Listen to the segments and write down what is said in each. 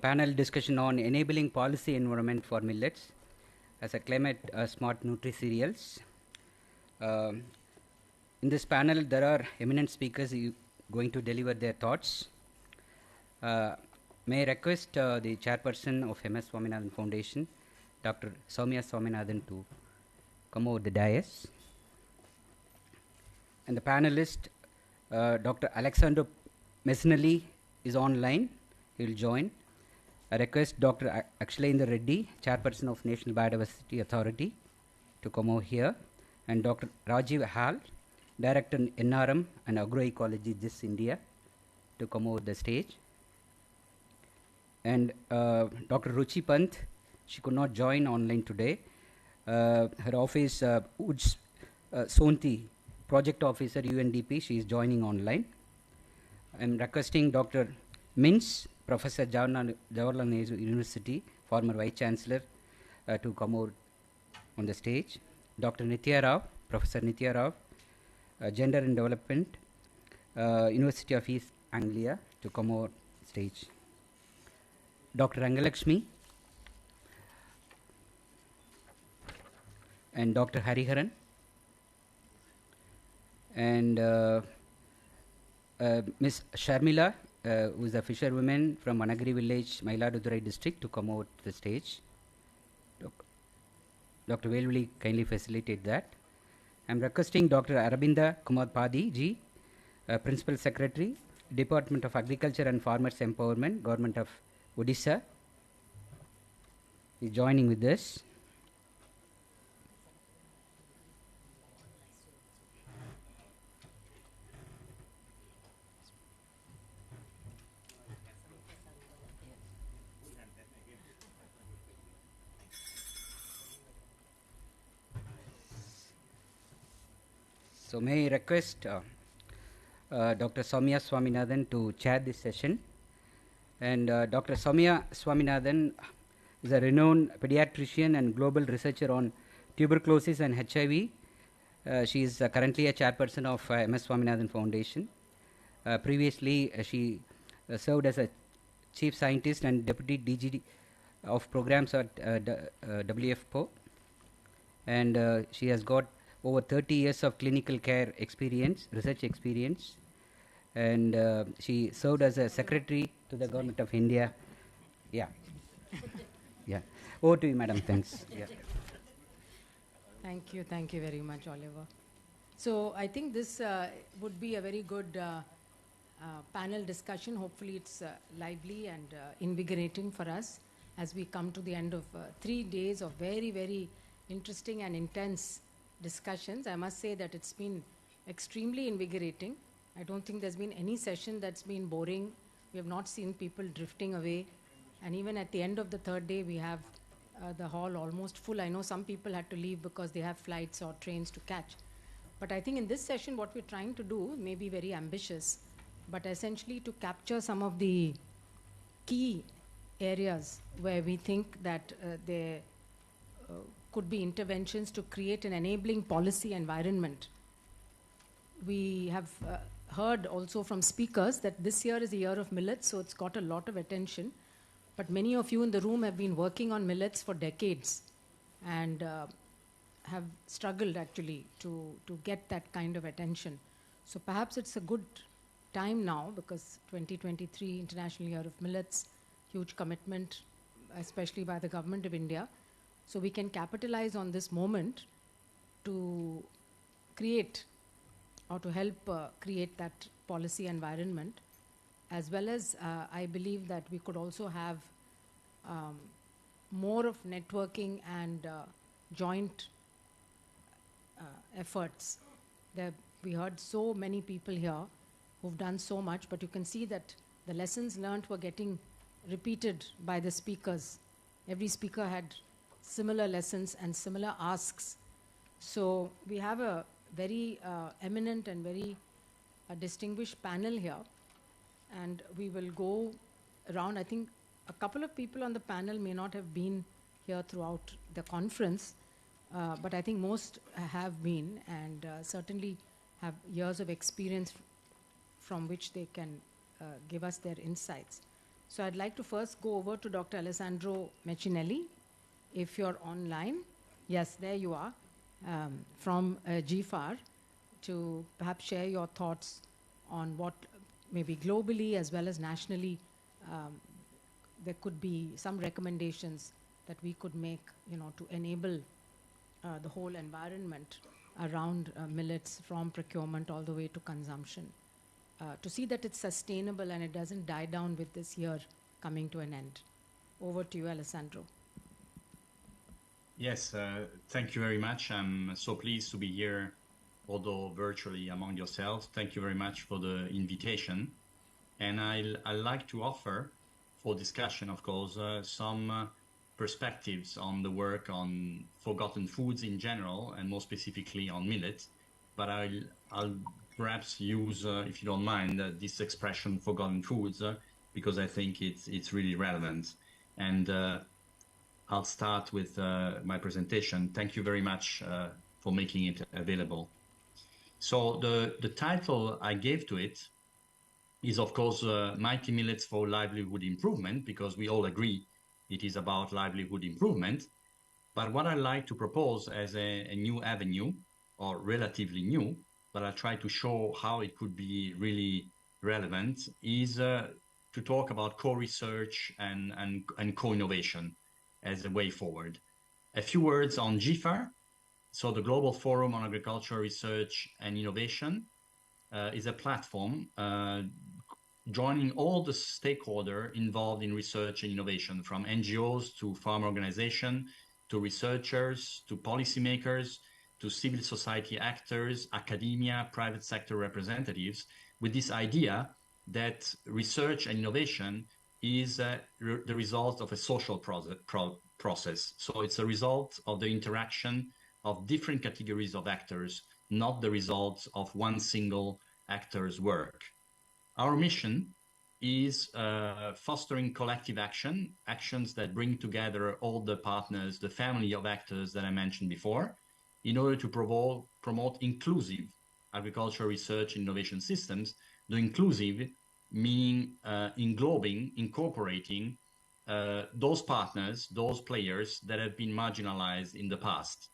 panel discussion on enabling policy environment for millets as a climate smart Nutri-Cereals. In this panel, there are eminent speakers going to deliver their thoughts. May I request the chairperson of MS Swaminathan Foundation, Dr. Swaminathan, to come over the dais. And the panelist, Dr. Alexander Messinelli, is online. He will join. I request Dr. Akshalendra Reddy, chairperson of National Biodiversity Authority, to come over here, and Dr. Rajiv Hall, director NRM and Agroecology, GIS India, to come over the stage. And Dr. Ruchi Pant, she could not join online today. Her office, Sonti, project officer, UNDP, she is joining online. I am requesting Dr. Mintz, Professor Jawaharlal Nehru University, former Vice Chancellor, to come over on the stage. Dr. Nitya Rao, Professor Nitya Rao, Gender and Development, University of East Anglia, to come over stage. Dr. Rangalakshmi and Dr. Hariharan, and Ms. Sharmila, who is a fisherwoman from Managiri village, Mailadurai district, to come over to the stage. Dr. Velvili kindly facilitate that. I am requesting Dr. Arabinda Kumar Padi ji, Principal Secretary, Department of Agriculture and Farmers Empowerment, Government of Odisha, is joining with us. So may I request Dr. Soumya Swaminathan to chair this session. And Dr. Soumya Swaminathan is a renowned pediatrician and global researcher on tuberculosis and HIV. She is currently a chairperson of MS Swaminathan Foundation. Previously, she served as a chief scientist and deputy DG of programs at WFPO. And she has got over 30 years of clinical care experience, research experience, and she served as a secretary to the Government of India. Yeah. Yeah. Over to you, madam. Thanks. Yeah. Thank you very much, Oliver. So I think this would be a very good panel discussion. Hopefully it's lively and invigorating for us as we come to the end of 3 days of very, very interesting and intense discussions. I must say that it's been extremely invigorating. I don't think there's been any session that's been boring. We have not seen people drifting away. And even at the end of the third day, we have the hall almost full. I know some people had to leave because they have flights or trains to catch. But I think in this session, what we're trying to do may be very ambitious, but essentially to capture some of the key areas where we think that there could be interventions to create an enabling policy environment. We have heard also from speakers that this year is the year of millets, so it's got a lot of attention. But many of you in the room have been working on millets for decades and have struggled actually to get that kind of attention. So perhaps it's a good time now, because 2023 International Year of Millets, huge commitment, especially by the Government of India. So we can capitalize on this moment to create or to help create that policy environment, as well as I believe that we could also have more of networking and joint efforts. We heard so many people here who've done so much, but you can see that the lessons learned were getting repeated by the speakers. Every speaker had similar lessons and similar asks. So we have a very eminent and very distinguished panel here, and we will go around. I think a couple of people on the panel may not have been here throughout the conference, but I think most have been, and certainly have years of experience from which they can give us their insights. So I'd like to first go over to Dr. Alessandro Mecinelli, if you're online. Yes, there you are, from GFAR, to perhaps share your thoughts on what maybe globally as well as nationally there could be some recommendations that we could make, to enable the whole environment around millets from procurement all the way to consumption, to see that it's sustainable and it doesn't die down with this year coming to an end. Over to you, Alessandro. Yes, thank you very much. I'm so pleased to be here, although virtually among yourselves. Thank you very much for the invitation. And I'd like to offer for discussion, of course, some perspectives on the work on forgotten foods in general, and more specifically on millet. But I'll perhaps use, if you don't mind, this expression forgotten foods, because I think it's really relevant. And I'll start with my presentation. Thank you very much for making it available. So the title I gave to it is, of course, Mighty Millets for Livelihood Improvement, because we all agree it is about livelihood improvement. But what I like to propose as a new avenue, or relatively new, but I'll try to show how it could be really relevant, is to talk about co-research and co-innovation as a way forward. A few words on GFAR. So the Global Forum on Agricultural Research and Innovation is a platform joining all the stakeholders involved in research and innovation, from NGOs to farm organizations, to researchers, to policymakers, to civil society actors, academia, private sector representatives, with this idea that research and innovation is the result of a social process. So it's a result of the interaction of different categories of actors, not the result of one single actor's work. Our mission is fostering collective actions that bring together all the partners, the family of actors that I mentioned before, in order to promote inclusive agricultural research and innovation systems. The inclusive meaning incorporating those partners, those players that have been marginalized in the past.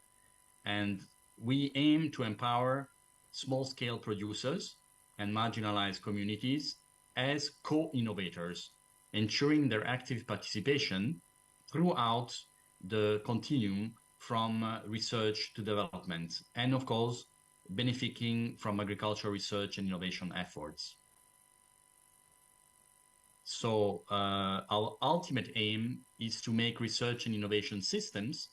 And we aim to empower small-scale producers and marginalized communities as co-innovators, ensuring their active participation throughout the continuum from research to development, and of course, benefiting from agricultural research and innovation efforts. So our ultimate aim is to make research and innovation systems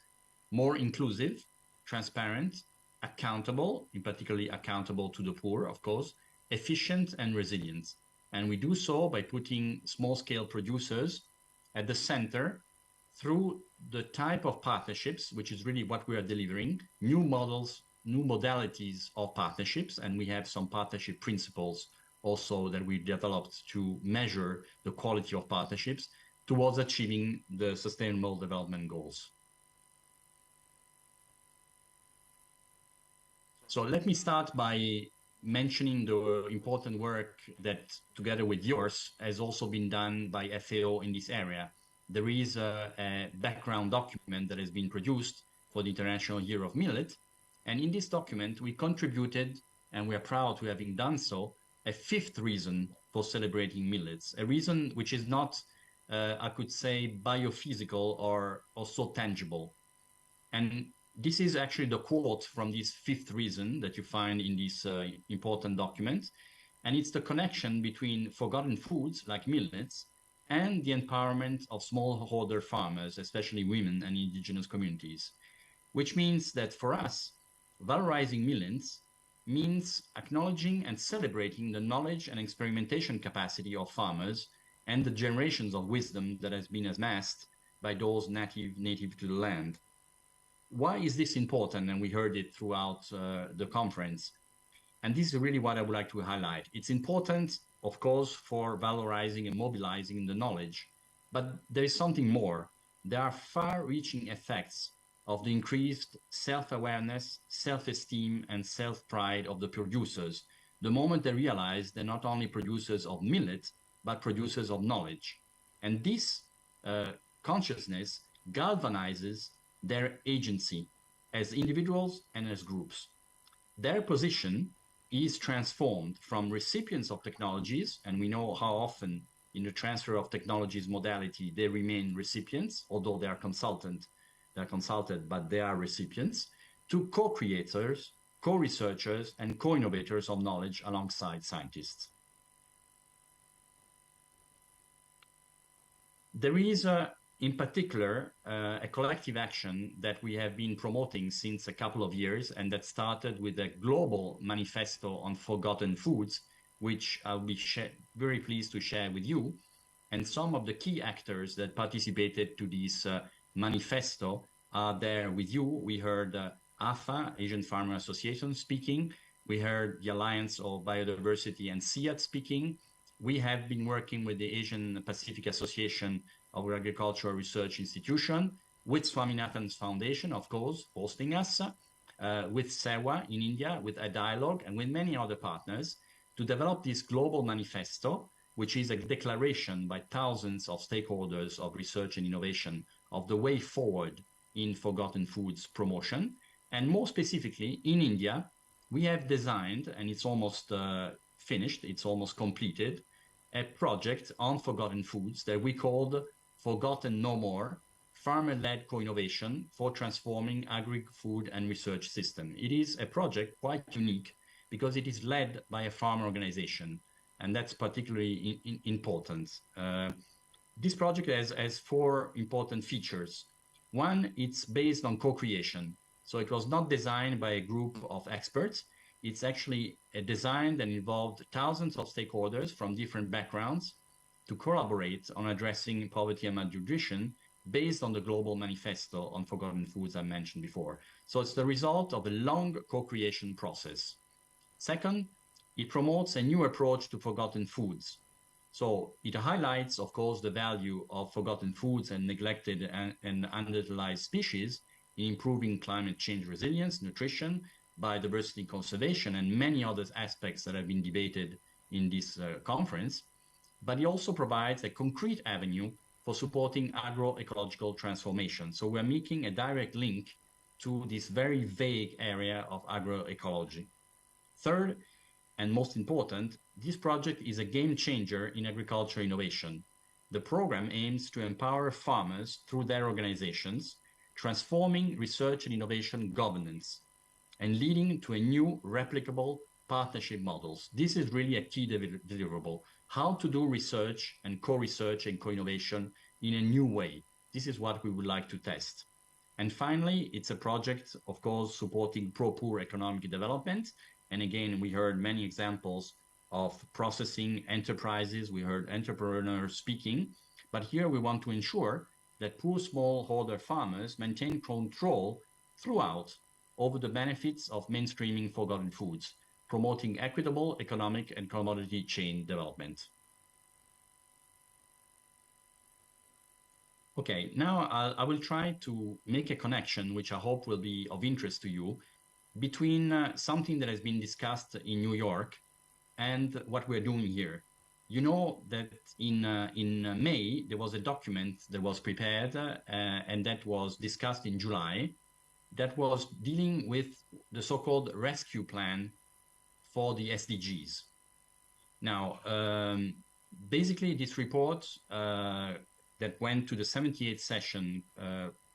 more inclusive, transparent, accountable, in particularly accountable to the poor, of course, efficient and resilient. And we do so by putting small-scale producers at the center through the type of partnerships, which is really what we are delivering, new models, new modalities of partnerships, and we have some partnership principles also that we developed to measure the quality of partnerships towards achieving the Sustainable Development Goals. So let me start by mentioning the important work that, together with yours, has also been done by FAO in this area. There is a background document that has been produced for the International Year of Millet. And in this document, we contributed, and we are proud to having done so, a fifth reason for celebrating millets, a reason which is not, I could say, biophysical or so tangible. And this is actually the quote from this fifth reason that you find in this important document. And it's the connection between forgotten foods like millets and the empowerment of smallholder farmers, especially women and indigenous communities, which means that for us, valorizing millets means acknowledging and celebrating the knowledge and experimentation capacity of farmers and the generations of wisdom that has been amassed by those native to the land. Why is this important? And we heard it throughout the conference. And this is really what I would like to highlight. It's important, of course, for valorizing and mobilizing the knowledge, but there is something more. There are far-reaching effects of the increased self-awareness, self-esteem, and self-pride of the producers, the moment they realize they're not only producers of millet, but producers of knowledge. And this consciousness galvanizes their agency as individuals and as groups. Their position is transformed from recipients of technologies, and we know how often in the transfer of technologies modality they remain recipients, although they are consulted, but they are recipients, to co-creators, co-researchers, and co-innovators of knowledge alongside scientists. There is, in particular, a collective action that we have been promoting since a couple of years, and that started with a global manifesto on forgotten foods, which I'll be very pleased to share with you. And some of the key actors that participated to this manifesto are there with you. We heard AFA, Asian Farmer Association, speaking. We heard the Alliance of Biodiversity and SIAT speaking. We have been working with the Asian Pacific Association of Agricultural Research Institution, with Swaminathan's Foundation, of course, hosting us, with SEWA in India, with a dialogue, and with many other partners to develop this global manifesto, which is a declaration by thousands of stakeholders of research and innovation of the way forward in forgotten foods promotion. And more specifically, in India, we have designed, and it's almost finished, it's almost completed, a project on forgotten foods that we called Forgotten No More, Farmer-Led Co-Innovation for Transforming Agri-Food and Research System. It is a project quite unique because it is led by a farmer organization, and that's particularly important. This project has four important features. One, it's based on co-creation. So it was not designed by a group of experts. It's actually a design that involved thousands of stakeholders from different backgrounds to collaborate on addressing poverty and malnutrition based on the global manifesto on forgotten foods I mentioned before. So it's the result of a long co-creation process. Second, it promotes a new approach to forgotten foods. So it highlights, of course, the value of forgotten foods and neglected and underutilized species in improving climate change resilience, nutrition, biodiversity conservation, and many other aspects that have been debated in this conference. But it also provides a concrete avenue for supporting agroecological transformation. So we're making a direct link to this very vague area of agroecology. Third, and most important, this project is a game changer in agriculture innovation. The program aims to empower farmers through their organizations, transforming research and innovation governance, and leading to a new replicable partnership models. This is really a key deliverable. How to do research and co-innovation in a new way. This is what we would like to test. And finally, it's a project, of course, supporting pro-poor economic development. And again, we heard many examples of processing enterprises. We heard entrepreneurs speaking. But here we want to ensure that poor smallholder farmers maintain control throughout over the benefits of mainstreaming forgotten foods, promoting equitable economic and commodity chain development. Okay, now I will try to make a connection, which I hope will be of interest to you, between something that has been discussed in New York and what we're doing here. You know that in May, there was a document that was prepared and that was discussed in July that was dealing with the so-called rescue plan for the SDGs. Now, basically this report that went to the 78th session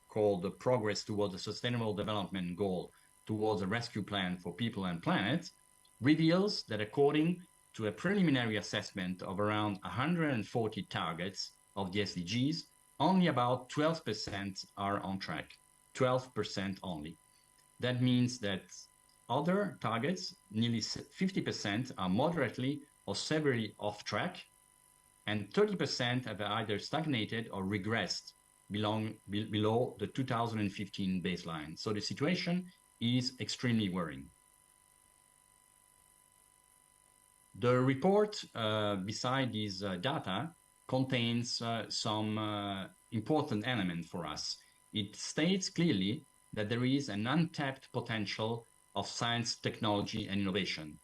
called the Progress Towards a Sustainable Development Goal Towards a Rescue Plan for People and Planet reveals that according to a preliminary assessment of around 140 targets of the SDGs, only about 12% are on track. 12% only. That means that other targets, nearly 50%, are moderately or severely off track, and 30% have either stagnated or regressed below the 2015 baseline. So the situation is extremely worrying. The report, beside these data, contains some important elements for us. It states clearly that there is an untapped potential of science, technology, and innovation.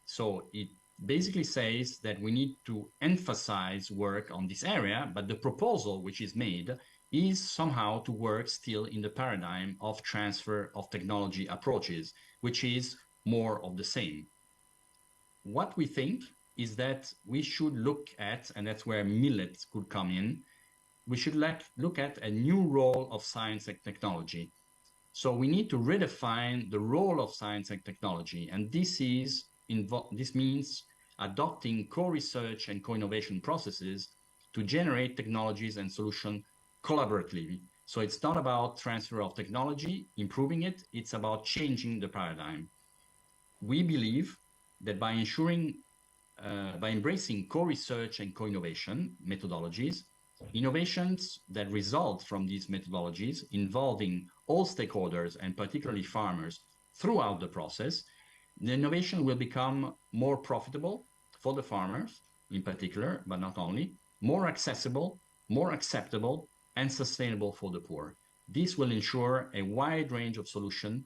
So it basically says that we need to emphasize work on this area, but the proposal which is made is somehow to work still in the paradigm of transfer of technology approaches, which is more of the same. What we think is that we should look at, and that's where Millet could come in, we should look at a new role of science and technology. So we need to redefine the role of science and technology, and this means adopting co-research and co-innovation processes to generate technologies and solutions collaboratively. So it's not about transfer of technology, improving it, it's about changing the paradigm. We believe that by embracing co-research and co-innovation methodologies, innovations that result from these methodologies involving all stakeholders and particularly farmers throughout the process, the innovation will become more profitable for the farmers in particular, but not only, more accessible, more acceptable, and sustainable for the poor. This will ensure a wide range of solutions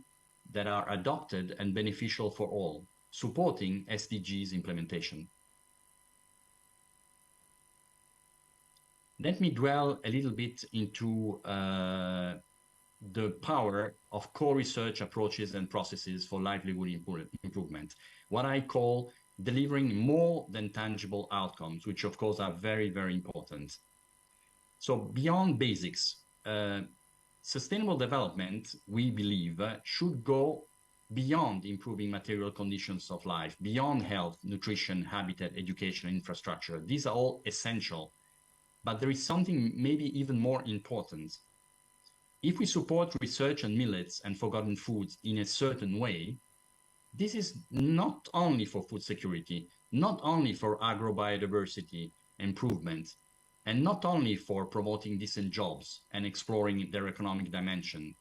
that are adopted and beneficial for all, supporting SDGs implementation. Let me dwell a little bit into the power of co-research approaches and processes for livelihood improvement, what I call delivering more than tangible outcomes, which of course are very, very important. So beyond basics, sustainable development, we believe, should go beyond improving material conditions of life, beyond health, nutrition, habitat, education, infrastructure. These are all essential. But there is something maybe even more important. If we support research on millets and forgotten foods in a certain way, this is not only for food security, not only for agrobiodiversity improvement, and not only for promoting decent jobs and exploring their economic dimension.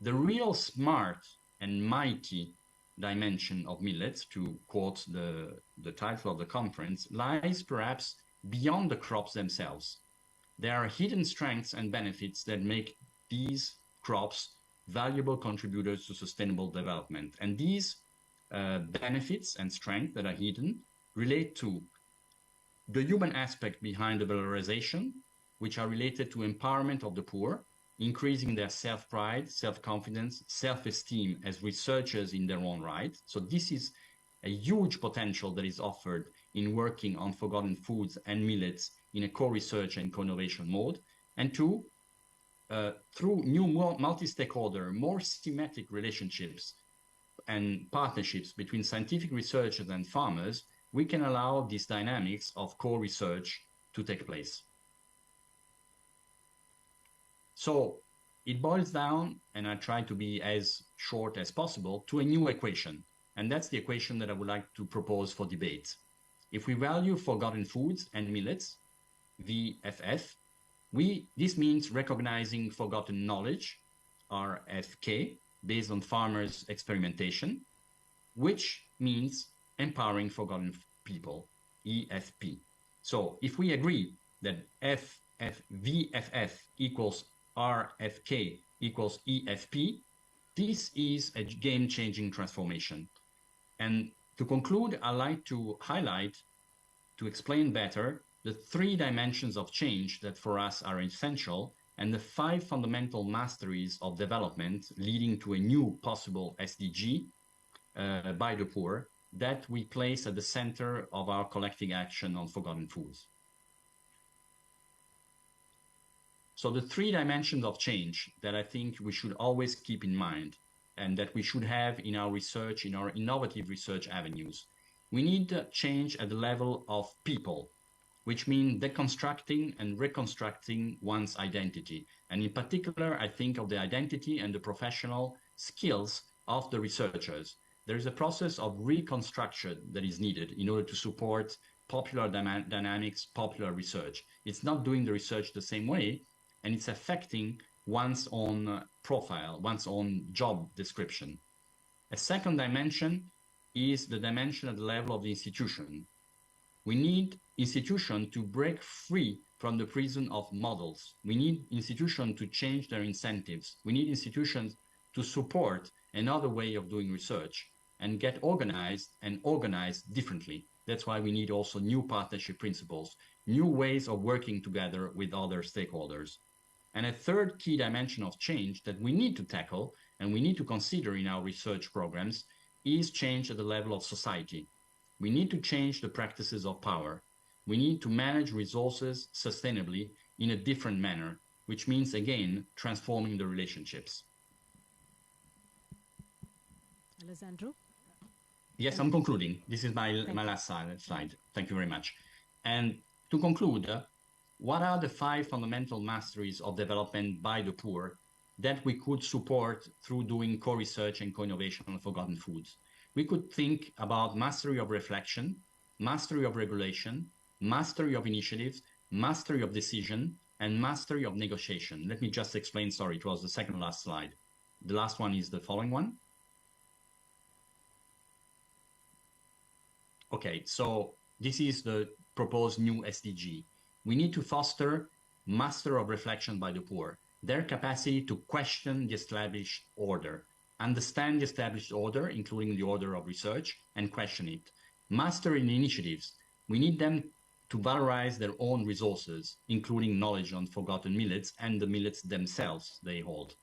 The real smart and mighty dimension of millets, to quote the title of the conference, lies perhaps beyond the crops themselves. There are hidden strengths and benefits that make these crops valuable contributors to sustainable development. And these benefits and strengths that are hidden relate to the human aspect behind the valorization, which are related to empowerment of the poor, increasing their self-pride, self-confidence, self-esteem as researchers in their own right. So this is a huge potential that is offered in working on forgotten foods and millets in a co-research and co-innovation mode. And two, through new multi-stakeholder, more thematic relationships and partnerships between scientific researchers and farmers, we can allow these dynamics of co-research to take place. So it boils down, and I try to be as short as possible, to a new equation. And that's the equation that I would like to propose for debate. If we value forgotten foods and millets, VFF, this means recognizing forgotten knowledge, RFK, based on farmers' experimentation, which means empowering forgotten people, EFP. So if we agree that VFF equals RFK equals EFP, this is a game-changing transformation. And to conclude, I'd like to highlight, to explain better, the 3 dimensions of change that for us are essential, and the 5 fundamental masteries of development leading to a new possible SDG by the poor that we place at the center of our collective action on forgotten foods. So the 3 dimensions of change that I think we should always keep in mind and that we should have in our research, in our innovative research avenues. We need change at the level of people, which means deconstructing and reconstructing one's identity. And in particular, I think of the identity and the professional skills of the researchers. There is a process of reconstruction that is needed in order to support popular dynamics, popular research. It's not doing the research the same way, and it's affecting one's own profile, one's own job description. A second dimension is the dimension at the level of the institution. We need institutions to break free from the prison of models. We need institutions to change their incentives. We need institutions to support another way of doing research and get organized and organized differently. That's why we need also new partnership principles, new ways of working together with other stakeholders. And a third key dimension of change that we need to tackle and we need to consider in our research programs is change at the level of society. We need to change the practices of power. We need to manage resources sustainably in a different manner, which means, again, transforming the relationships. Alessandro? Yes, I'm concluding. This is my last slide. Thank you very much. And to conclude, what are the 5 fundamental masteries of development by the poor that we could support through doing co-research and co-innovation on forgotten foods? We could think about mastery of reflection, mastery of regulation, mastery of initiatives, mastery of decision, and mastery of negotiation. Let me just explain, sorry, it was the second last slide. The last one is the following one. Okay, so this is the proposed new SDG. We need to foster master of reflection by the poor, their capacity to question the established order, understand the established order, including the order of research, and question it. Master in initiatives. We need them to valorize their own resources, including knowledge on forgotten millets and the millets themselves they hold.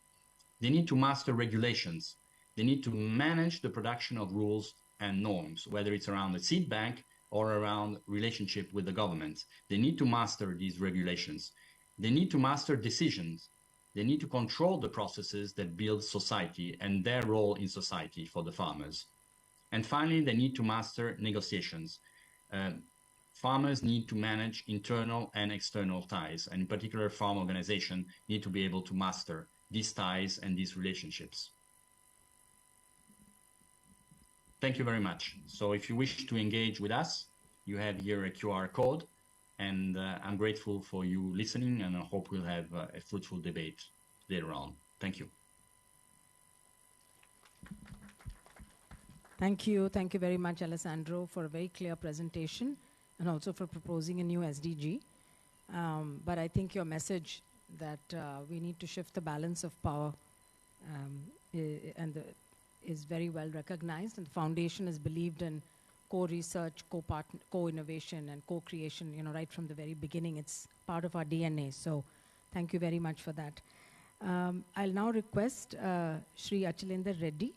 They need to master regulations. They need to manage the production of rules and norms, whether it's around the seed bank or around relationship with the government. They need to master these regulations. They need to master decisions. They need to control the processes that build society and their role in society for the farmers. And finally, they need to master negotiations. Farmers need to manage internal and external ties, and in particular, farm organization need to be able to master these ties and these relationships. Thank you very much. So if you wish to engage with us, you have here a QR code, and I'm grateful for you listening, and I hope we'll have a fruitful debate later on. Thank you. Thank you. Thank you very much, Alessandro, for a very clear presentation and also for proposing a new SDG. But I think your message that we need to shift the balance of power is very well recognized, and the foundation has believed in co-research, co-innovation, and co-creation, right from the very beginning. It's part of our DNA. So thank you very much for that. I'll now request Shri Achilendra Reddy,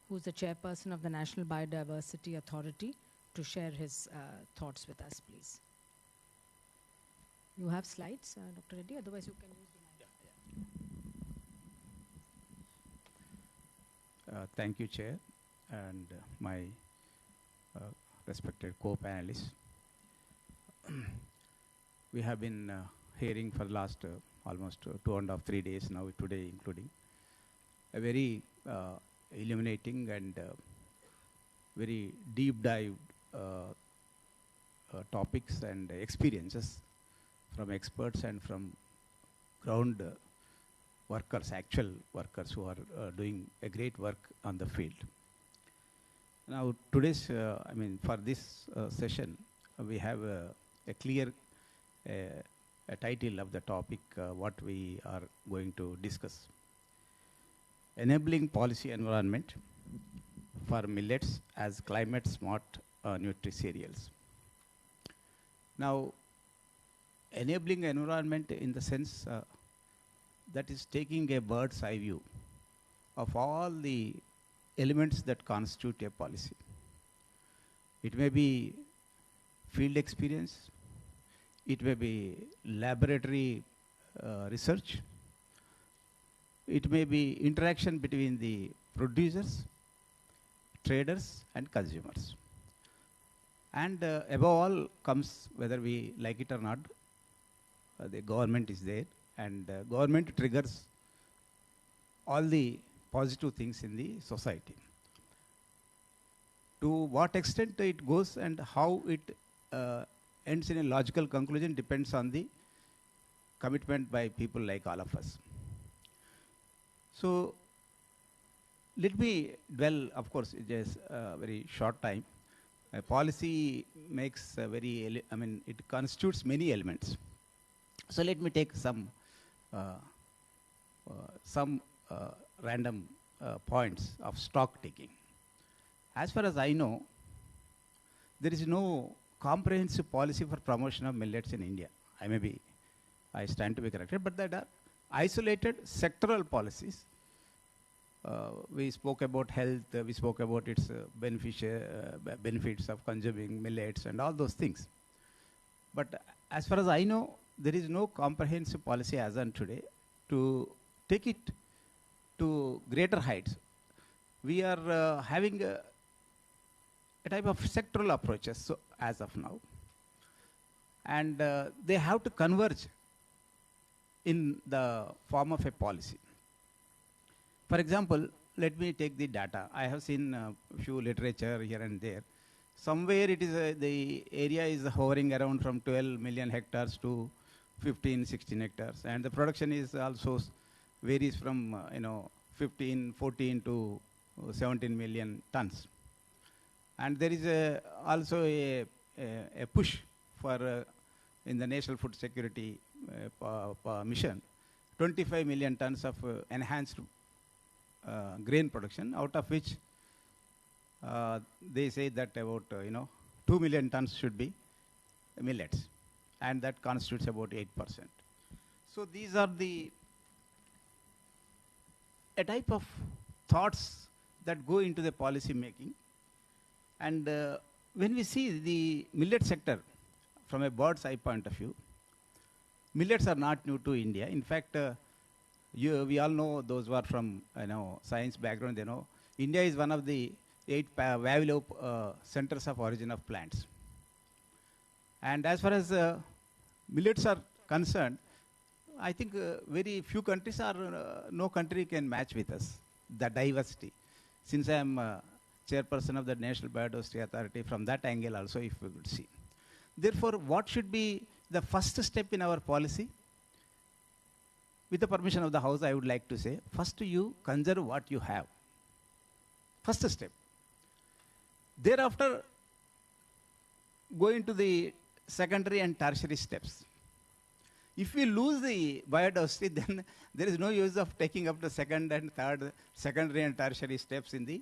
who's the chairperson of the National Biodiversity Authority, to share his thoughts with us, please. You have slides, Dr. Reddy, otherwise you can use the mic. Thank you, Chair, and my respected co-panelists. We have been hearing for the last almost 2.5, 3 days now, today including, a very illuminating and very deep dive topics and experiences from experts and from ground workers, actual workers who are doing a great work on the field. Now today's, for this session, we have a clear a title of the topic, what we are going to discuss. Enabling policy environment for millets as climate smart Nutri-Cereals. Now, enabling environment in the sense that is taking a bird's eye view of all the elements that constitute a policy. It may be field experience, it may be laboratory research, it may be interaction between the producers, traders, and consumers. And above all comes, whether we like it or not, the government is there, and government triggers all the positive things in the society. To what extent it goes and how it ends in a logical conclusion depends on the commitment by people like all of us. So let me dwell, of course, it is a very short time. Policy makes a very, it constitutes many elements. So let me take some random points of stock taking. As far as I know, there is no comprehensive policy for promotion of millets in India. I stand to be corrected, but that are isolated sectoral policies. We spoke about health, we spoke about its benefits of consuming millets and all those things. But as far as I know, there is no comprehensive policy as on today to take it to greater heights. We are having a type of sectoral approaches so as of now. And they have to converge in the form of a policy. For example, let me take the data. I have seen a few literature here and there. Somewhere it is the area is hovering around from 12 million hectares to 15, 16 hectares. And the production is also varies from 15, 14 to 17 million tons. And there is also a push for in the National Food Security Mission, 25 million tons of enhanced grain production, out of which they say that about 2 million tons should be millets, and that constitutes about 8%. So these are a type of thoughts that go into the policy making. And when we see the millet sector from a bird's eye point of view, millets are not new to India. In fact, we all know, those who are from science background, they know India is one of the 8 centers of origin of plants. And as far as millets are concerned, I think very few countries no country can match with us, the diversity. Since I am chairperson of the National Biodiversity Authority, from that angle also, if we would see. Therefore, what should be the first step in our policy? With the permission of the House, I would like to say, first you conserve what you have. First step. Thereafter, go into the secondary and tertiary steps. If we lose the biodiversity, then there is no use of taking up the second and third, secondary and tertiary steps in the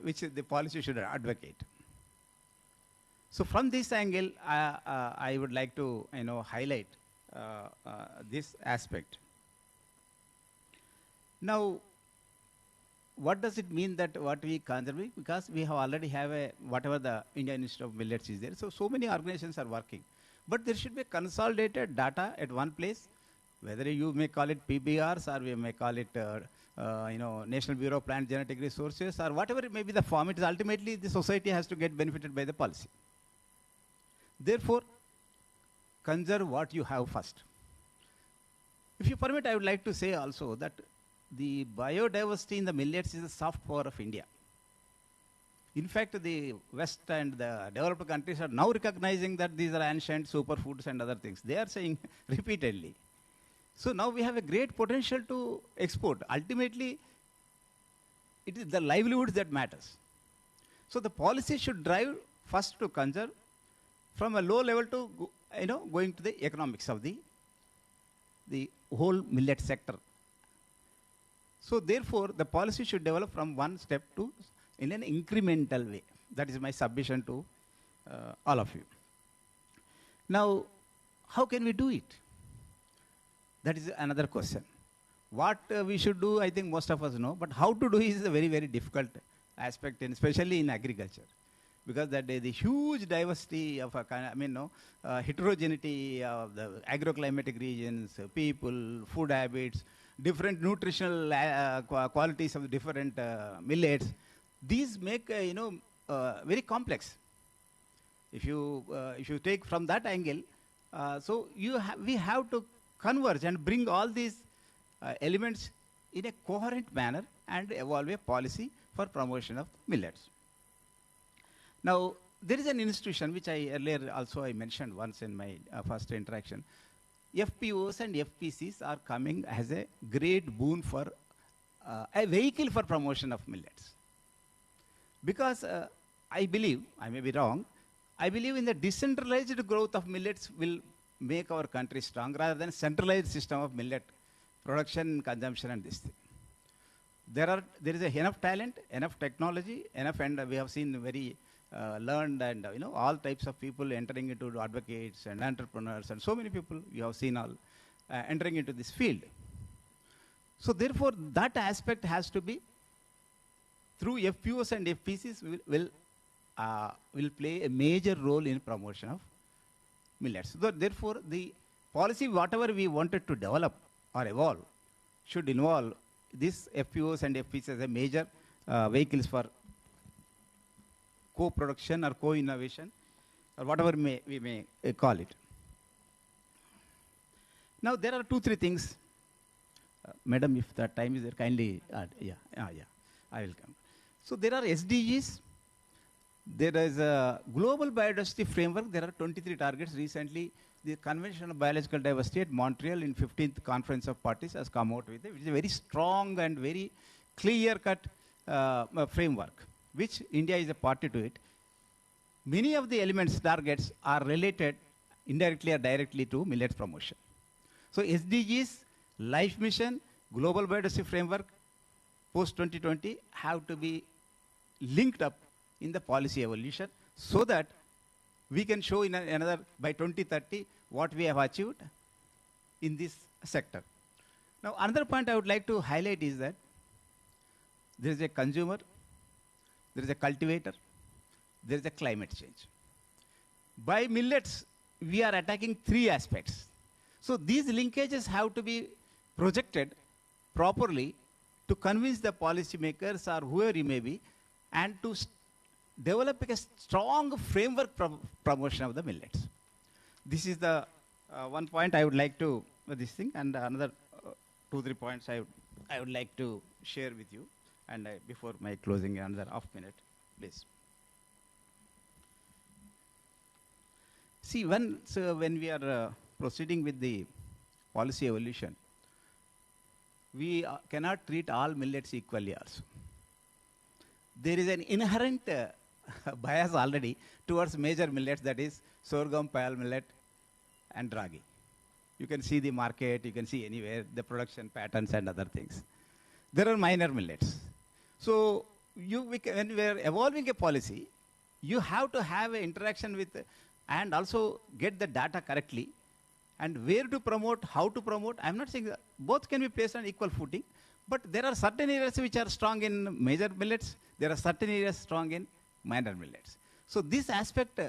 which the policy should advocate. So from this angle, I would like to highlight this aspect. Now, what does it mean that what we conserve? Because we have already have whatever the Indian Institute of Millets is there. So many organizations are working. But there should be consolidated data at one place, whether you may call it PBRs or we may call it National Bureau of Plant Genetic Resources, or whatever it may be the form. It is ultimately the society has to get benefited by the policy. Therefore, conserve what you have first. If you permit, I would like to say also that the biodiversity in the millets is a soft power of India. In fact, the West and the developed countries are now recognizing that these are ancient superfoods and other things. They are saying repeatedly. So now we have a great potential to export. Ultimately, it is the livelihoods that matters. So the policy should drive first to conserve, from a low level to going to the economics of the whole millet sector. So therefore, the policy should develop from one step to in an incremental way. That is my submission to all of you. Now, how can we do it? That is another question. What we should do, I think most of us know, but how to do is a very, very difficult aspect, especially in agriculture. Because that the huge diversity of heterogeneity of the agroclimatic regions, people, food habits, different nutritional qualities of different millets, these make very complex. If you take from that angle, so we have to converge and bring all these elements in a coherent manner and evolve a policy for promotion of millets. Now, there is an institution which I earlier also I mentioned once in my first interaction. FPOs and FPCs are coming as a great boon for a vehicle for promotion of millets. Because I believe, I may be wrong, I believe in the decentralized growth of millets will make our country strong rather than centralized system of millet production, consumption and this thing. There is enough talent, enough technology, enough, and we have seen very learned, and all types of people entering into advocates and entrepreneurs, and so many people you have seen all entering into this field. So therefore, that aspect has to be through FPOs and FPCs will play a major role in promotion of millets. So therefore, the policy, whatever we wanted to develop or evolve, should involve these FPOs and FPCs as a major vehicles for co-production or co-innovation, or whatever we may call it. Now, there are 2-3 things. Madam, if that time is there, kindly add. Yeah, I will come. So there are SDGs. There is a global biodiversity framework. There are 23 targets. Recently, the Convention on Biological Diversity at Montreal in 15th Conference of Parties has come out with it, which is a very strong and very clear-cut framework, which India is a party to it. Many of the elements, targets, are related indirectly or directly to millets promotion. So SDGs, Life Mission, Global Biodiversity Framework, post-2020 have to be linked up in the policy evolution so that we can show in another, by 2030, what we have achieved in this sector. Now, another point I would like to highlight is that there is a consumer, there is a cultivator, there is a climate change. By millets, we are attacking 3 aspects. So these linkages have to be projected properly to convince the policymakers or whoever he may be, and to develop a strong framework promotion of the millets. This is the one point I would like to this thing, and another 2-3 points I would like to share with you. And before my closing, another half minute, please. See, when we are proceeding with the policy evolution, we cannot treat all millets equally also. There is an inherent bias already towards major millets, that is sorghum, pearl millet, and ragi. You can see the market, you can see anywhere the production patterns and other things. There are minor millets. So when we are evolving a policy, you have to have an interaction with and also get the data correctly, and where to promote, how to promote. I'm not saying that both can be placed on equal footing, but there are certain areas which are strong in major millets, there are certain areas strong in minor millets. So this aspect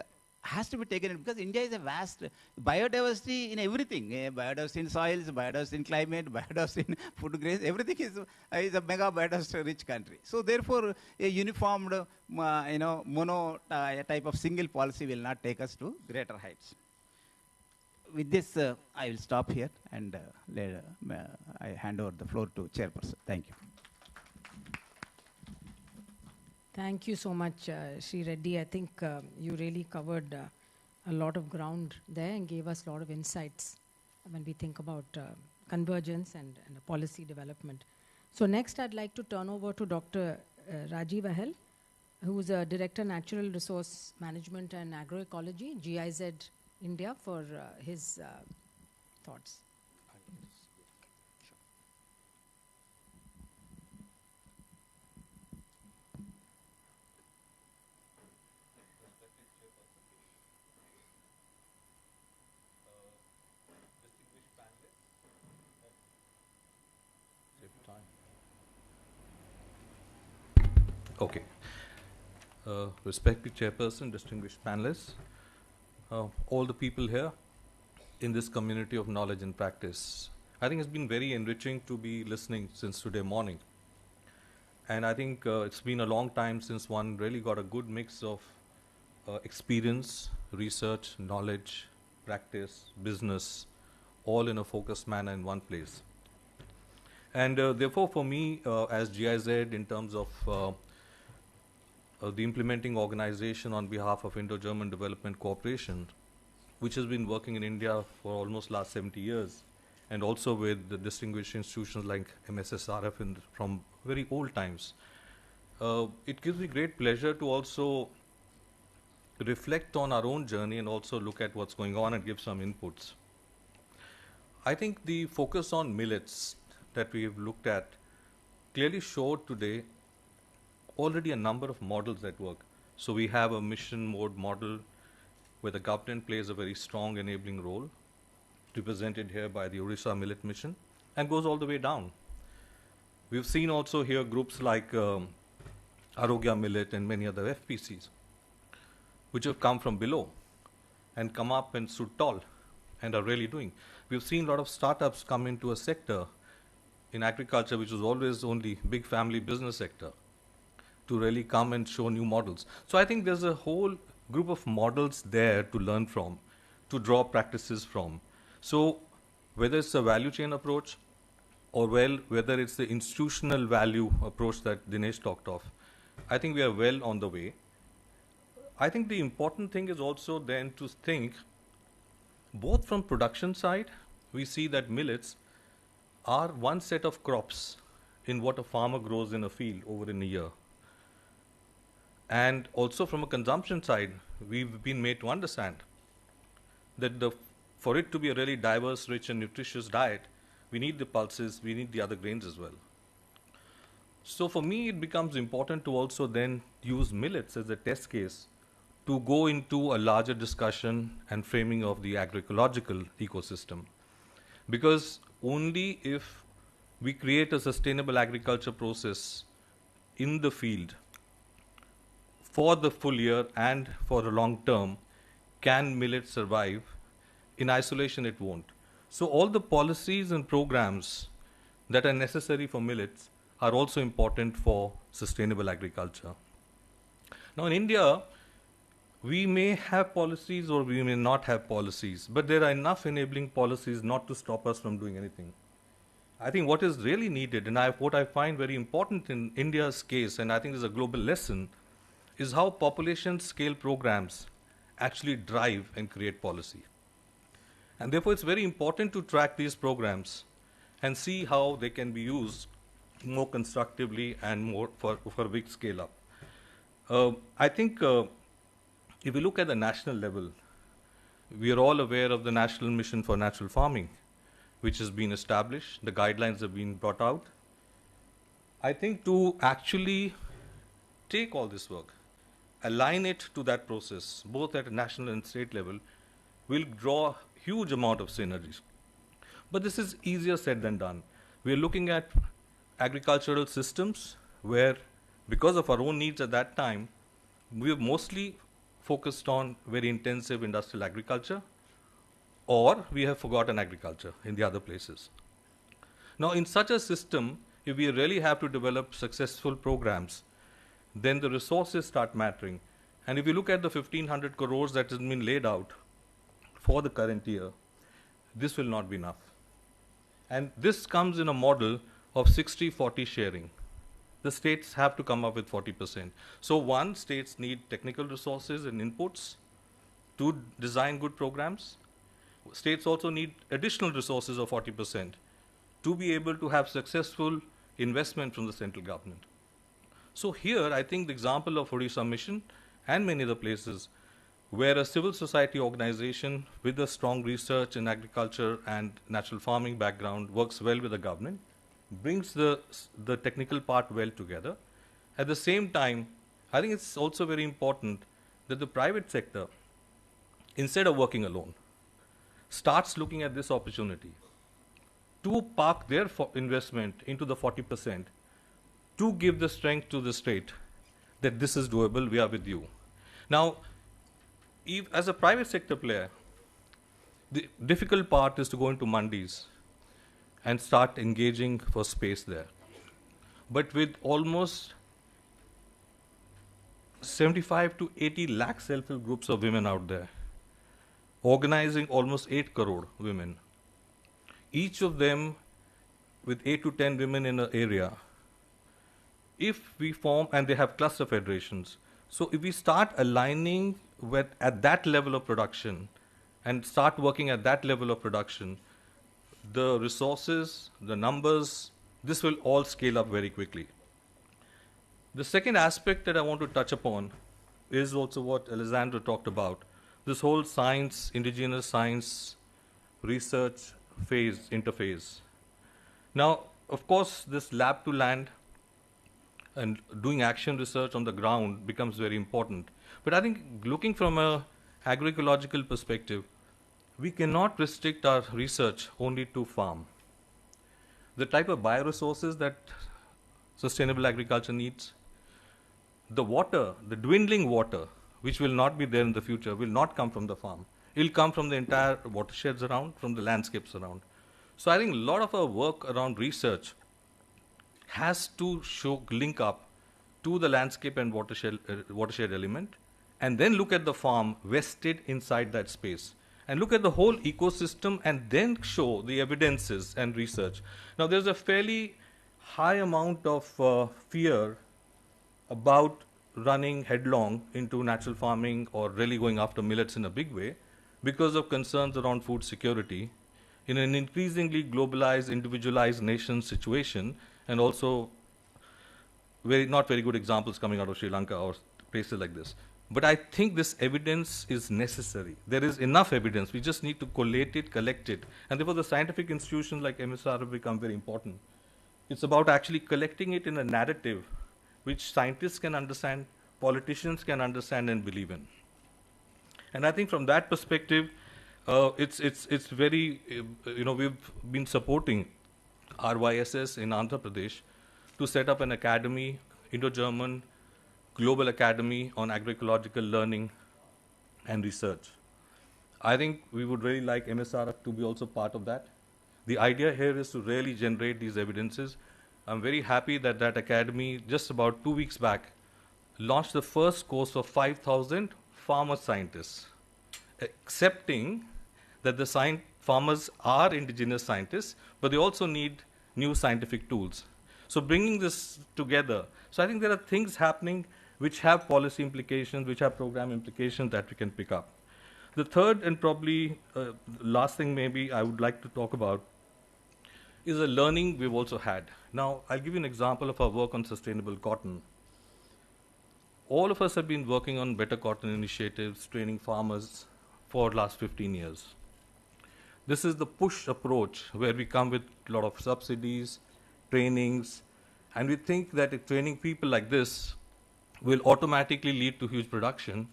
has to be taken in, because India is a vast biodiversity in everything. Biodiversity in soils, biodiversity in climate, biodiversity in food grains, everything is a mega biodiversity rich country. So therefore, a uniformed, mono type of single policy will not take us to greater heights. With this, I will stop here, and later, I hand over the floor to Chairperson. Thank you. Thank you so much, Sri Reddy. I think you really covered a lot of ground there and gave us a lot of insights when we think about convergence and policy development. So next, I'd like to turn over to Dr. Rajiv Ahel, who is a Director, Natural Resource Management and Agroecology, GIZ India, for his thoughts. Okay. Respected Chairperson, distinguished panelists, all the people here in this community of knowledge and practice. I think it's been very enriching to be listening since today morning. And I think it's been a long time since one really got a good mix of experience, research, knowledge, practice, business, all in a focused manner in one place. And therefore, for me, as GIZ, in terms of the implementing organization on behalf of Indo-German Development Cooperation, which has been working in India for almost last 70 years, and also with the distinguished institutions like MSSRF from very old times. It gives me great pleasure to also reflect on our own journey and also look at what's going on and give some inputs. I think the focus on millets that we've looked at clearly showed today already a number of models that work. So we have a mission mode model where the government plays a very strong enabling role, represented here by the Orissa Millet Mission, and goes all the way down. We've seen also here groups like Arogya Millet and many other FPCs, which have come from below and come up and stood tall and are really doing. We've seen a lot of startups come into a sector in agriculture, which was always only big family business sector, to really come and show new models. So I think there's a whole group of models there to learn from, to draw practices from. So whether it's a value chain approach or whether it's the institutional value approach that Dinesh talked of, I think we are well on the way. I think the important thing is also then to think, both from production side, we see that millets are one set of crops in what a farmer grows in a field over in a year. And also from a consumption side, we've been made to understand that for it to be a really diverse, rich and nutritious diet, we need the pulses, we need the other grains as well. So for me, it becomes important to also then use millets as a test case to go into a larger discussion and framing of the agroecological ecosystem. Because only if we create a sustainable agriculture process in the field for the full year and for the long term can millet survive. In isolation, it won't. So all the policies and programs that are necessary for millets are also important for sustainable agriculture. Now in India, we may have policies or we may not have policies, but there are enough enabling policies not to stop us from doing anything. I think what is really needed, and what I find very important in India's case, and I think is a global lesson, is how population scale programs actually drive and create policy. And therefore it's very important to track these programs and see how they can be used more constructively and more for big scale up. I think if we look at the national level, we are all aware of the National Mission for Natural Farming, which has been established. The guidelines have been brought out. I think to actually take all this work, align it to that process, both at a national and state level, will draw huge amount of synergies. But this is easier said than done. We are looking at agricultural systems where, because of our own needs at that time, we have mostly focused on very intensive industrial agriculture, or we have forgotten agriculture in the other places. Now, in such a system, if we really have to develop successful programs, then the resources start mattering. And if you look at the 1,500 crores that has been laid out for the current year, this will not be enough. And this comes in a model of 60-40 sharing. The states have to come up with 40%. So states need technical resources and inputs to design good programs. States also need additional resources of 40% to be able to have successful investment from the central government. So here, I think the example of Orissa Mission and many other places where a civil society organization with a strong research in agriculture and natural farming background works well with the government, brings the technical part well together. At the same time, I think it's also very important that the private sector, instead of working alone, starts looking at this opportunity to park their investment into the 40%, to give the strength to the state that this is doable, we are with you. Now, as a private sector player, the difficult part is to go into mandis and start engaging for space there. But with almost 75 to 80 lakh self-help groups of women out there, organizing almost 8 crore women, each of them with 8 to 10 women in an area, if we form, and they have cluster federations, so if we start aligning at that level of production and start working at that level of production, the resources, the numbers, this will all scale up very quickly. The second aspect that I want to touch upon is also what Alessandro talked about, this whole science, indigenous science, research interface. Now, of course, this lab to land, and doing action research on the ground becomes very important. But I think looking from a agroecological perspective, we cannot restrict our research only to farm. The type of bioresources that sustainable agriculture needs, the water, the dwindling water, which will not be there in the future, will not come from the farm. It will come from the entire watersheds around, from the landscapes around. So I think a lot of our work around research has to link up to the landscape and watershed element, and then look at the farm vested inside that space, and look at the whole ecosystem, and then show the evidences and research. Now, there's a fairly high amount of fear about running headlong into natural farming or really going after millets in a big way because of concerns around food security in an increasingly globalized, individualized nation situation, and also not very good examples coming out of Sri Lanka or places like this. But I think this evidence is necessary. There is enough evidence. We just need to collate it, collect it. And therefore, the scientific institutions like MSR have become very important. It's about actually collecting it in a narrative which scientists can understand, politicians can understand and believe in. And I think from that perspective, it's very, we've been supporting RYSS in Andhra Pradesh to set up an academy, Indo-German Global Academy on Agroecological Learning and Research. I think we would really like MSR to be also part of that. The idea here is to really generate these evidences. I'm very happy that that academy, just about 2 weeks back, launched the first course of 5,000 farmer scientists, accepting that the farmers are indigenous scientists, but they also need new scientific tools. So bringing this together, so I think there are things happening which have policy implications, which have program implications that we can pick up. The third and probably last thing maybe I would like to talk about is a learning we've also had. Now, I'll give you an example of our work on sustainable cotton. All of us have been working on better cotton initiatives, training farmers for the last 15 years. This is the push approach where we come with a lot of subsidies, trainings, and we think that training people like this will automatically lead to huge production,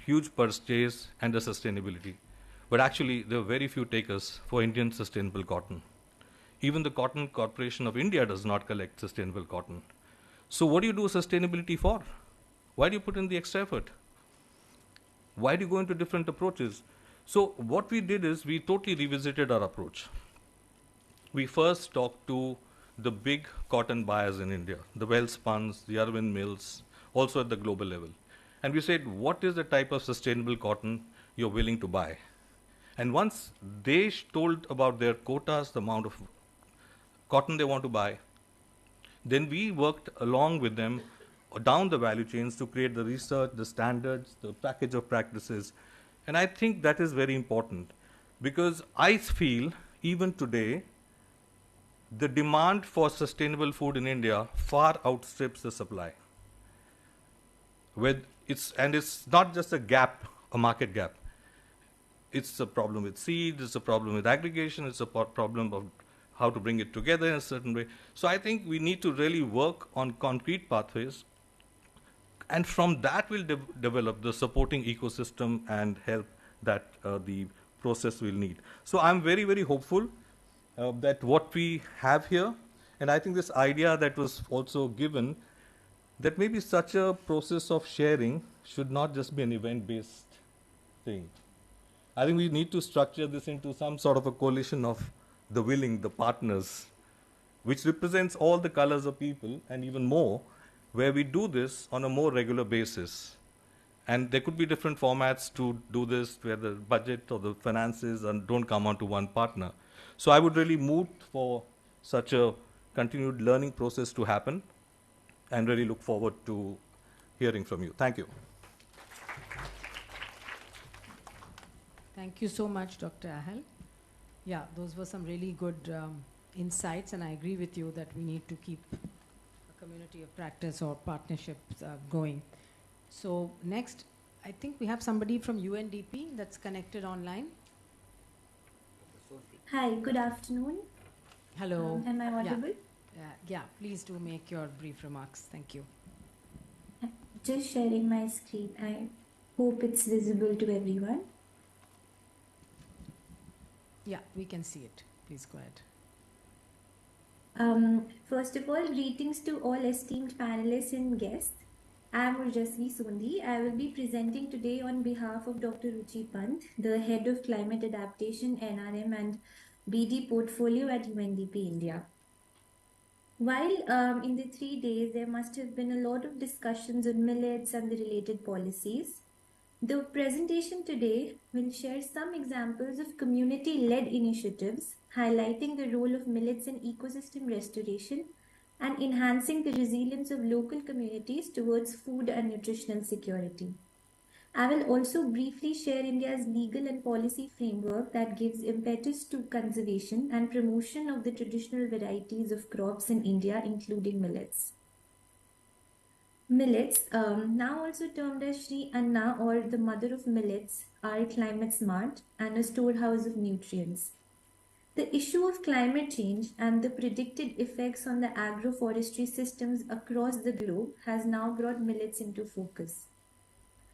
huge purchase, and the sustainability. But actually, there are very few takers for Indian sustainable cotton. Even the Cotton Corporation of India does not collect sustainable cotton. So what do you do sustainability for? Why do you put in the extra effort? Why do you go into different approaches? So what we did is we totally revisited our approach. We first talked to the big cotton buyers in India, the Welspuns, the Arvind Mills, also at the global level. And we said, what is the type of sustainable cotton you're willing to buy? And once they told about their quotas, the amount of cotton they want to buy, then we worked along with them down the value chains to create the research, the standards, the package of practices. And I think that is very important because I feel even today, the demand for sustainable food in India far outstrips the supply. And it's not just a gap, a market gap. It's a problem with seeds, it's a problem with aggregation, it's a problem of how to bring it together in a certain way. So I think we need to really work on concrete pathways, and from that we'll develop the supporting ecosystem and help that the process will need. So I'm very, very hopeful that what we have here, and I think this idea that was also given, that maybe such a process of sharing should not just be an event-based thing. I think we need to structure this into some sort of a coalition of the willing, the partners, which represents all the colors of people and even more, where we do this on a more regular basis. And there could be different formats to do this, where the budget or the finances don't come onto one partner. So I would really move for such a continued learning process to happen, and really look forward to hearing from you. Thank you. Thank you so much, Dr. Ahal. Yeah, those were some really good insights, and I agree with you that we need to keep a community of practice or partnerships going. So next, I think we have somebody from UNDP that's connected online. Hi, good afternoon. Hello. Am I audible? Yeah, please do make your brief remarks. Thank you. Just sharing my screen. I hope it's visible to everyone. Yeah, we can see it. Please go ahead. First of all, greetings to all esteemed panelists and guests. I am Urjasvi Sondi. I will be presenting today on behalf of Dr. Ruchi Pant, the Head of Climate Adaptation, NRM and BD Portfolio at UNDP India. While in the 3 days, there must have been a lot of discussions on millets and the related policies, the presentation today will share some examples of community-led initiatives highlighting the role of millets in ecosystem restoration and enhancing the resilience of local communities towards food and nutritional security. I will also briefly share India's legal and policy framework that gives impetus to conservation and promotion of the traditional varieties of crops in India, including millets. Millets, now also termed as Sri Anna or the mother of millets, are climate smart and a storehouse of nutrients. The issue of climate change and the predicted effects on the agroforestry systems across the globe has now brought millets into focus.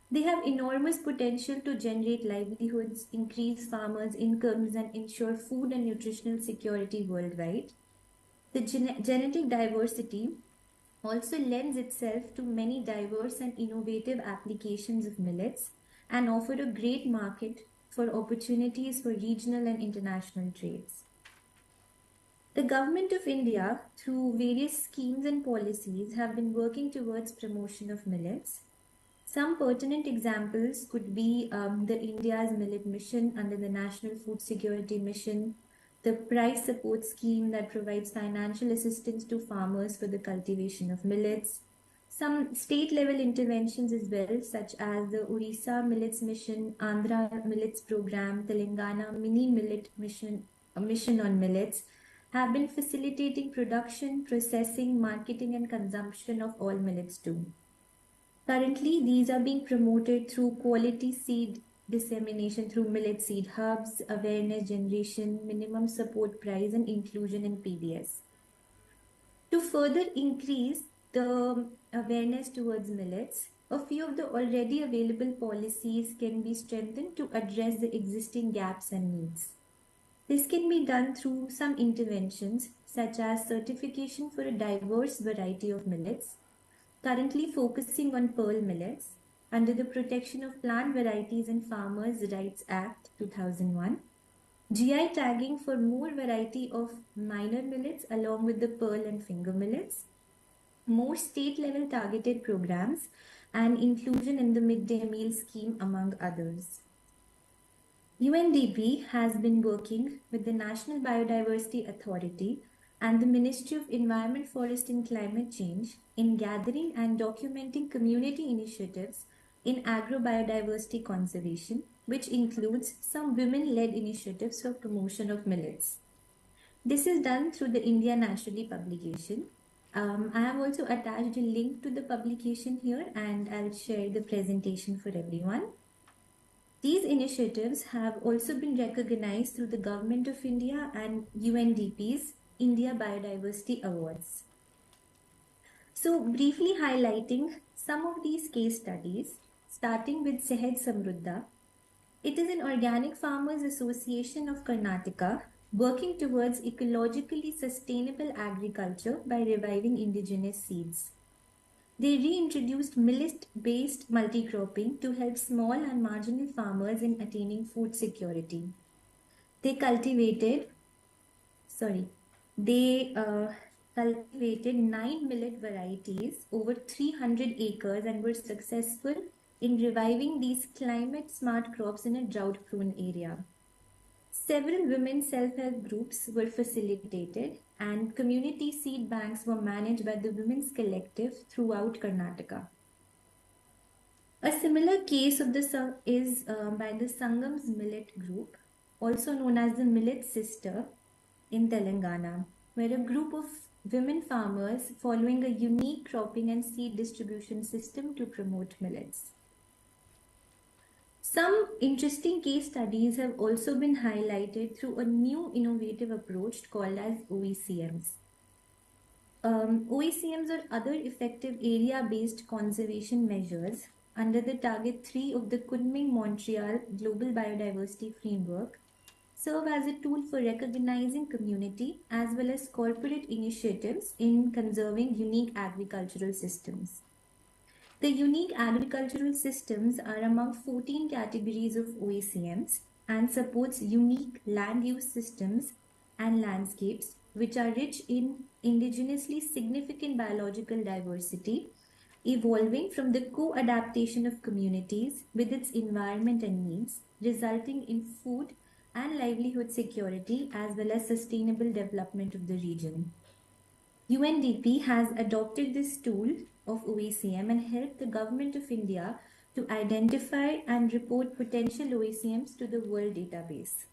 They have enormous potential to generate livelihoods, increase farmers' incomes, and ensure food and nutritional security worldwide. The genetic diversity also lends itself to many diverse and innovative applications of millets and offer a great market for opportunities for regional and international trades. The Government of India, through various schemes and policies, have been working towards promotion of millets. Some pertinent examples could be the India's Millet Mission under the National Food Security Mission, the price support scheme that provides financial assistance to farmers for the cultivation of millets, some state-level interventions as well, such as the Orissa Millets Mission, Andhra Millets Program, Telangana Mini Millet Mission, a mission on millets, have been facilitating production, processing, marketing, and consumption of all millets too. Currently, these are being promoted through quality seed dissemination through millet seed hubs, awareness generation, minimum support price, and inclusion in PDS. To further increase the awareness towards millets, a few of the already available policies can be strengthened to address the existing gaps and needs. This can be done through some interventions such as certification for a diverse variety of millets, currently focusing on pearl millets under the Protection of Plant Varieties and Farmers' Rights Act 2001, GI tagging for more variety of minor millets along with the pearl and finger millets, more state-level targeted programs, and inclusion in the midday meal scheme, among others. UNDP has been working with the National Biodiversity Authority and the Ministry of Environment, Forest and Climate Change in gathering and documenting community initiatives in agrobiodiversity conservation, which includes some women-led initiatives for promotion of millets. This is done through the India Naturally publication. I have also attached a link to the publication here and I'll share the presentation for everyone. These initiatives have also been recognized through the Government of India and UNDP's India Biodiversity Awards. So briefly highlighting some of these case studies, starting with Sehed Samruddha. It is an organic farmers association of Karnataka working towards ecologically sustainable agriculture by reviving indigenous seeds. They reintroduced millet-based multi-cropping to help small and marginal farmers in attaining food security. They cultivated 9 millet varieties over 300 acres and were successful in reviving these climate-smart crops in a drought-prone area. Several women self-help groups were facilitated and community seed banks were managed by the Women's Collective throughout Karnataka. A similar case of is by the Sangam's Millet Group, also known as the Millet Sister in Telangana, where a group of women farmers following a unique cropping and seed distribution system to promote millets. Some interesting case studies have also been highlighted through a new innovative approach called as OECMs. OECMs or other effective area-based conservation measures under the Target 3 of the Kunming-Montreal Global Biodiversity Framework serve as a tool for recognizing community as well as corporate initiatives in conserving unique agricultural systems. The unique agricultural systems are among 14 categories of OECMs and supports unique land use systems and landscapes which are rich in indigenously significant biological diversity, evolving from the co-adaptation of communities with its environment and needs, resulting in food and livelihood security as well as sustainable development of the region. UNDP has adopted this tool of OECM and helped the Government of India to identify and report potential OECMs to the World Database.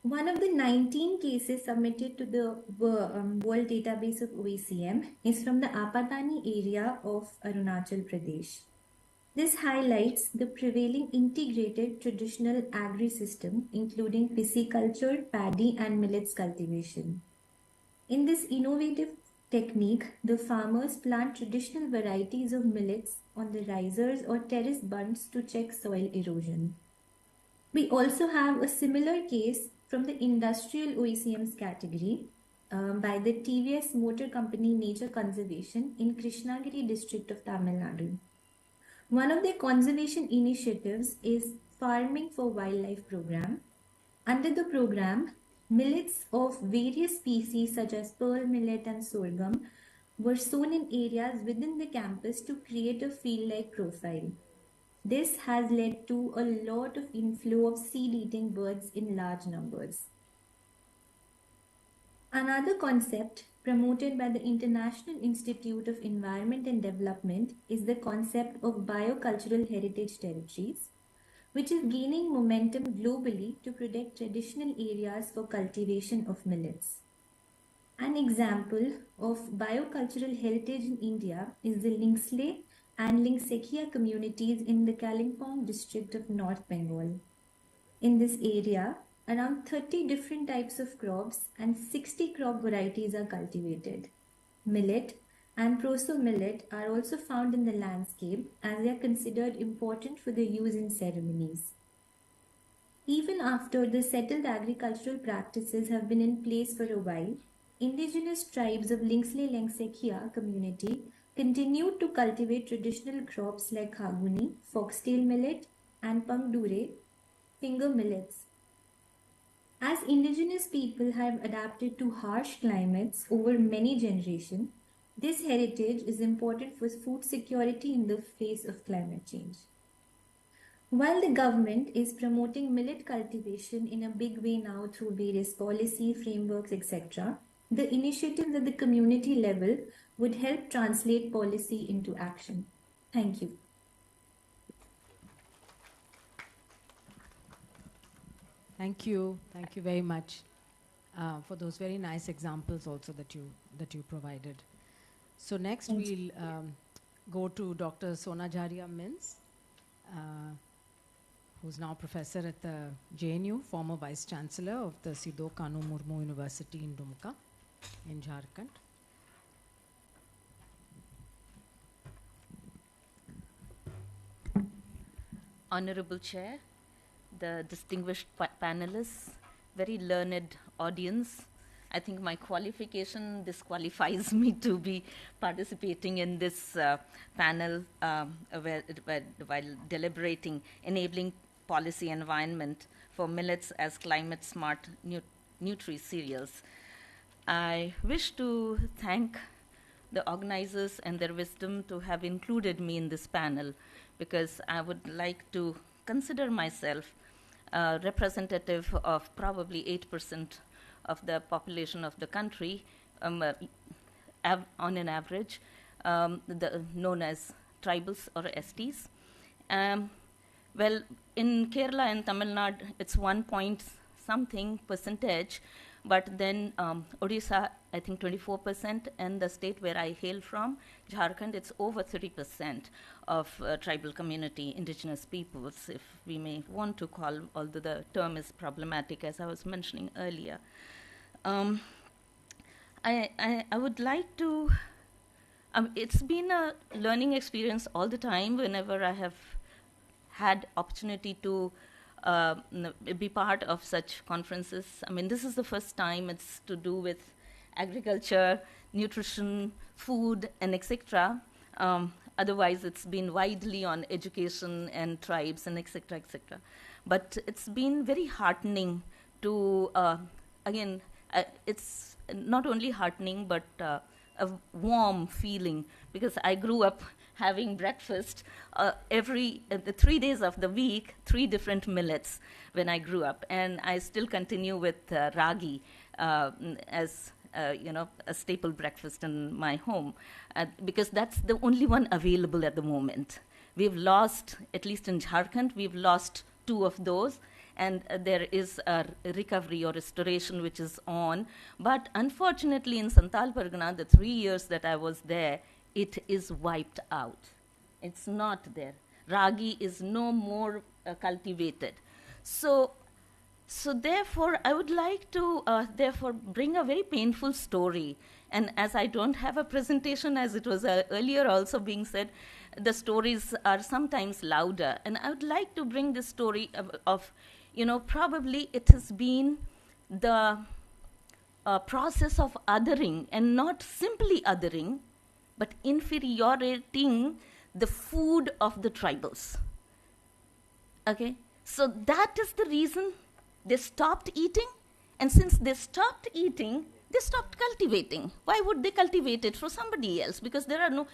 One of the 19 cases submitted to the World Database of OECM is from the Apatani area of Arunachal Pradesh. This highlights the prevailing integrated traditional agri-system, including pisciculture, paddy and millets cultivation. In this innovative technique, the farmers plant traditional varieties of millets on the risers or terrace bunds to check soil erosion. We also have a similar case from the industrial OECMs category by the TVS Motor Company Nature Conservation in Krishnagiri district of Tamil Nadu. One of their conservation initiatives is Farming for Wildlife program. Under the program, millets of various species such as pearl millet and sorghum were sown in areas within the campus to create a field-like profile. This has led to a lot of inflow of seed-eating birds in large numbers. Another concept promoted by the International Institute of Environment and Development is the concept of biocultural heritage territories, which is gaining momentum globally to protect traditional areas for cultivation of millets. An example of biocultural heritage in India is the Linksley and Linksekia communities in the Kalimpong district of North Bengal. In this area, around 30 different types of crops and 60 crop varieties are cultivated. Millet and proso-millet are also found in the landscape as they are considered important for the use in ceremonies. Even after the settled agricultural practices have been in place for a while, indigenous tribes of Linksley-Linksekia community continued to cultivate traditional crops like khaguni, foxtail millet, and pangdure, finger millets. As indigenous people have adapted to harsh climates over many generations, this heritage is important for food security in the face of climate change. While the government is promoting millet cultivation in a big way now through various policy frameworks, etc., the initiatives at the community level would help translate policy into action. Thank you. Thank you. Thank you very much for those very nice examples also that you provided. So next we'll go to Dr. Sonajaria Mins, who's now professor at the JNU, former vice chancellor of the Sidho Kanu Murmu University in Dumka in Jharkhand. Honorable Chair, the distinguished panelists, very learned audience. I think my qualification disqualifies me to be participating in this panel while deliberating enabling policy environment for millets as climate-smart Nutri-Cereals. I wish to thank the organizers and their wisdom to have included me in this panel, because I would like to consider myself representative of probably 8% of the population of the country, on an average, known as tribals or STs. Well, in Kerala and Tamil Nadu, it's 1 point something percentage, but then Odisha, I think 24%, and the state where I hail from, Jharkhand, it's over 30% of tribal community, indigenous peoples, if we may want to call, although the term is problematic, as I was mentioning earlier. I would like to, it's been a learning experience all the time whenever I have had opportunity to be part of such conferences. I mean, this is the first time it's to do with agriculture, nutrition, food, and etc. Otherwise, it's been widely on education and tribes and etc. etc. But it's been very heartening to, again, it's not only heartening, but a warm feeling, because I grew up having breakfast every the 3 days of the week, 3 different millets when I grew up, and I still continue with ragi as a staple breakfast in my home, because that's the only one available at the moment. We've lost, at least in Jharkhand, we've lost 2 of those, and there is a recovery or restoration which is on. But unfortunately, in Santal Pargana, the 3 years that I was there, it is wiped out. It's not there. Ragi is no more cultivated. So therefore, I would like to therefore bring a very painful story. And as I don't have a presentation, as it was earlier also being said, the stories are sometimes louder. And I would like to bring this story of probably it has been the process of othering, and not simply othering, but inferioritating the food of the tribals. Okay? So that is the reason they stopped eating, and since they stopped eating, they stopped cultivating. Why would they cultivate it for somebody else? Because there are no,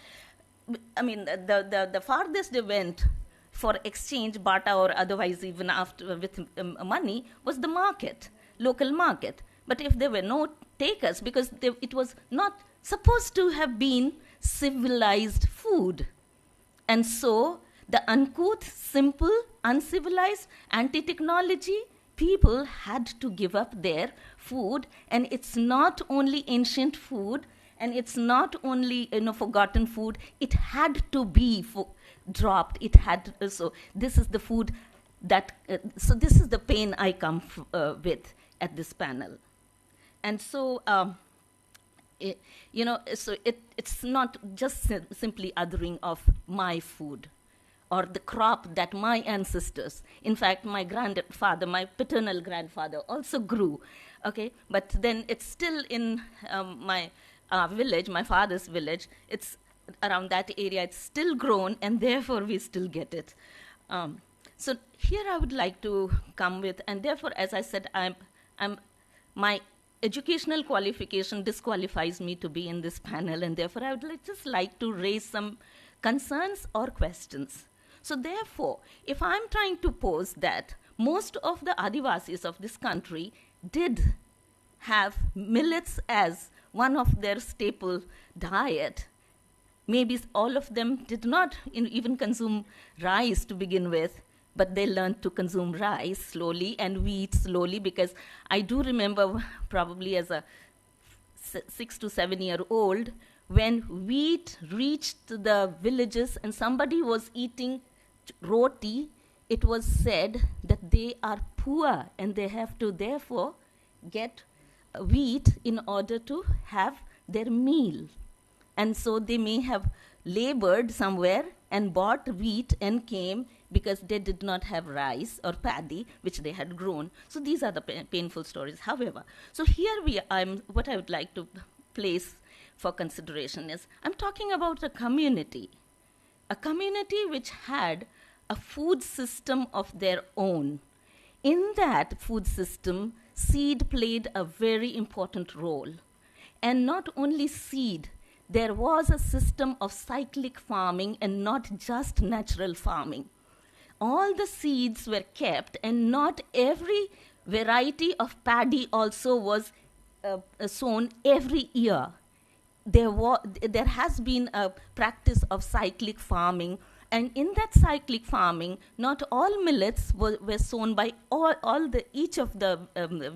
I mean, the farthest they went for exchange, barter, or otherwise even after with money, was the market, local market. But if there were no takers, because it was not supposed to have been civilized food. And so the uncouth, simple, uncivilized, anti-technology people had to give up their food. And it's not only ancient food, and it's not only forgotten food. It had to be dropped. It had so this is the food that so this is the pain I come with at this panel. And so it's not just simply othering of my food or the crop that my ancestors, in fact my grandfather, my paternal grandfather also grew, okay, but then it's still in my village, my father's village, it's around that area, it's still grown, and therefore we still get it. So here I would like to come with, and therefore, as I said, my educational qualification disqualifies me to be in this panel, and therefore I would just like to raise some concerns or questions. So therefore, if I'm trying to pose that most of the Adivasis of this country did have millets as one of their staple diet, maybe all of them did not even consume rice to begin with, but they learned to consume rice slowly and wheat slowly, because I do remember probably as a 6 to 7 year old, when wheat reached the villages and somebody was eating roti, it was said that they are poor and they have to therefore get wheat in order to have their meal. And so they may have labored somewhere and bought wheat and came, because they did not have rice or paddy, which they had grown. So these are the painful stories. However, so here what I would like to place for consideration is, I'm talking about a community which had a food system of their own. In that food system, seed played a very important role. And not only seed, there was a system of cyclic farming and not just natural farming. All the seeds were kept, and not every variety of paddy also was sown every year. There has been a practice of cyclic farming, and in that cyclic farming, not all millets were sown by each of the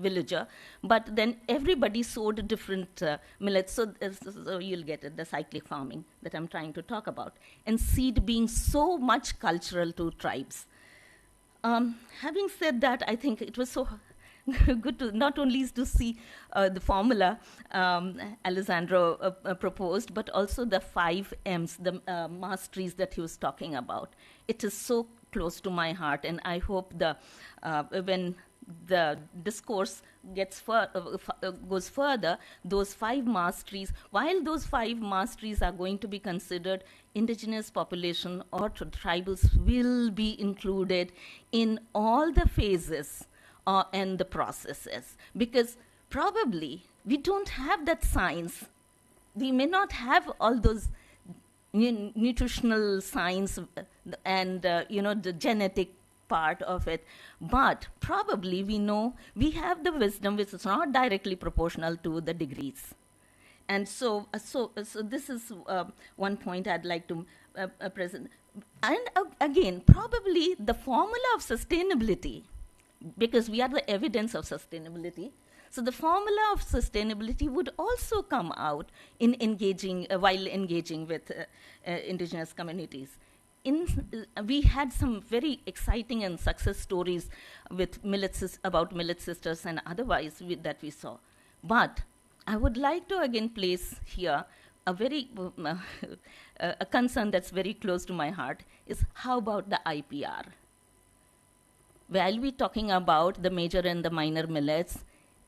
villager, but then everybody sowed different millets. So you'll get it, the cyclic farming that I'm trying to talk about, and seed being so much cultural to tribes. Having said that, I think it was so good to not only to see the formula Alessandro proposed, but also the 5 M's, the masteries that he was talking about. It is so close to my heart, and I hope when the discourse goes further, those 5 masteries, while those 5 masteries are going to be considered, indigenous population or tribals will be included in all the phases and the processes, because probably we don't have that science. We may not have all those nutritional science and the genetic part of it, but probably we know we have the wisdom which is not directly proportional to the degrees. And so this is one point I'd like to present. And again, probably the formula of sustainability, because we are the evidence of sustainability. So the formula of sustainability would also come out in engaging, while engaging with indigenous communities. We had some very exciting and success stories with about Millet sisters and otherwise that we saw. But I would like to again place here a very a concern that's very close to my heart is how about the IPR? While we're talking about the major and the minor millets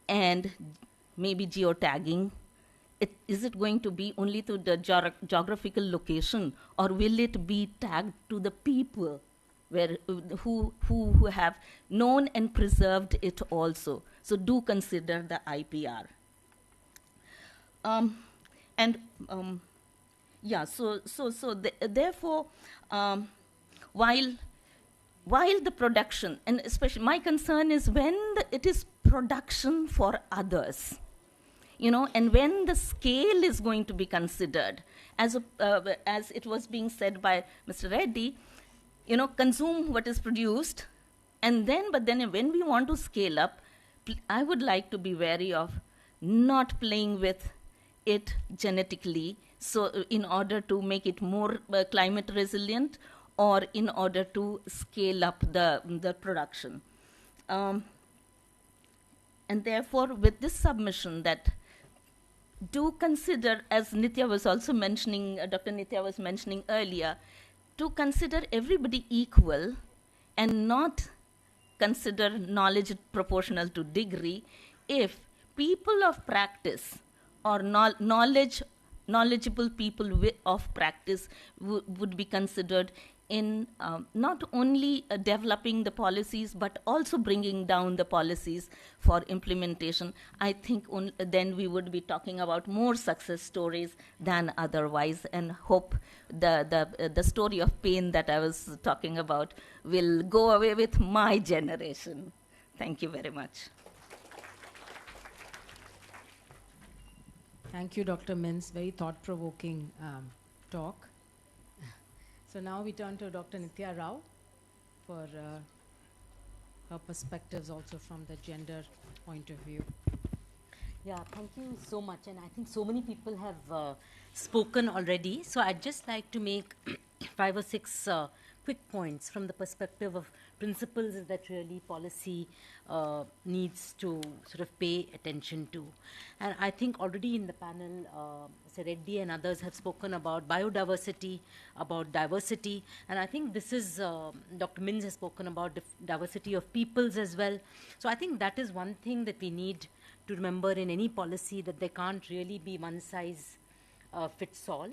and maybe geotagging, is it going to be only to the geographical location, or will it be tagged to the people who have known and preserved it also? So do consider the IPR. Therefore, while the production, and especially my concern is when it is production for others, and when the scale is going to be considered, as it was being said by Mr. Reddy, consume what is produced, but then when we want to scale up, I would like to be wary of not playing with it genetically, so in order to make it more climate resilient, or in order to scale up the production. And therefore, with this submission that do consider, as Nitya was also mentioning, Dr. Nitya was mentioning earlier, to consider everybody equal and not consider knowledge proportional to degree, if people of practice or knowledgeable people of practice would be considered in not only developing the policies, but also bringing down the policies for implementation, I think then we would be talking about more success stories than otherwise, and hope the story of pain that I was talking about will go away with my generation. Thank you very much. Thank you, Dr. Mintz. Very thought-provoking talk. So now we turn to Dr. Nitya Rao for her perspectives also from the gender point of view. Yeah, thank you so much. And I think so many people have spoken already. So I'd just like to make 5 or 6 quick points from the perspective of principles that really policy needs to sort of pay attention to. And I think already in the panel, Sir Reddy and others have spoken about biodiversity, about diversity. And I think this is, Dr. Mintz has spoken about diversity of peoples as well. So I think that is one thing that we need to remember in any policy, that there can't really be one size fits all.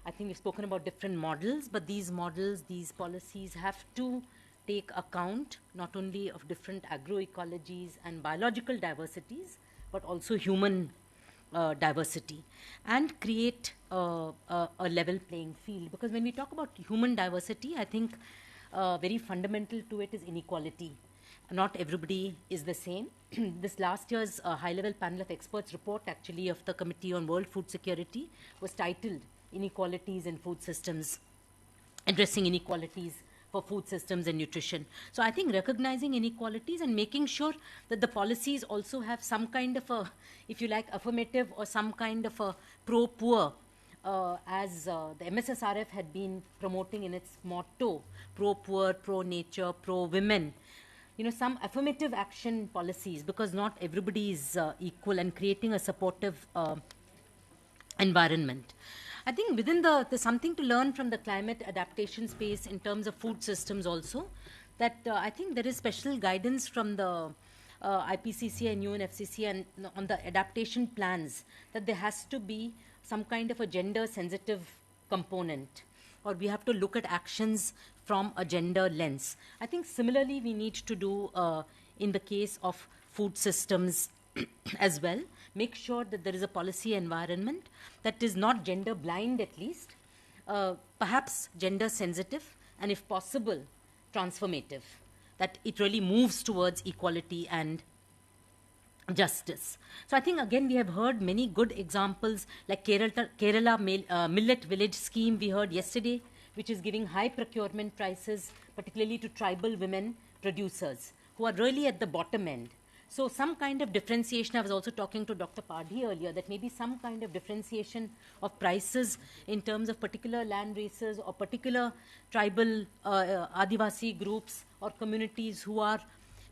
I think we've spoken about different models, but these models, these policies have to take account not only of different agroecologies and biological diversities, but also human diversity, and create a level playing field. Because when we talk about human diversity, I think very fundamental to it is inequality. Not everybody is the same. This last year's high-level panel of experts report, actually, of the Committee on World Food Security was titled Inequalities in Food Systems, addressing inequalities for food systems and nutrition. So I think recognizing inequalities and making sure that the policies also have some kind of a, if you like, affirmative or some kind of a pro-poor, as the MSSRF had been promoting in its motto, pro-poor, pro-nature, pro-women. some affirmative action policies, because not everybody is equal, and creating a supportive environment. I think within there's something to learn from the climate adaptation space in terms of food systems also, that I think there is special guidance from the IPCC and UNFCCC and on the adaptation plans, that there has to be some kind of a gender sensitive component, or we have to look at actions from a gender lens. I think similarly we need to do in the case of food systems as well, make sure that there is a policy environment that is not gender blind, at least, perhaps gender sensitive, and if possible transformative, that it really moves towards equality and justice. So I think again we have heard many good examples, like Kerala Millet Village scheme we heard yesterday, which is giving high procurement prices, particularly to tribal women producers who are really at the bottom end. So some kind of differentiation, I was also talking to Dr. Padhi earlier, that maybe some kind of differentiation of prices in terms of particular land races or particular tribal Adivasi groups or communities who are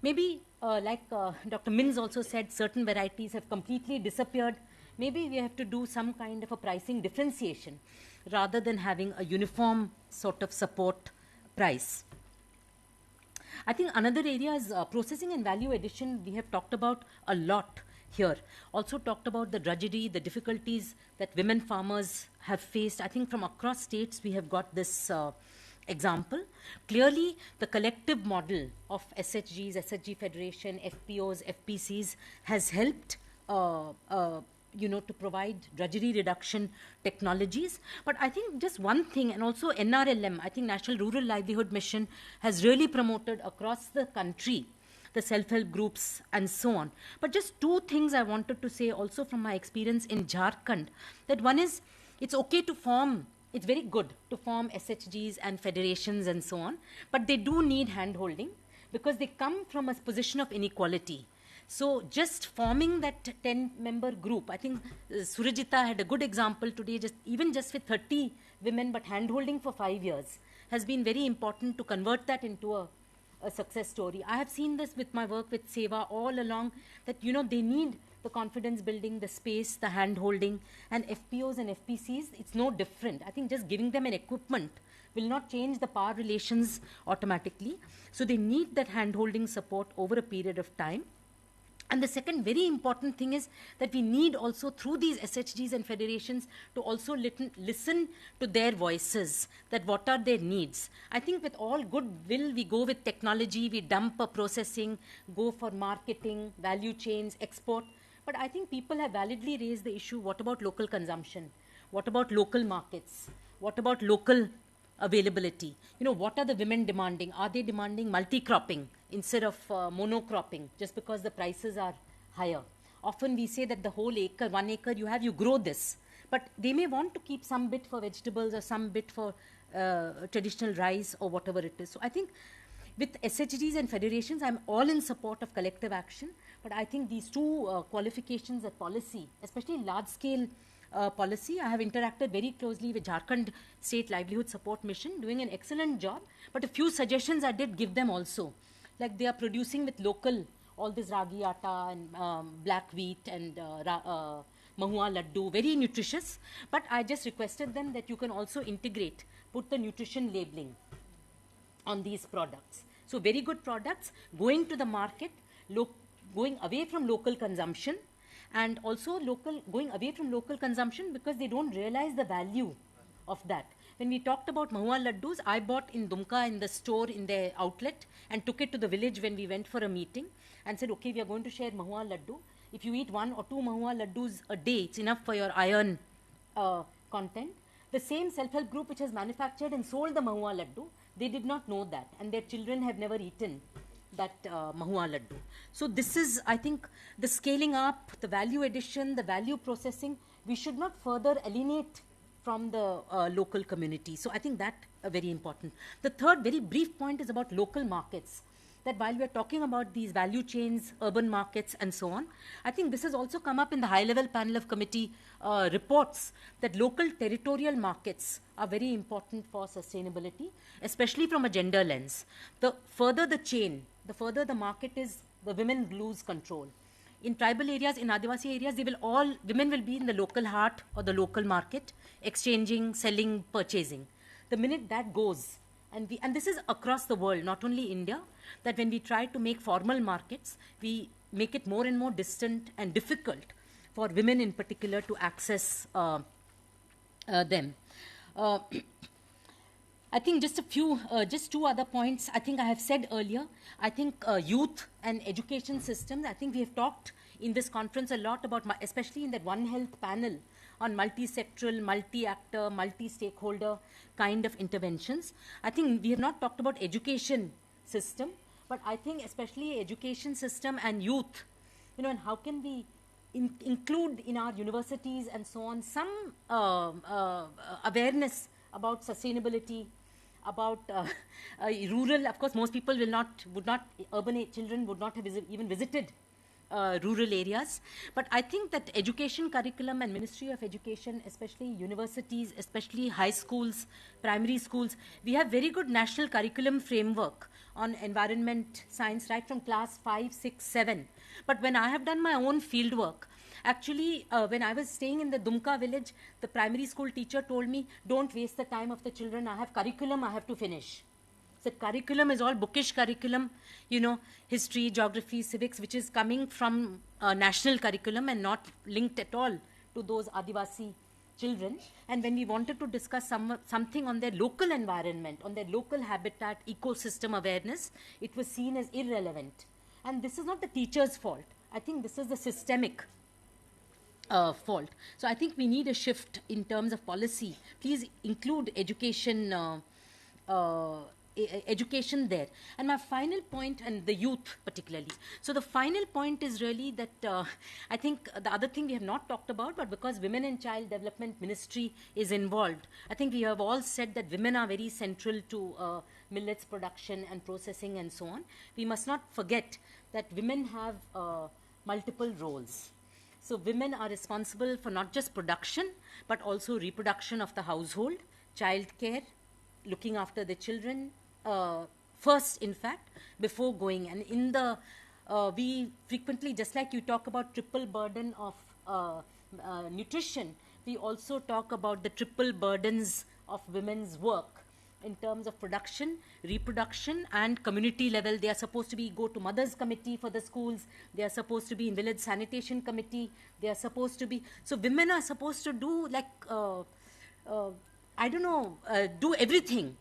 maybe, like Dr. Mins also said, certain varieties have completely disappeared. Maybe we have to do some kind of a pricing differentiation rather than having a uniform sort of support price. I think another area is processing and value addition. We have talked about a lot here. Also talked about the drudgery, the difficulties that women farmers have faced. I think from across states we have got this example. Clearly, the collective model of SHGs, SHG Federation, FPOs, FPCs has helped to provide drudgery reduction technologies. But I think just one thing, and also NRLM, I think National Rural Livelihood Mission, has really promoted across the country the self-help groups and so on. But just two things I wanted to say also from my experience in Jharkhand, that one is, it's okay to form, it's very good to form SHGs and federations and so on, but they do need hand-holding because they come from a position of inequality. So just forming that 10-member group, I think Surajita had a good example today, even just with 30 women, but hand-holding for 5 years has been very important to convert that into a success story. I have seen this with my work with Seva all along, that they need the confidence building, the space, the hand-holding, and FPOs and FPCs, it's no different. I think just giving them an equipment will not change the power relations automatically. So they need that hand-holding support over a period of time. And the second very important thing is that we need also through these SHGs and federations to also listen to their voices, that what are their needs. I think with all good will, we go with technology, we dump a processing, go for marketing, value chains, export. But I think people have validly raised the issue, what about local consumption? What about local markets? What about local availability? What are the women demanding? Are they demanding multi-cropping instead of monocropping just because the prices are higher? Often we say that the whole acre, 1 acre you grow this, but they may want to keep some bit for vegetables or some bit for traditional rice or whatever it is. So I think with SHGs and federations, I'm all in support of collective action, but I think these two qualifications of policy, especially large-scale policy, I have interacted very closely with Jharkhand State Livelihood Support Mission, doing an excellent job, but a few suggestions I did give them also. Like they are producing with local, all this ragi atta and black wheat and mahua laddu, very nutritious, but I just requested them that you can also integrate, put the nutrition labeling on these products. So very good products, going to the market, going away from local consumption, and also going away from local consumption because they don't realize the value of that. When we talked about mahua laddus, I bought in Dumka in the store in their outlet and took it to the village when we went for a meeting and said, okay, we are going to share mahua laddu. If you eat 1 or 2 mahua laddus a day, it's enough for your iron content. The same self-help group which has manufactured and sold the mahua laddu, they did not know that, and their children have never eaten that mahua laddu. So this is, I think, the scaling up, the value addition, the value processing, we should not further alienate from the local community. So I think that very important. The third very brief point is about local markets, that while we are talking about these value chains, urban markets and so on, I think this has also come up in the high-level panel of committee reports, that local territorial markets are very important for sustainability, especially from a gender lens. The further the chain, the further the market is, the women lose control. In tribal areas, in Adivasi areas, women will be in the local heart or the local market, exchanging, selling, purchasing. The minute that goes, and this is across the world, not only India, that when we try to make formal markets, we make it more and more distant and difficult for women in particular to access them. I think just two other points. I think I have said earlier, I think youth and education systems, I think we have talked in this conference a lot about, especially in that One Health panel, on multi-sectoral, multi-actor, multi-stakeholder kind of interventions. I think we have not talked about education system, but I think especially education system and youth, and how can we include in our universities and so on some awareness about sustainability, about rural. Of course, most people urban children would not have even visited rural areas. But I think that education curriculum and Ministry of Education, especially universities, especially high schools, primary schools, we have very good national curriculum framework on environment science right from class 5, 6, 7. But when I have done my own field work, actually, when I was staying in the Dumka village, the primary school teacher told me, don't waste the time of the children. I have curriculum I have to finish. So curriculum is all bookish curriculum, history, geography, civics, which is coming from national curriculum and not linked at all to those Adivasi children. And when we wanted to discuss something on their local environment, on their local habitat, ecosystem awareness, it was seen as irrelevant. And this is not the teacher's fault. I think this is the systemic fault. So I think we need a shift in terms of policy. Please include education education there. And my final point, and the youth particularly. So the final point is really that I think the other thing we have not talked about, but because Women and Child Development Ministry is involved, I think we have all said that women are very central to millets production and processing and so on. We must not forget that women have multiple roles. So women are responsible for not just production, but also reproduction of the household, child care, looking after the children, first, in fact, before going. And in the, we frequently, just like you talk about triple burden of nutrition, we also talk about the triple burdens of women's work in terms of production, reproduction, and community level. They are supposed to go to mothers committee for the schools. They are supposed to be in village sanitation committee. They are supposed to be, so women are supposed to do like, I don't know, do everything,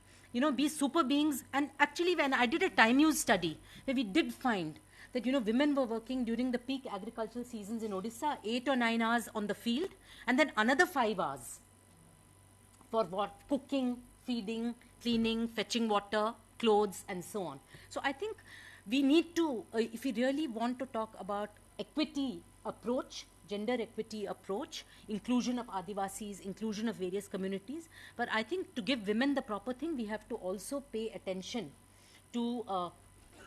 be super beings. And actually when I did a time use study, where we did find that, women were working during the peak agricultural seasons in Odisha, 8 or 9 hours on the field, and then another 5 hours for what? Cooking, feeding, cleaning, fetching water, clothes, and so on. So I think we need to, if we really want to talk about equity approach, gender equity approach, inclusion of Adivasis, inclusion of various communities, but I think to give women the proper thing, we have to also pay attention to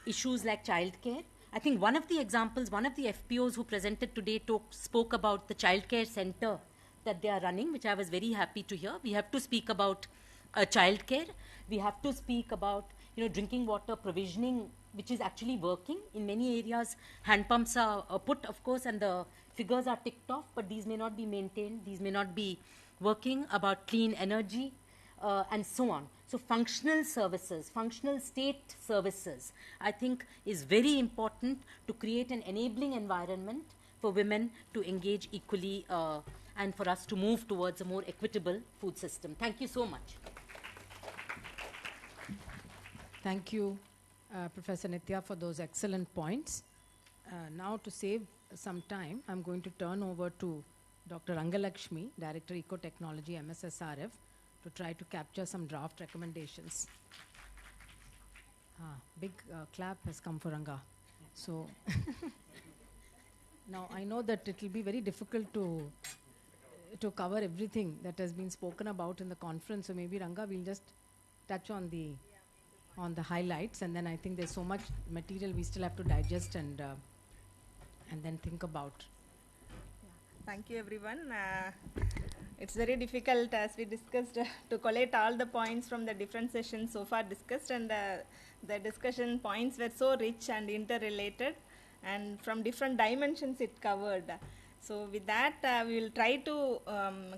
issues like childcare. I think one of the examples, one of the FPOs who presented today spoke about the childcare center that they are running, which I was very happy to hear. We have to speak about childcare. We have to speak about, drinking water provisioning, which is actually working. In many areas, hand pumps are put, of course, and the figures are ticked off, but these may not be maintained. These may not be working. About clean energy and so on. So functional services, functional state services, I think is very important to create an enabling environment for women to engage equally and for us to move towards a more equitable food system. Thank you so much. Thank you, Professor Nitya, for those excellent points. Now, to save some time, I'm going to turn over to Dr. Rangalakshmi, Director Ecotechnology, MSSRF, to try to capture some draft recommendations. Big clap has come for Ranga. So, now I know that it will be very difficult to cover everything that has been spoken about in the conference. So maybe Ranga will just touch on the highlights, and then I think there's so much material we still have to digest and then think about. Thank you, everyone. It's very difficult, as we discussed, to collate all the points from the different sessions so far discussed, and the discussion points were so rich and interrelated, and from different dimensions it covered. So with that, we will try to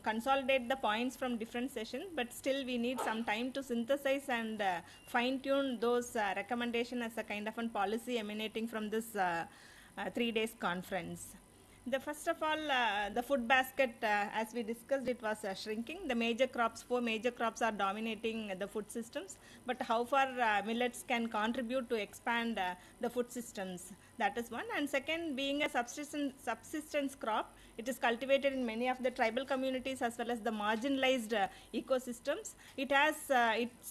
consolidate the points from different sessions, but still we need some time to synthesize and fine-tune those recommendations as a kind of a policy emanating from this 3 days conference. The first of all, the food basket, as we discussed, it was shrinking. The major crops, 4 major crops are dominating the food systems, but how far millets can contribute to expand the food systems, that is one. And second, being a subsistence crop, it is cultivated in many of the tribal communities as well as the marginalized ecosystems. It has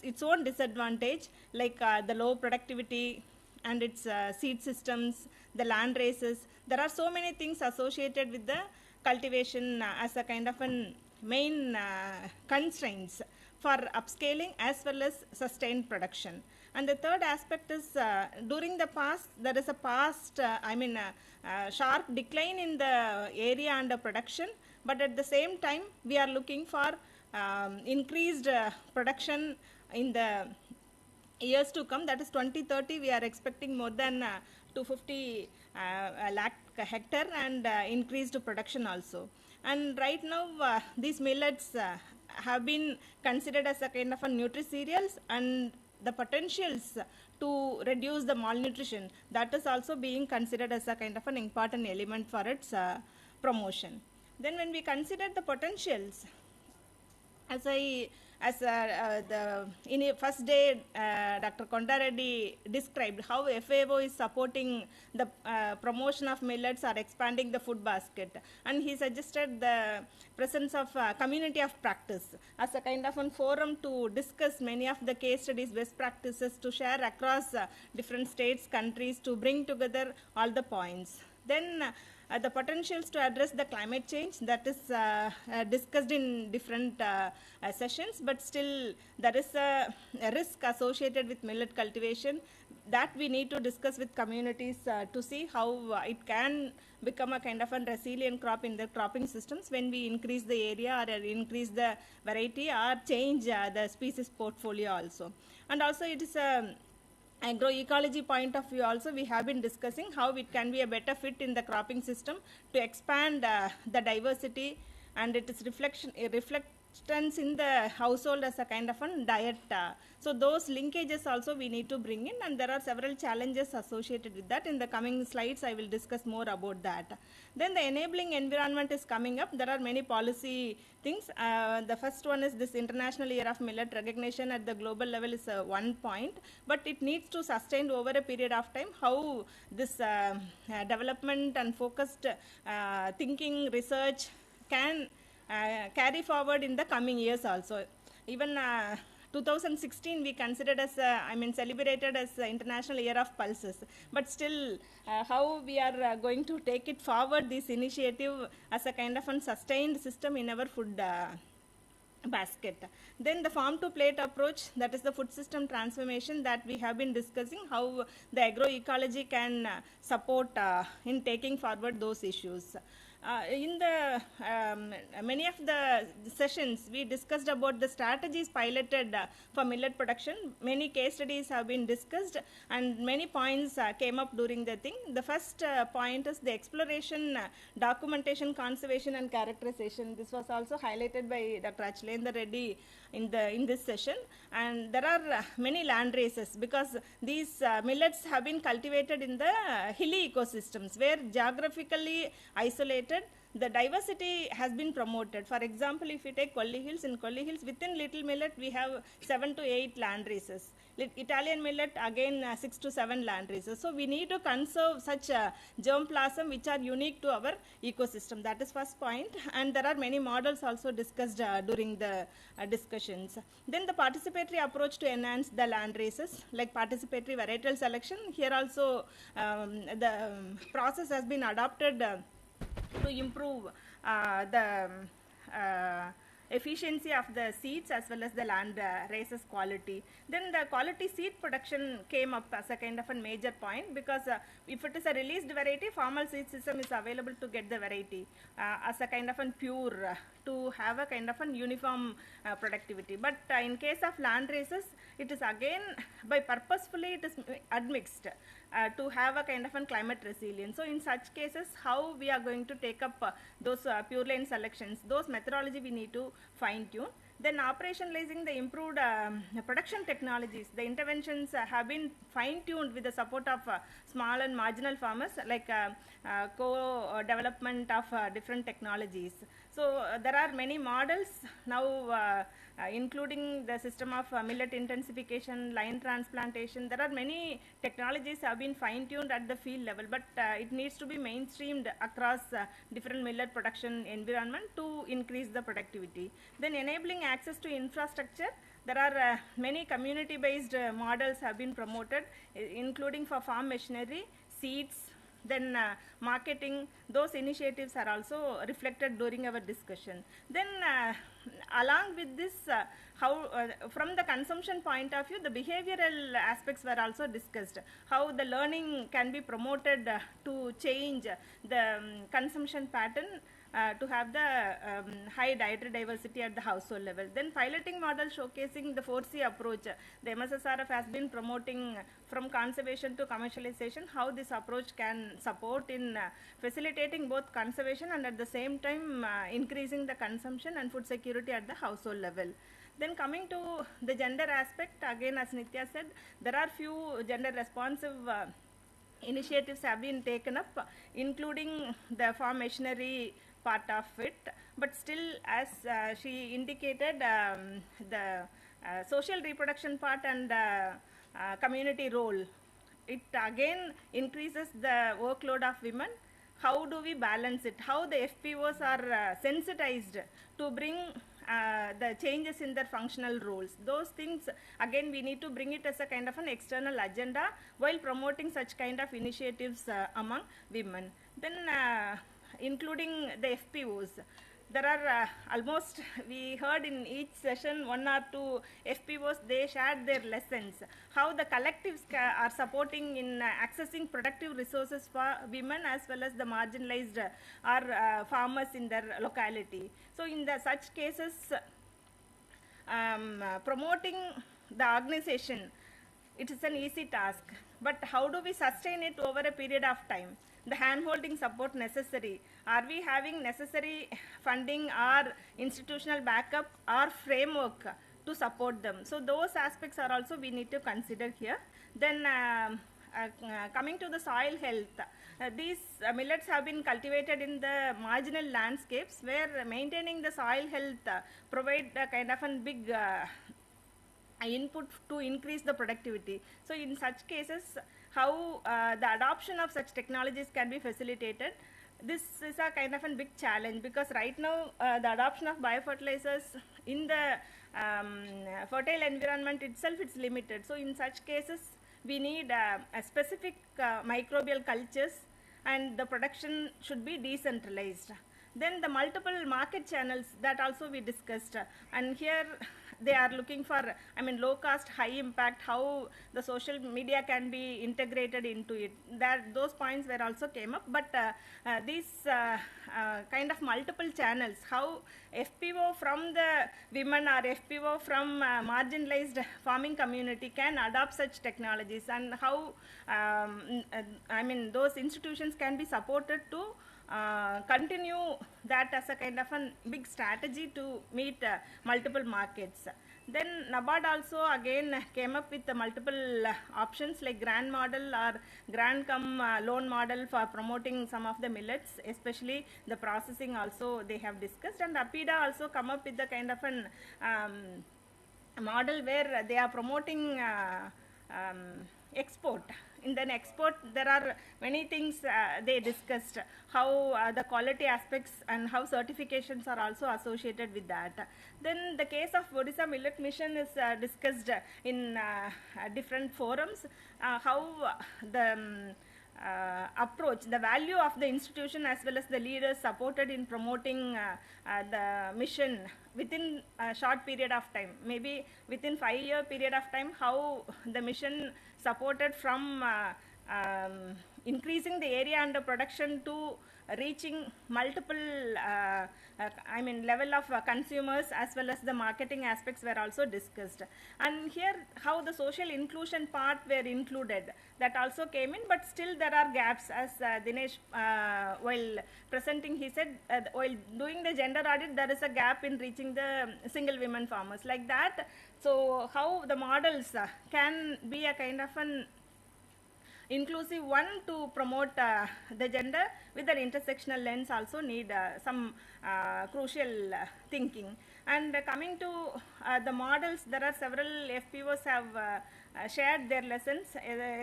its own disadvantage, like the low productivity and its seed systems, the land races. There are so many things associated with the cultivation as a kind of a main constraints for upscaling as well as sustained production. And the third aspect is during the past, there is a sharp decline in the area under production, but at the same time we are looking for increased production in the years to come. That is 2030, we are expecting more than 250 lakh hectare and increased production also. And right now these millets have been considered as a kind of a nutri-cereals, and the potentials to reduce the malnutrition, that is also being considered as a kind of an important element for its promotion. Then when we consider the potentials, in a first day, Dr. Kondareddy described how FAO is supporting the promotion of millets or expanding the food basket, and he suggested the presence of community of practice as a kind of a forum to discuss many of the case studies, best practices, to share across different states, countries, to bring together all the points. Then the potentials to address the climate change, that is discussed in different sessions, but still there is a risk associated with millet cultivation that we need to discuss with communities to see how it can become a kind of a resilient crop in the cropping systems when we increase the area or increase the variety or change the species portfolio also. And also it is a agroecology point of view also, we have been discussing how it can be a better fit in the cropping system to expand the diversity and its reflections in the household as a kind of a diet. So those linkages also we need to bring in, and there are several challenges associated with that. In the coming slides I will discuss more about that. Then the enabling environment is coming up. There are many policy things. The first one is this International Year of Millet recognition at the global level is one point, but it needs to sustain over a period of time. How this development and focused thinking research can carry forward in the coming years also. Even 2016 we considered as celebrated as International Year of Pulses, but still how we are going to take it forward, this initiative, as a kind of a sustained system in our food basket. Then the farm to plate approach, that is the food system transformation that we have been discussing, how the agroecology can support in taking forward those issues. In the many of the sessions we discussed about the strategies piloted for millet production. Many case studies have been discussed and many points came up during the thing. The first point is the exploration, documentation, conservation and characterization. This was also highlighted by Dr. Achalendra Reddy in this session. And there are many land races because these millets have been cultivated in the hilly ecosystems where geographically isolated, the diversity has been promoted. For example, if you take Colli Hills, in Colli Hills within Little Millet we have 7 to 8 land races. Italian millet again 6 to 7 land races. So we need to conserve such germplasm which are unique to our ecosystem. That is first point, and there are many models also discussed during the discussions. Then the participatory approach to enhance the land races, like participatory varietal selection. Here also the process has been adopted to improve the efficiency of the seeds as well as the land races quality. Then the quality seed production came up as a kind of a major point, because if it is a released variety, formal seed system is available to get the variety as a kind of a pure to have a kind of an uniform productivity. But in case of land races, it is again by purposefully it is admixed to have a kind of a climate resilience. So in such cases, how we are going to take up those pure line selections, those methodology we need to fine tune. Then operationalizing the improved production technologies, the interventions have been fine tuned with the support of small and marginal farmers, like co-development of different technologies. So there are many models now, including the system of millet intensification, line transplantation. There are many technologies have been fine-tuned at the field level, but it needs to be mainstreamed across different millet production environment to increase the productivity. Then enabling access to infrastructure. There are many community-based models have been promoted, including for farm machinery, seeds, then marketing. Those initiatives are also reflected during our discussion. Then along with this, how from the consumption point of view, the behavioral aspects were also discussed, how the learning can be promoted to change the consumption pattern to have the high dietary diversity at the household level. Then piloting model showcasing the 4C approach. The MSSRF has been promoting from conservation to commercialization, how this approach can support in facilitating both conservation and at the same time increasing the consumption and food security at the household level. Then coming to the gender aspect, again as Nitya said, there are few gender responsive initiatives have been taken up, including the farm machinery part of it, but still as she indicated, the social reproduction part and community role, it again increases the workload of women. How do we balance it? How the FPOs are sensitized to bring the changes in their functional roles? Those things again we need to bring it as a kind of an external agenda while promoting such kind of initiatives among women. Then including the FPOs, there are almost, we heard in each session 1 or 2 FPOs, they shared their lessons, how the collectives are supporting in accessing productive resources for women as well as the marginalized or farmers in their locality. So in the such cases, promoting the organization, it is an easy task, but how do we sustain it over a period of time? The hand-holding support necessary. Are we having necessary funding or institutional backup or framework to support them? So those aspects are also we need to consider here. Then coming to the soil health, these millets have been cultivated in the marginal landscapes where maintaining the soil health provide a kind of a big input to increase the productivity. So in such cases, how the adoption of such technologies can be facilitated. This is a kind of a big challenge, because right now the adoption of biofertilizers in the fertile environment itself is limited. So in such cases, we need a specific microbial cultures, and the production should be decentralized. Then the multiple market channels, that also we discussed, and here they are looking for, I mean, low cost, high impact, how the social media can be integrated into it. That those points were also came up, but these kind of multiple channels, how FPO from the women or FPO from marginalized farming community can adopt such technologies, and how I mean those institutions can be supported to continue that as a kind of a big strategy to meet multiple markets. Then NABARD also again came up with the multiple options like grant model or grant come loan model for promoting some of the millets, especially the processing also they have discussed. And APIDA also come up with the kind of an model where they are promoting export. In the export, there are many things they discussed, how the quality aspects and how certifications are also associated with that. Then the case of Odisha Millet Mission is discussed in different forums, how the approach, the value of the institution as well as the leaders supported in promoting the mission within a short period of time, maybe within 5-year period of time, how the mission supported from increasing the area under production to reaching multiple level of consumers, as well as the marketing aspects were also discussed. And here how the social inclusion part were included, that also came in, but still there are gaps, as Dinesh while presenting he said while doing the gender audit there is a gap in reaching the single women farmers, like that. So how the models can be a kind of an inclusive one to promote the gender with an intersectional lens also need some crucial thinking. And coming to the models, there are several FPOs have shared their lessons,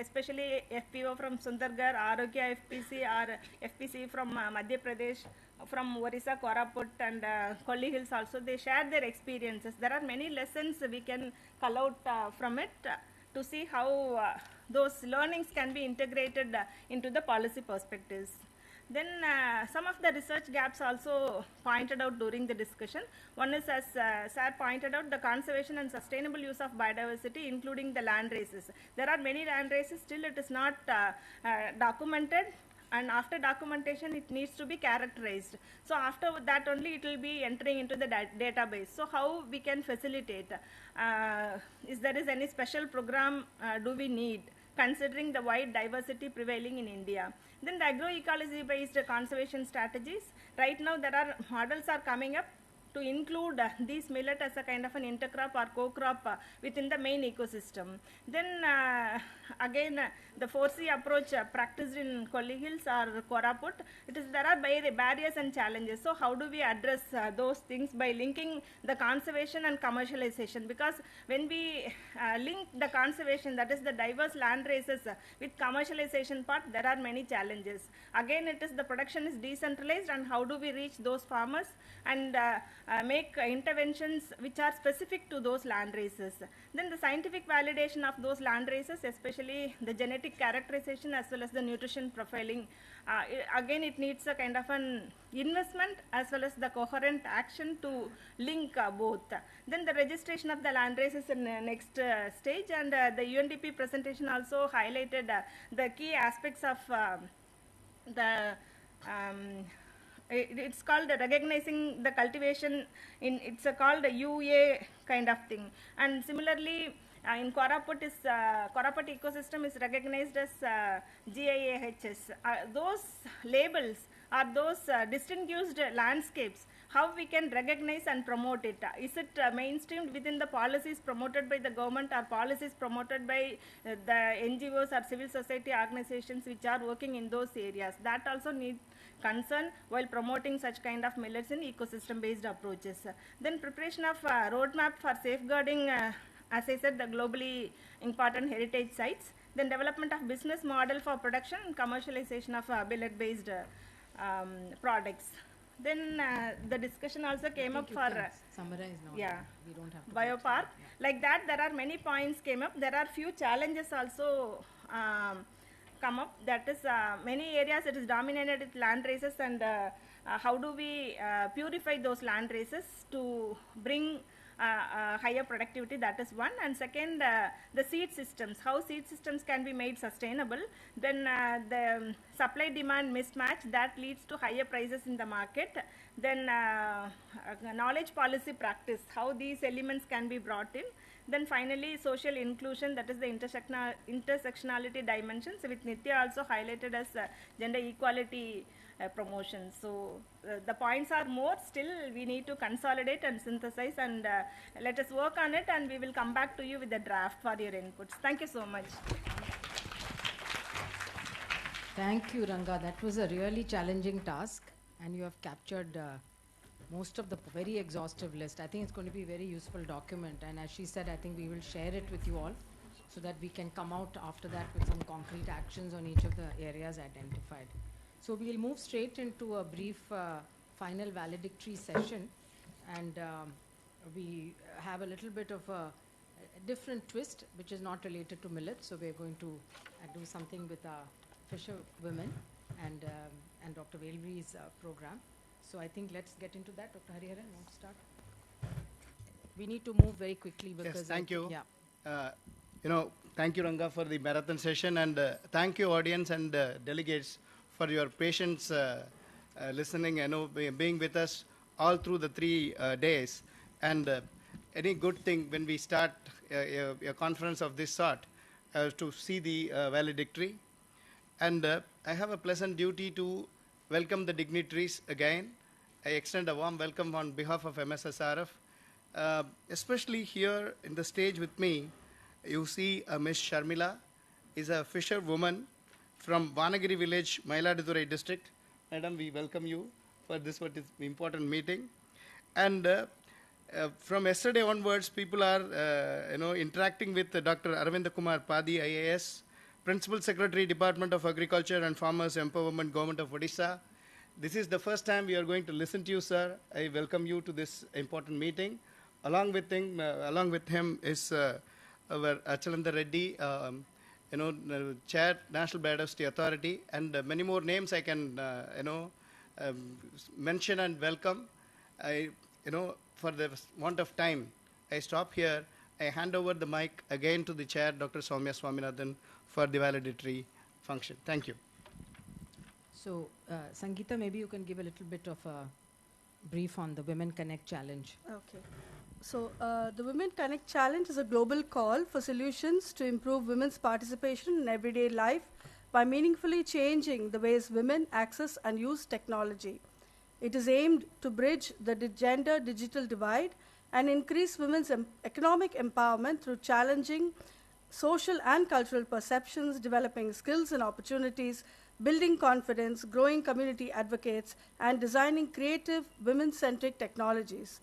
especially FPO from Sundargarh, Arogya FPC or FPC from Madhya Pradesh, from Orissa, Koraput and Kolli Hills also. They shared their experiences. There are many lessons we can cull out from it to see how those learnings can be integrated into the policy perspectives. Then some of the research gaps also pointed out during the discussion. One is, as Sir pointed out, the conservation and sustainable use of biodiversity, including the land races. There are many land races, still it is not documented, and after documentation it needs to be characterized. So after that only it will be entering into the database. So how we can facilitate? Is there is any special program do we need, considering the wide diversity prevailing in India? Then the agroecology based conservation strategies. Right now there are models are coming up to include these millet as a kind of an intercrop or co-crop within the main ecosystem. Then again the 4C approach practiced in Kolli Hills or Koraput, there are barriers and challenges. So how do we address those things by linking the conservation and commercialization? Because when we link the conservation, that is the diverse land races, with commercialization part, there are many challenges. Again, it is the production is decentralized, and how do we reach those farmers and make interventions which are specific to those land races. Then the scientific validation of those land races, especially the genetic characterization as well as the nutrition profiling. Again, it needs a kind of an investment as well as the coherent action to link both. Then the registration of the land races in the next stage, and the UNDP presentation also highlighted the key aspects of it's called recognizing the cultivation in, it's called a UA kind of thing. And similarly in Koraput ecosystem is recognized as GIAHS. Those labels are those distinguished landscapes, how we can recognize and promote it. Is it mainstreamed within the policies promoted by the government or policies promoted by the NGOs or civil society organizations which are working in those areas? That also needs concern while promoting such kind of millets in ecosystem based approaches. Then preparation of roadmap for safeguarding, as I said, the globally important heritage sites. Then development of business model for production and commercialization of millet based products. Then the discussion also came up for summarize now. Yeah, we don't have to biopark. Like that, there are many points came up. There are few challenges also come up. That is many areas it is dominated with land races, and how do we purify those land races to bring higher productivity? That is one. And second, the seed systems, how seed systems can be made sustainable. Then the supply demand mismatch that leads to higher prices in the market. Then knowledge policy practice, how these elements can be brought in. Then finally social inclusion, that is the intersectionality dimensions, with Nitya also highlighted as gender equality promotion. So the points are more, still we need to consolidate and synthesize, and let us work on it, and we will come back to you with the draft for your inputs. Thank you so much. Thank you, Ranga. That was a really challenging task, and you have captured most of the very exhaustive list. I think it's going to be a very useful document, and as she said, I think we will share it with you all so that we can come out after that with some concrete actions on each of the areas identified. So we'll move straight into a brief final valedictory session, and we have a little bit of a different twist which is not related to millet. So we're going to do something with Fisher Women and Dr. Velri's program. So I think let's get into that. Dr. Hariharan, want to start? We need to move very quickly because yes, thank you. Yeah. Thank you, Ranga, for the marathon session, and thank you, audience and delegates, for your patience listening and being with us all through the 3 days. And any good thing when we start a conference of this sort, to see the valedictory. And I have a pleasant duty to welcome the dignitaries again. I extend a warm welcome on behalf of MSSRF. Especially here in the stage with me, you see Miss Sharmila is a fisher woman from Vanagiri village, Mailadurai district. Madam, we welcome you for this important meeting. And from yesterday onwards, people are interacting with Dr. Aravind Kumar Padi, IAS, Principal Secretary, Department of Agriculture and Farmers Empowerment, Government of Odisha. This is the first time we are going to listen to you, sir. I welcome you to this important meeting. Along with him is our Achalanda Reddy, Chair, National Biodiversity Authority, and many more names I can, mention and welcome. For the want of time, I stop here. I hand over the mic again to the Chair, Dr. Swaminathan, for the valedictory function. Thank you. So, Sangeeta, maybe you can give a little bit of a brief on the Women Connect Challenge. Okay. So, the Women Connect Challenge is a global call for solutions to improve women's participation in everyday life by meaningfully changing the ways women access and use technology. It is aimed to bridge the gender digital divide and increase women's economic empowerment through challenging social and cultural perceptions, developing skills and opportunities, building confidence, growing community advocates, and designing creative women-centric technologies.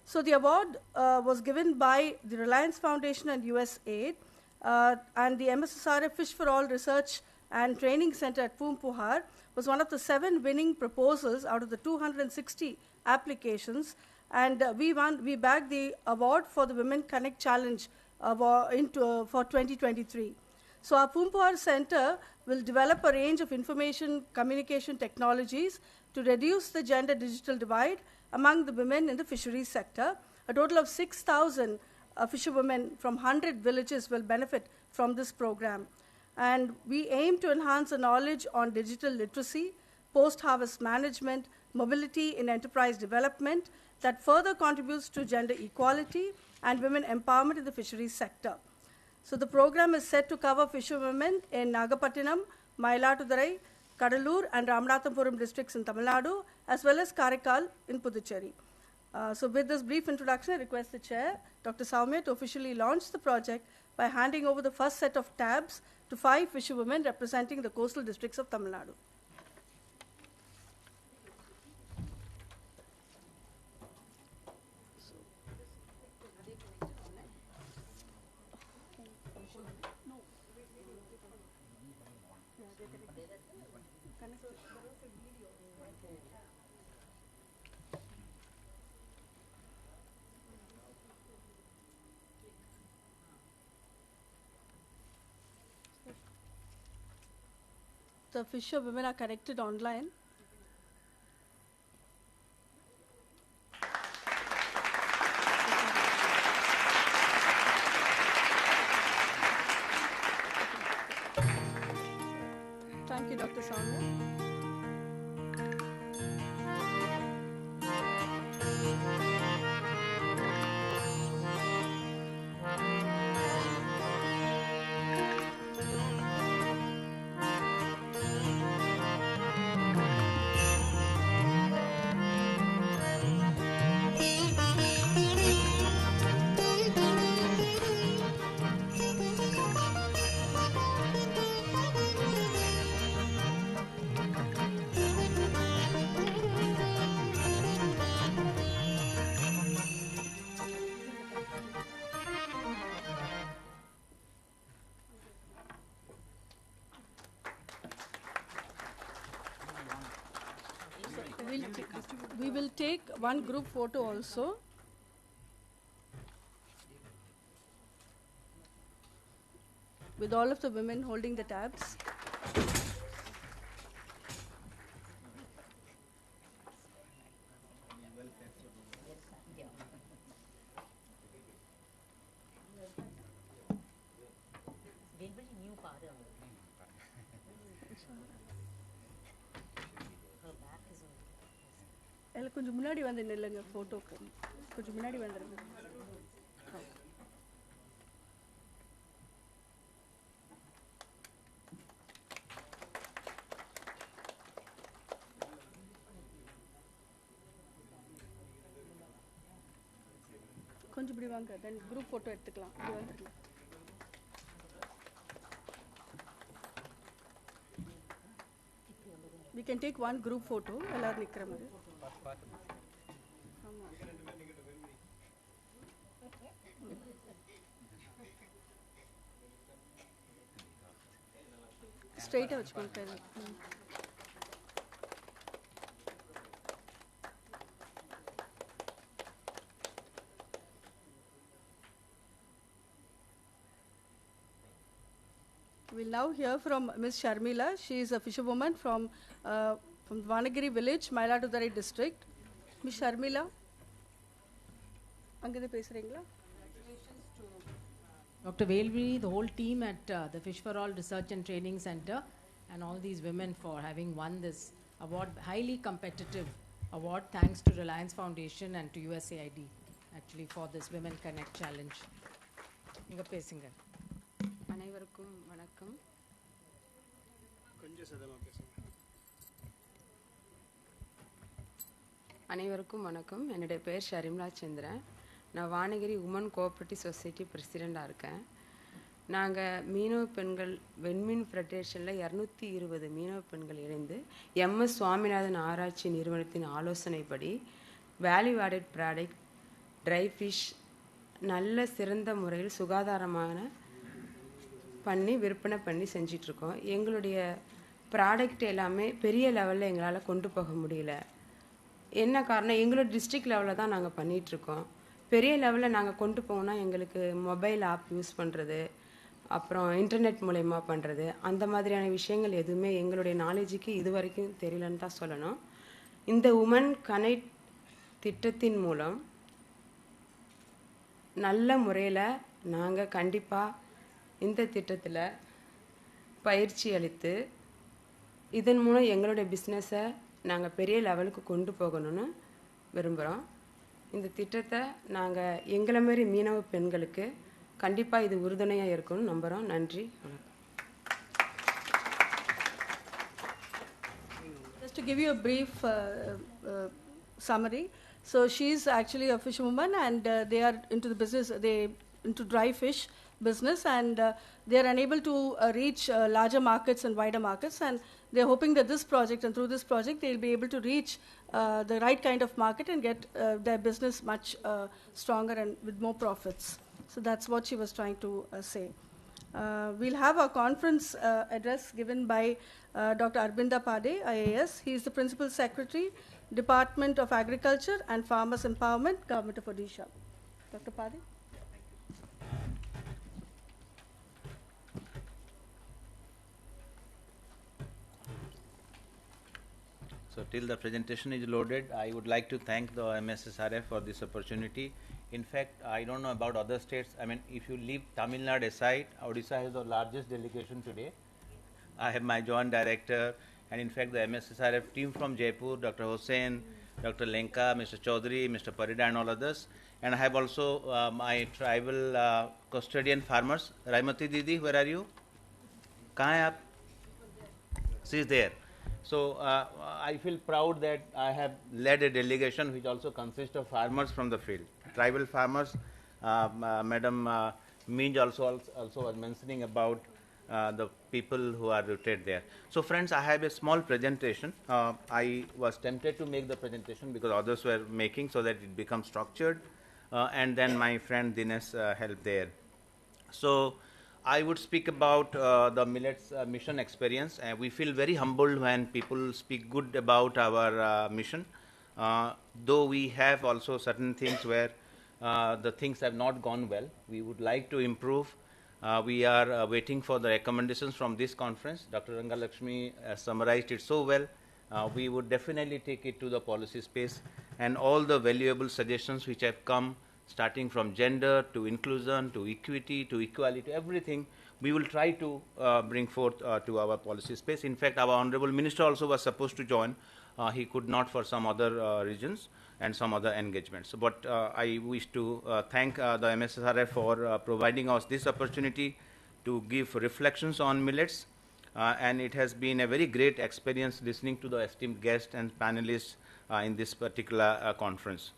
So the award was given by the Reliance Foundation and USAID and the MSSRF Fish for All Research and Training Center at Poompuhar was one of the 7 winning proposals out of the 260 applications, and we bagged the award for the Women Connect Challenge for 2023. So our Poompuhar Center will develop a range of information communication technologies to reduce the gender digital divide among the women in the fisheries sector. A total of 6,000 fisherwomen from 100 villages will benefit from this program. And we aim to enhance the knowledge on digital literacy, post-harvest management, mobility in enterprise development that further contributes to gender equality and women empowerment in the fisheries sector. So the program is set to cover fisherwomen in Nagapattinam, Mailadurai, Kadalur and Ramanathapuram districts in Tamil Nadu, as well as Karaikal in Puducherry. So with this brief introduction, I request the Chair, Dr. Soumya, to officially launch the project by handing over the first set of tabs to 5 fisherwomen representing the coastal districts of Tamil Nadu. The fisher women are connected online. Thank you, Dr. Soumya. We will take one group photo also. With all of the women holding the tabs. இல்லை கொஞ்சம் முன்னாடி வந்து நில்லுங்க ஃபோட்டோக்கு கொஞ்சம் முன்னாடி வந்துடுங்க. கொஞ்சம் இப்படி வாங்க, தென் குரூப் ஃபோட்டோ எடுத்துக்கலாம். இப்படி வந்துடலாம். We can take one group photo. எல்லாரும் நிக்கிற மாதிரி. ஆமா. ஸ்ட்ரைட்டா வச்சுக்கோங்க கையில. We'll now hear from Ms. Sharmila. She is a fisherwoman from Vanagiri village, Mailadurai district. Ms. Sharmila, அங்கேருந்து பேசுகிறீங்களா? Dr. Velvi, the whole team at the Fish for All Research and Training Center, and all these women for having won this award, highly competitive award, thanks to Reliance Foundation and to USAID, actually, for this Women Connect Challenge. இங்க பேசுங்க. அனைவருக்கும் வணக்கம். அனைவருக்கும் வணக்கம். என்னுடைய பேர் ஷர்மிளா சந்திரன். நான் Vanagiri woman cooperative society பிரசிடெண்டாக இருக்கேன். நாங்கள் மீனவ பெண்கள் வெண்மீன் ஃபெடரேஷனில் 220 மீனவ பெண்கள் இணைந்து MS சுவாமிநாதன் ஆராய்ச்சி நிறுவனத்தின் ஆலோசனைப்படி value added product try fish நல்ல சிறந்த முறையில் சுகாதாரமான பண்ணி விற்பனை பண்ணி செஞ்சிட்ருக்கோம். எங்களுடைய ப்ராடக்ட் எல்லாமே பெரிய லெவலில் எங்களால் கொண்டு போக முடியல. என்ன காரணம், எங்களோட டிஸ்ட்ரிக்ட் லெவலில் தான் நாங்கள் பண்ணிகிட்ருக்கோம். பெரிய லெவலில் நாங்கள் கொண்டு போகணுன்னா எங்களுக்கு மொபைல் ஆப் யூஸ் பண்ணுறது, அப்புறம் இன்டர்நெட் மூலயமா பண்ணுறது, அந்த மாதிரியான விஷயங்கள் எதுவுமே எங்களுடைய நாலேஜுக்கு இது வரைக்கும் தெரியலன்னு தான் சொல்லணும். இந்த உமன் கனெக்ட் திட்டத்தின் மூலம் நல்ல முறையில் நாங்கள் கண்டிப்பாக இந்த திட்டத்தில் பயிற்சி அளித்து இதன் மூலம் எங்களுடைய பிஸ்னஸை நாங்கள் பெரிய லெவலுக்கு கொண்டு போகணும்னு விரும்புகிறோம். இந்த திட்டத்தை நாங்கள் எங்களை மாதிரி மீனவ பெண்களுக்கு கண்டிப்பாக இது உறுதுணையாக இருக்கும்னு நம்புகிறோம். நன்றி, வணக்கம். Just to give you a brief summary, so she's actually a fisherwoman and they are into the business, they into dry fish business, and they are unable to reach larger markets and wider markets, and they are hoping that this project and through this project they will be able to reach the right kind of market and get their business much stronger and with more profits. So that's what she was trying to say. We'll have a conference address given by Dr. Arbinda Pade, IAS. He is the Principal Secretary, Department of Agriculture and Farmers Empowerment, Government of Odisha. Dr. Pade. So till the presentation is loaded, I would like to thank the MSSRF for this opportunity. In fact, I don't know about other states. I mean, if you leave Tamil Nadu aside, Odisha has the largest delegation today. I have my joint director, and in fact, the MSSRF team from Jaipur, Dr. Hossain, Dr. Lenka, Mr. Chaudhary, Mr. Parida, and all others. And I have also my tribal custodian farmers. Raimati Didi, where are you? Kahan hai aap? She is there. So I feel proud that I have led a delegation which also consists of farmers from the field, tribal farmers. Madam Minj also was mentioning about the people who are rooted there. So friends, I have a small presentation. I was tempted to make the presentation because others were making so that it becomes structured, and then my friend Dinesh helped there. So I would speak about the Millets mission experience. We feel very humbled when people speak good about our mission, though we have also certain things where the things have not gone well. We would like to improve. We are waiting for the recommendations from this conference. Dr. Rangalakshmi summarized it so well. We would definitely take it to the policy space, and all the valuable suggestions which have come, starting from gender to inclusion to equity to equality, everything we will try to bring forth to our policy space. In fact, our Honorable Minister also was supposed to join. he could not for some other reasons and some other engagements. But I wish to thank the MSSRF for providing us this opportunity to give reflections on millets. And it has been a very great experience listening to the esteemed guests and panelists in this particular conference.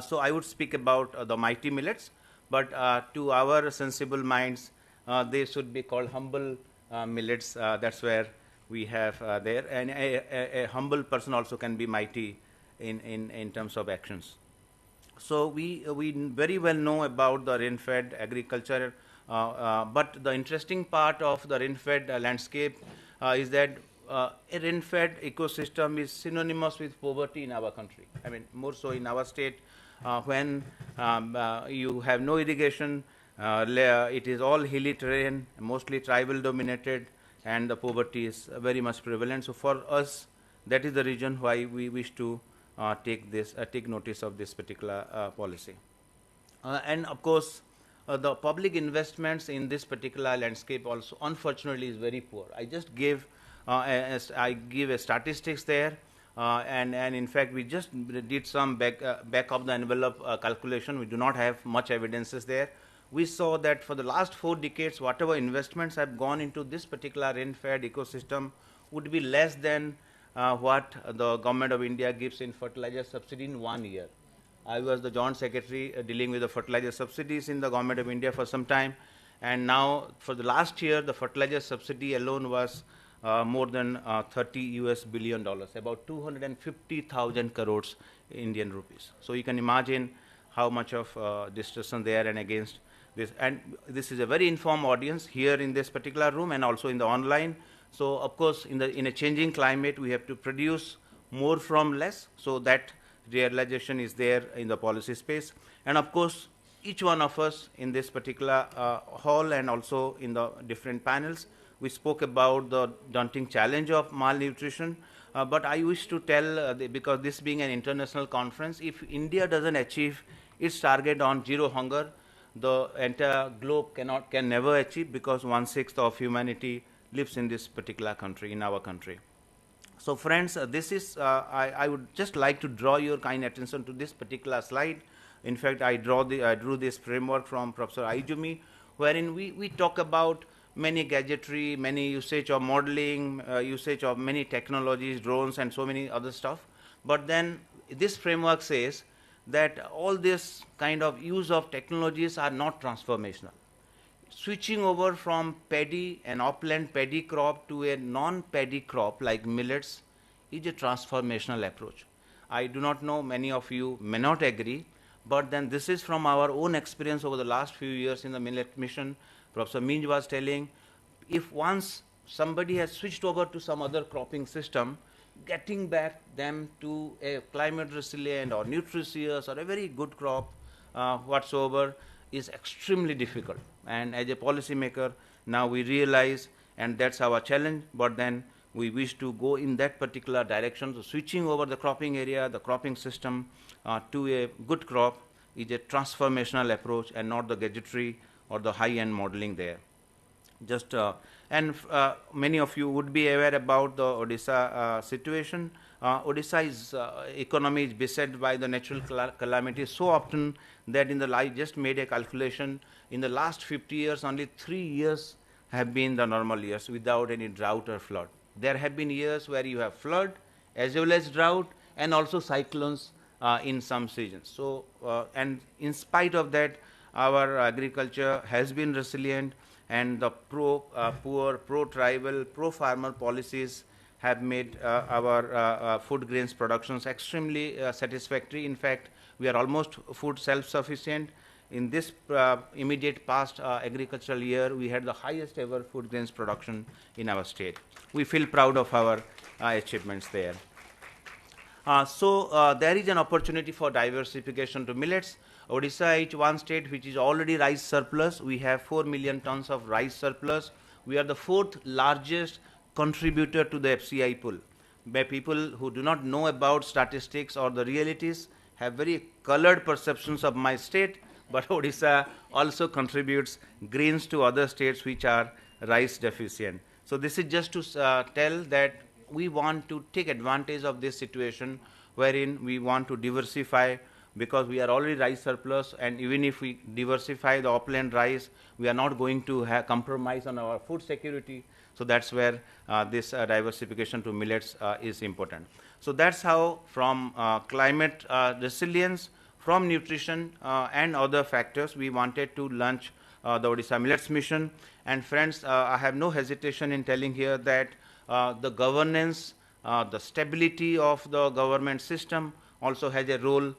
So I would speak about the mighty millets, but to our sensible minds, they should be called humble millets. That's where we have there. And a humble person also can be mighty in terms of actions. So we very well know about the rain-fed agriculture, but the interesting part of the rain-fed landscape is that a rain-fed ecosystem is synonymous with poverty in our country. I mean, more so in our state, when you have no irrigation, it is all hilly terrain, mostly tribal dominated, and the poverty is very much prevalent. So for us, that is the reason why we wish to take notice of this particular policy. And of course, the public investments in this particular landscape also, unfortunately, is very poor. I just give I give a statistics there, and in fact we just did some back of the envelope calculation. We do not have much evidences there. We saw that for the last 4 decades, whatever investments have gone into this particular rain-fed ecosystem would be less than what the government of India gives in fertilizer subsidy in 1 year. I was the Joint Secretary dealing with the fertilizer subsidies in the government of India for some time, and now for the last year, the fertilizer subsidy alone was more than $30 billion, about 250,000 crores Indian rupees. So you can imagine how much of discussion there and against this. And this is a very informed audience here in this particular room and also in the online. So of course, in a changing climate, we have to produce more from less, so that realization is there in the policy space. And of course, each one of us in this particular hall and also in the different panels, we spoke about the daunting challenge of malnutrition. But I wish to tell, because this being an international conference, if India doesn't achieve its target on zero hunger, the entire globe can never achieve, because 1/6 of humanity lives in this particular country, in our country. So friends, this is, I would just like to draw your kind attention to this particular slide. In fact, I drew this framework from Professor Aijumi, wherein we talk about many gadgetry, many usage of modeling, usage of many technologies, drones, and so many other stuff. But then this framework says that all this kind of use of technologies are not transformational. Switching over from paddy, an upland paddy crop, to a non-paddy crop like millets is a transformational approach. I do not know, many of you may not agree, but then this is from our own experience over the last few years in the Millet Mission. Professor Minj was telling, if once somebody has switched over to some other cropping system, getting back them to a climate resilient or Nutri-Cereals or a very good crop whatsoever is extremely difficult. And as a policymaker, now we realize, and that's our challenge, but then we wish to go in that particular direction. So switching over the cropping area, the cropping system to a good crop is a transformational approach and not the gadgetry or the high-end modeling there. Just many of you would be aware about the Odisha situation. Odisha's economy is beset by the natural calamities so often that I just made a calculation. In the last 50 years, only 3 years have been the normal years without any drought or flood. There have been years where you have flood as well as drought and also cyclones in some seasons. So, and in spite of that, our agriculture has been resilient, and the pro-poor, pro-tribal, pro-farmer policies have made our food grains productions extremely satisfactory. In fact, we are almost food self-sufficient. In this immediate past agricultural year, we had the highest ever food grains production in our state. We feel proud of our achievements there. So there is an opportunity for diversification to millets. Odisha is one state which is already rice surplus. We have 4 million tons of rice surplus. We are the 4th largest contributor to the FCI pool. By people who do not know about statistics or the realities have very colored perceptions of my state, but Odisha also contributes grains to other states which are rice deficient. So this is just to tell that we want to take advantage of this situation wherein we want to diversify, because we are already rice surplus, and even if we diversify the upland rice, we are not going to compromise on our food security. So that's where this diversification to millets is important. So that's how from climate resilience, from nutrition and other factors, we wanted to launch the Odisha Millets Mission. And friends, I have no hesitation in telling here that the governance, the stability of the government system also has a role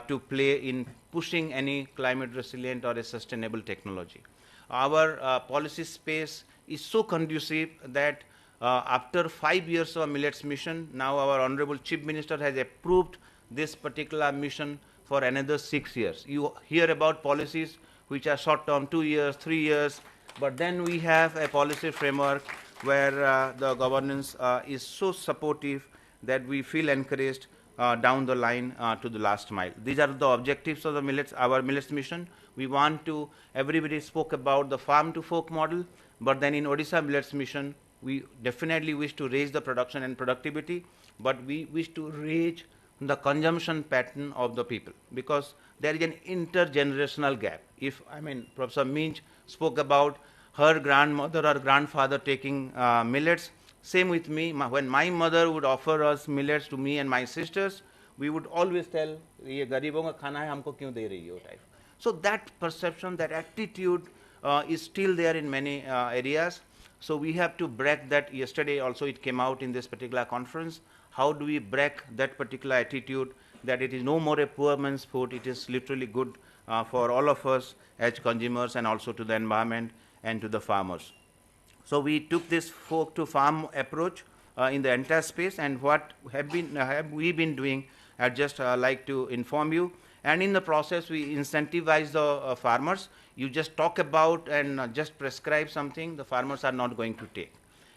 to play in pushing any climate resilient or a sustainable technology. Our policy space is so conducive that after 5 years of Millets Mission, now our Honorable Chief Minister has approved this particular mission for another 6 years. You hear about policies which are short term, 2 years, 3 years, but then we have a policy framework where the governance is so supportive that we feel encouraged down the line to the last mile. These are the objectives of the millets, our Millets Mission. We want to, everybody spoke about the farm to fork model, but then in Odisha Millets Mission, we definitely wish to raise the production and productivity, but we wish to raise the consumption pattern of the people, because there is an intergenerational gap. If, I mean, Professor Minch spoke about her grandmother or grandfather taking millets. Same with me. When my mother would offer us millets to me and my sisters, we would always tell, "Ye garibon ka khana hai, humko kyun de rahi ho?" type. So that perception, that attitude is still there in many areas. So we have to break that. Yesterday also it came out in this particular conference. How do we break that particular attitude that it is no more a poor man's food, it is literally good for all of us as consumers and also to the environment and to the farmers. So we took this fork to farm approach in the entire space, and what have we been doing, I'd just like to inform you. And in the process, we incentivize the farmers. You just talk about and just prescribe something, the farmers are not going to take.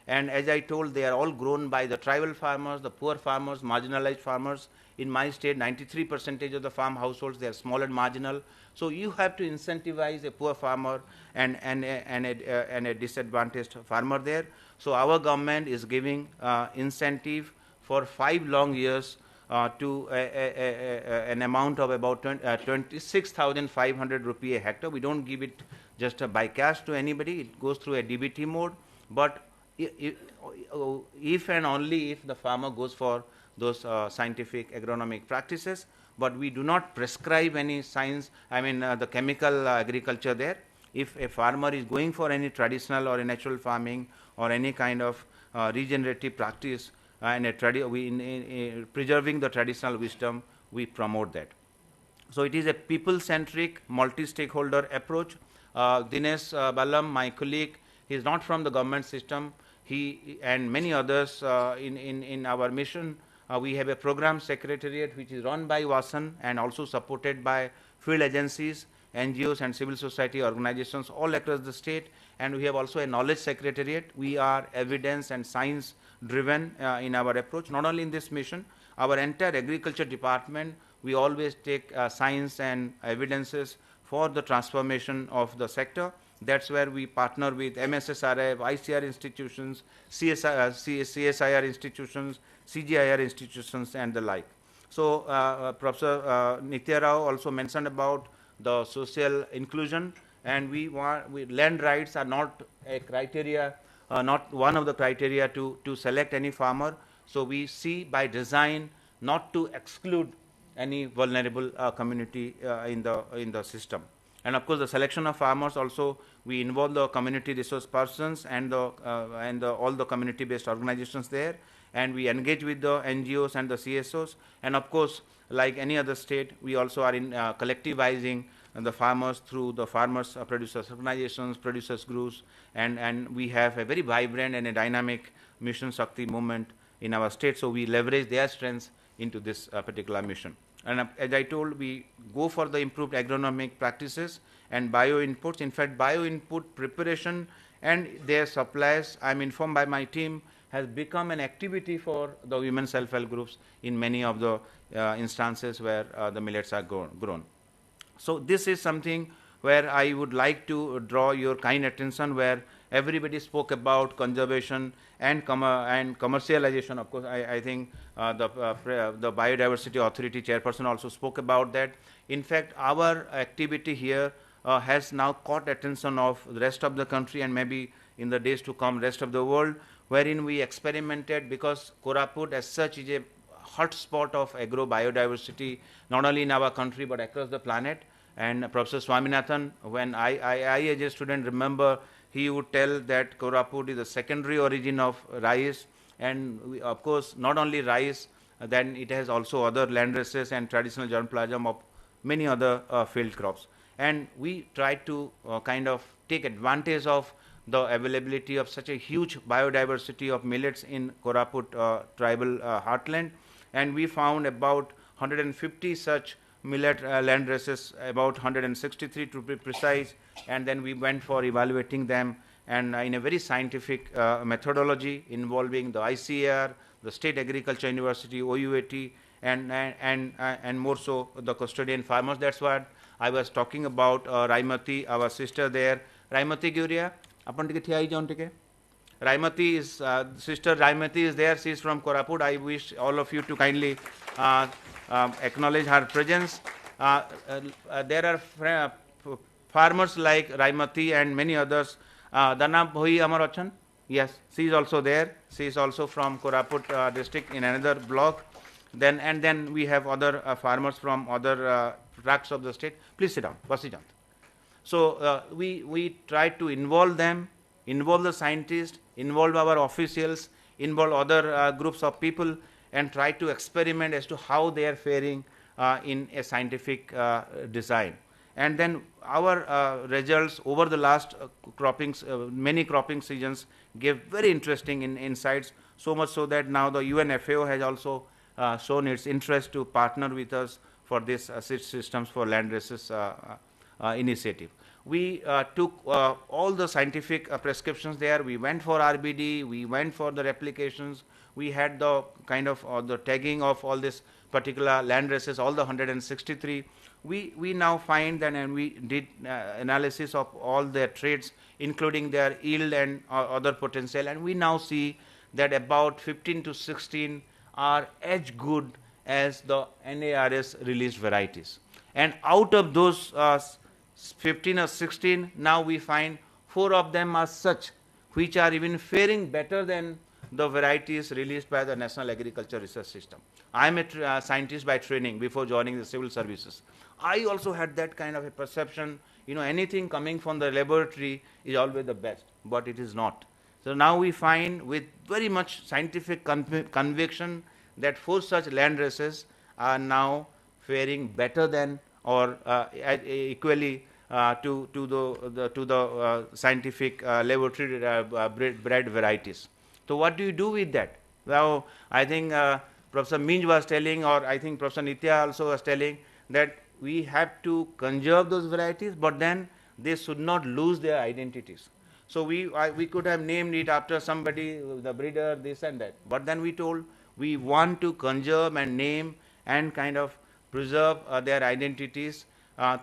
And as I told, they are all grown by the tribal farmers, the poor farmers, marginalized farmers. In my state, 93% of the farm households, they are small and marginal. So you have to incentivize a poor farmer and a disadvantaged farmer there. So our government is giving incentive for 5 long years to an amount of about 26,500 rupee a hectare. We don't give it just by cash to anybody. It goes through a DBT mode. But if and only if the farmer goes for those scientific agronomic practices, but we do not prescribe any science, the chemical agriculture there. If a farmer is going for any traditional or a natural farming or any kind of regenerative practice and preserving the traditional wisdom, we promote that. So it is a people-centric, multi-stakeholder approach. Dinesh Balam, my colleague, he is not from the government system. He and many others in our mission, we have a program secretariat which is run by Vasan and also supported by field agencies, NGOs and civil society organizations all across the state. And we have also a knowledge secretariat. We are evidence and science driven in our approach. Not only in this mission, our entire agriculture department, we always take science and evidences for the transformation of the sector. That's where we partner with MSSRF, ICR institutions, CSIR institutions, CGIR institutions, and the like. So Professor Nitya Rao also mentioned about the social inclusion, and land rights are not a criteria, not one of the criteria to select any farmer. So we see by design not to exclude any vulnerable community in the system. And of course, the selection of farmers also, we involve the community resource persons and all the community-based organizations there, and we engage with the NGOs and the CSOs. And of course, like any other state, we also are in collectivizing the farmers through the farmers producers organizations, producers groups, and we have a very vibrant and a dynamic Mission Shakti movement in our state. So we leverage their strengths into this particular mission. And as I told, we go for the improved agronomic practices and bio inputs. In fact, bio input preparation and their supplies, I'm informed by my team, has become an activity for the women self-help groups in many of the instances where the millets are grown. So this is something where I would like to draw your kind attention, where everybody spoke about conservation and commercialization. Of course, I think the Biodiversity Authority chairperson also spoke about that. In fact, our activity here has now caught attention of the rest of the country and maybe in the days to come rest of the world, wherein we experimented, because Koraput as such is a hotspot of agro biodiversity, not only in our country but across the planet. And Professor Swaminathan, when I as a student remember, he would tell that Koraput is the secondary origin of rice, and of course not only rice, then it has also other land races and traditional germplasm of many other field crops. And we tried to kind of take advantage of the availability of such a huge biodiversity of millets in Koraput tribal heartland, and we found about 150 such millet land races, about 163 to be precise, and then we went for evaluating them, and in a very scientific methodology involving the ICAR, the State Agriculture University, OUAT, and more so the custodian farmers. That's what I was talking about. Raimati, our sister there. Raimati Guria, upon Raimati is, sister Raimati is there. She is from Koraput. I wish all of you to kindly acknowledge her presence. There are farmers like Raimati and many others. Dana Bhoi Amar Achan? Yes, she is also there. She is also from Koraput district in another block. Then we have other farmers from other tracts of the state. Please sit down. Vasijant. So we try to involve them, involve the scientists, involve our officials, involve other groups of people, and try to experiment as to how they are faring in a scientific design. And then our results over the last many cropping seasons gave very interesting insights, so much so that now the UN FAO has also shown its interest to partner with us for this systems for land races initiative. We took all the scientific prescriptions there. We went for RBD, we went for the replications, we had the kind of the tagging of all this particular land races, all the 163. We now find that, and we did analysis of all their traits, including their yield and other potential, and we now see that about 15 to 16 are as good as the NARS released varieties. And out of those 15 or 16, now we find 4 of them are such which are even faring better than the varieties released by the National Agriculture Research System. I am a scientist by training before joining the civil services. I also had that kind of a perception, you know, anything coming from the laboratory is always the best, but it is not. So now we find with very much scientific conviction that 4 such land races are now faring better than or equally to the scientific laboratory bred varieties. So what do you do with that? Well, I think Professor Minj was telling, or I think Professor Nitya also was telling, that we have to conserve those varieties, but then they should not lose their identities. So we could have named it after somebody, the breeder, this and that. But then we told we want to conserve and name and kind of preserve their identities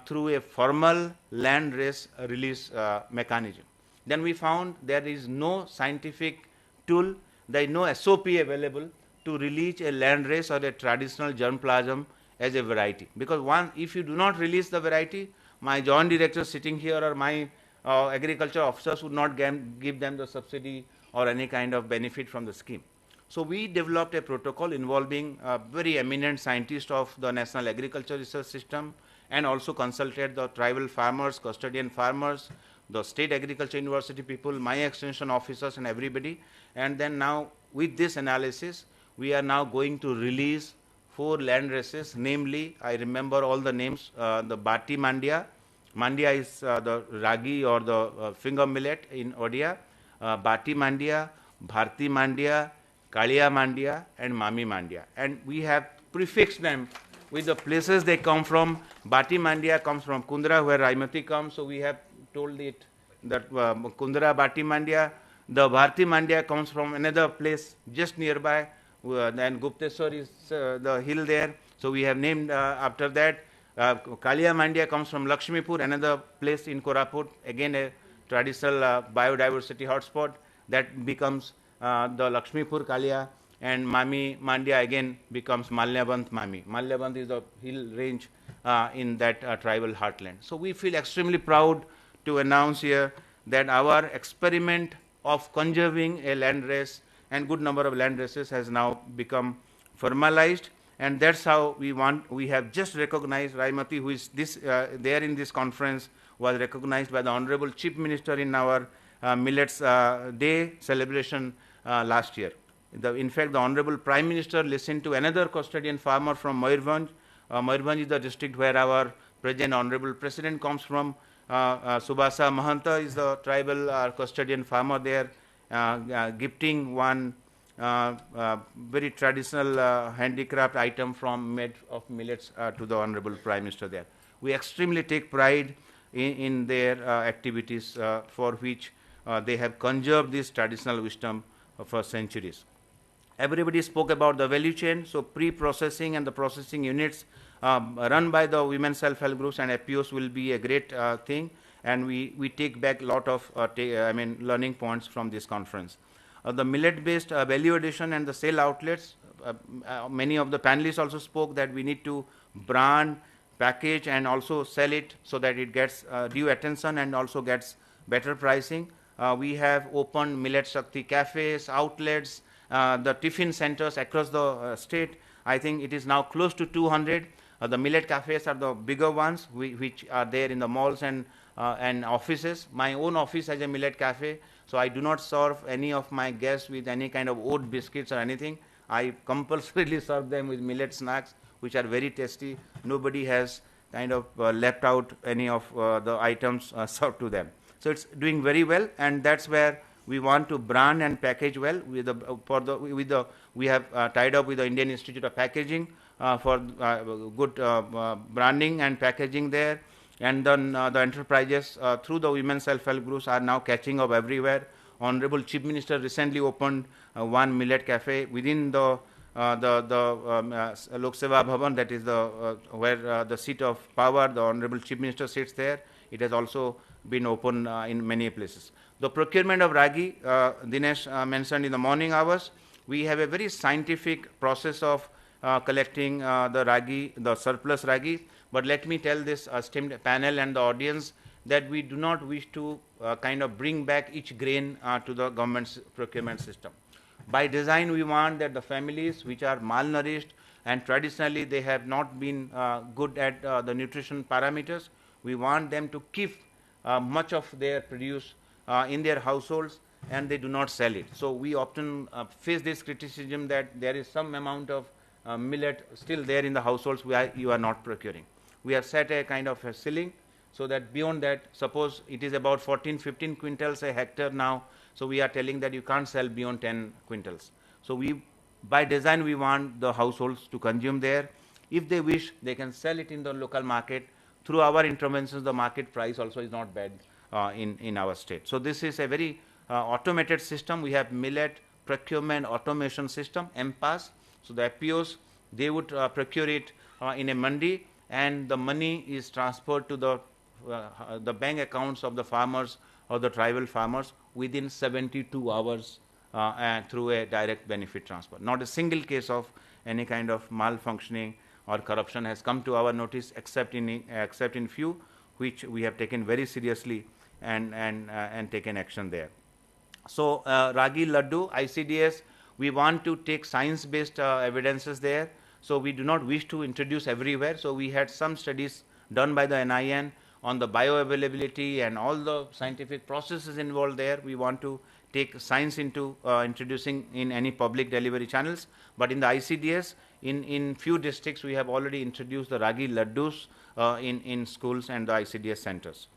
through a formal land race release mechanism. Then we found there is no scientific tool, there is no SOP available to release a land race or a traditional germplasm as a variety. Because if you do not release the variety, my joint director sitting here or my agriculture officers would not give them the subsidy or any kind of benefit from the scheme. So we developed a protocol involving very eminent scientists of the National Agriculture Research System, and also consulted the tribal farmers, custodian farmers, the State Agriculture University people, my extension officers and everybody. And then now with this analysis, we are now going to release 4 land races, namely, I remember all the names, the Bati Mandia. Mandia is the ragi or the finger millet in Odia, Bati Mandia, Bharti Mandia, Kalia Mandia and Mami Mandia. And we have prefixed them with the places they come from. Bati Mandia comes from Kundra, where Raimati comes, so we have told it that Kundra Bati Mandia. The Bharti Mandia comes from another place just nearby, then Gupteswar is the hill there, so we have named after that. Kalia Mandia comes from Lakshmipur, another place in Koraput, again a traditional biodiversity hotspot, that becomes the Lakshmipur Kalia, and Mami Mandya again becomes Malyaband Mami. Malyaband is the hill range in that tribal heartland. So we feel extremely proud to announce here that our experiment of conserving a land race and good number of land races has now become formalized, and that's how we have just recognized Raimati, who is there in this conference, was recognized by the Honorable Chief Minister in our Millets Day celebration last year. In fact, the Honorable Prime Minister listened to another custodian farmer from Mayurbhanj. Mayurbhanj is the district where our present Honorable President comes from. Subhasa Mahanta is the tribal custodian farmer there, gifting one very traditional handicraft item made of millets to the Honorable Prime Minister there. We extremely take pride in their activities for which they have conserved this traditional wisdom for centuries. Everybody spoke about the value chain, so pre-processing and the processing units run by the women self-help groups and FPOs will be a great thing, and we take back a lot of learning points from this conference. The millet-based value addition and the sale outlets, many of the panelists also spoke that we need to brand, package, and also sell it so that it gets due attention and also gets better pricing. We have opened Millet Shakti cafes, outlets, the tiffin centers across the state. I think it is now close to 200. The millet cafes are the bigger ones, which are there in the malls and offices. My own office has a millet cafe, so I do not serve any of my guests with any kind of oat biscuits or anything. I compulsorily serve them with millet snacks, which are very tasty. Nobody has kind of left out any of the items served to them. So it's doing very well, and that's where we want to brand and package well. We have tied up with the Indian Institute of Packaging for good branding and packaging there. And then the enterprises through the women self-help groups are now catching up everywhere. Honorable Chief Minister recently opened one millet cafe within the Lok Seva Bhavan, that is where the seat of power, the Honorable Chief Minister sits there. It has also been open in many places. The procurement of ragi, Dinesh mentioned in the morning hours. We have a very scientific process of collecting the ragi, the surplus ragi. But let me tell this esteemed panel and the audience that we do not wish to kind of bring back each grain to the government's procurement system. By design, we want that the families which are malnourished and traditionally they have not been good at the nutrition parameters, we want them to keep much of their produce in their households and they do not sell it. So we often face this criticism that there is some amount of millet still there in the households where you are not procuring. We have set a kind of a ceiling so that beyond that, suppose it is about 14-15 quintals a hectare now, so we are telling that you can't sell beyond 10 quintals. So by design, we want the households to consume there. If they wish, they can sell it in the local market. Through our interventions, the market price also is not bad in our state. So this is a very automated system. We have millet procurement automation system, MPAS. So the FPOs, they would procure it in a mandi, and the money is transferred to the bank accounts of the farmers or the tribal farmers within 72 hours through a direct benefit transfer. Not a single case of any kind of malfunctioning or corruption has come to our notice, except in few, which we have taken very seriously and taken action there. So Ragi Laddu, ICDS, we want to take science-based evidences there. So we do not wish to introduce everywhere. So we had some studies done by the NIN on the bioavailability and all the scientific processes involved there. We want to take science into introducing in any public delivery channels. But in the ICDS, in few districts, we have already introduced the Ragi Laddus in schools and the ICDS centers.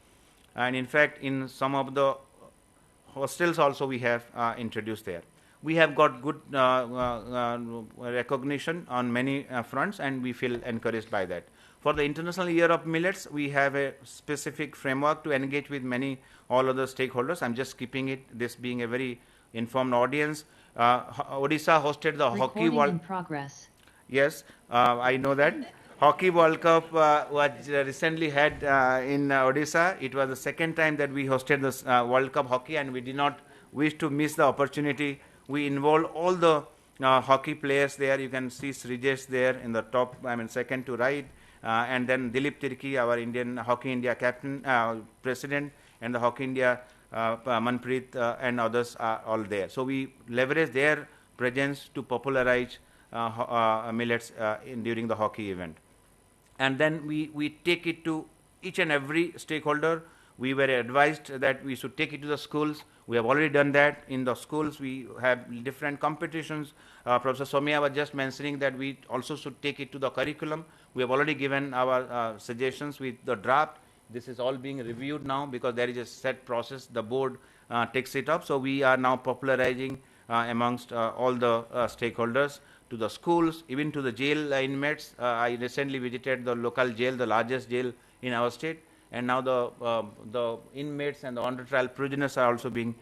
And in fact, in some of the hostels also we have introduced there. We have got good recognition on many fronts, and we feel encouraged by that. For the International Year of Millets, we have a specific framework to engage with all other stakeholders. I'm just skipping it, this being a very informed audience. Odisha hosted the Hockey World. In progress. Yes, I know that. Hockey World Cup was recently had in Odisha. It was the second time that we hosted this World Cup hockey, and we did not wish to miss the opportunity. We involved all the hockey players there. You can see Srijesh there in the top, second to right, and then Dilip Tirki, our Indian Hockey India captain, president, and the Hockey India Manpreet and others are all there. So we leverage their presence to popularize millets during the hockey event. And then we take it to each and every stakeholder. We were advised that we should take it to the schools. We have already done that. In the schools, we have different competitions. Professor Somya was just mentioning that we also should take it to the curriculum. We have already given our suggestions with the draft. This is all being reviewed now because there is a set process. The board takes it up. So we are now popularizing amongst all the stakeholders, to the schools, even to the jail inmates. I recently visited the local jail, the largest jail in our state, and now the inmates and the under trial prisoners are also being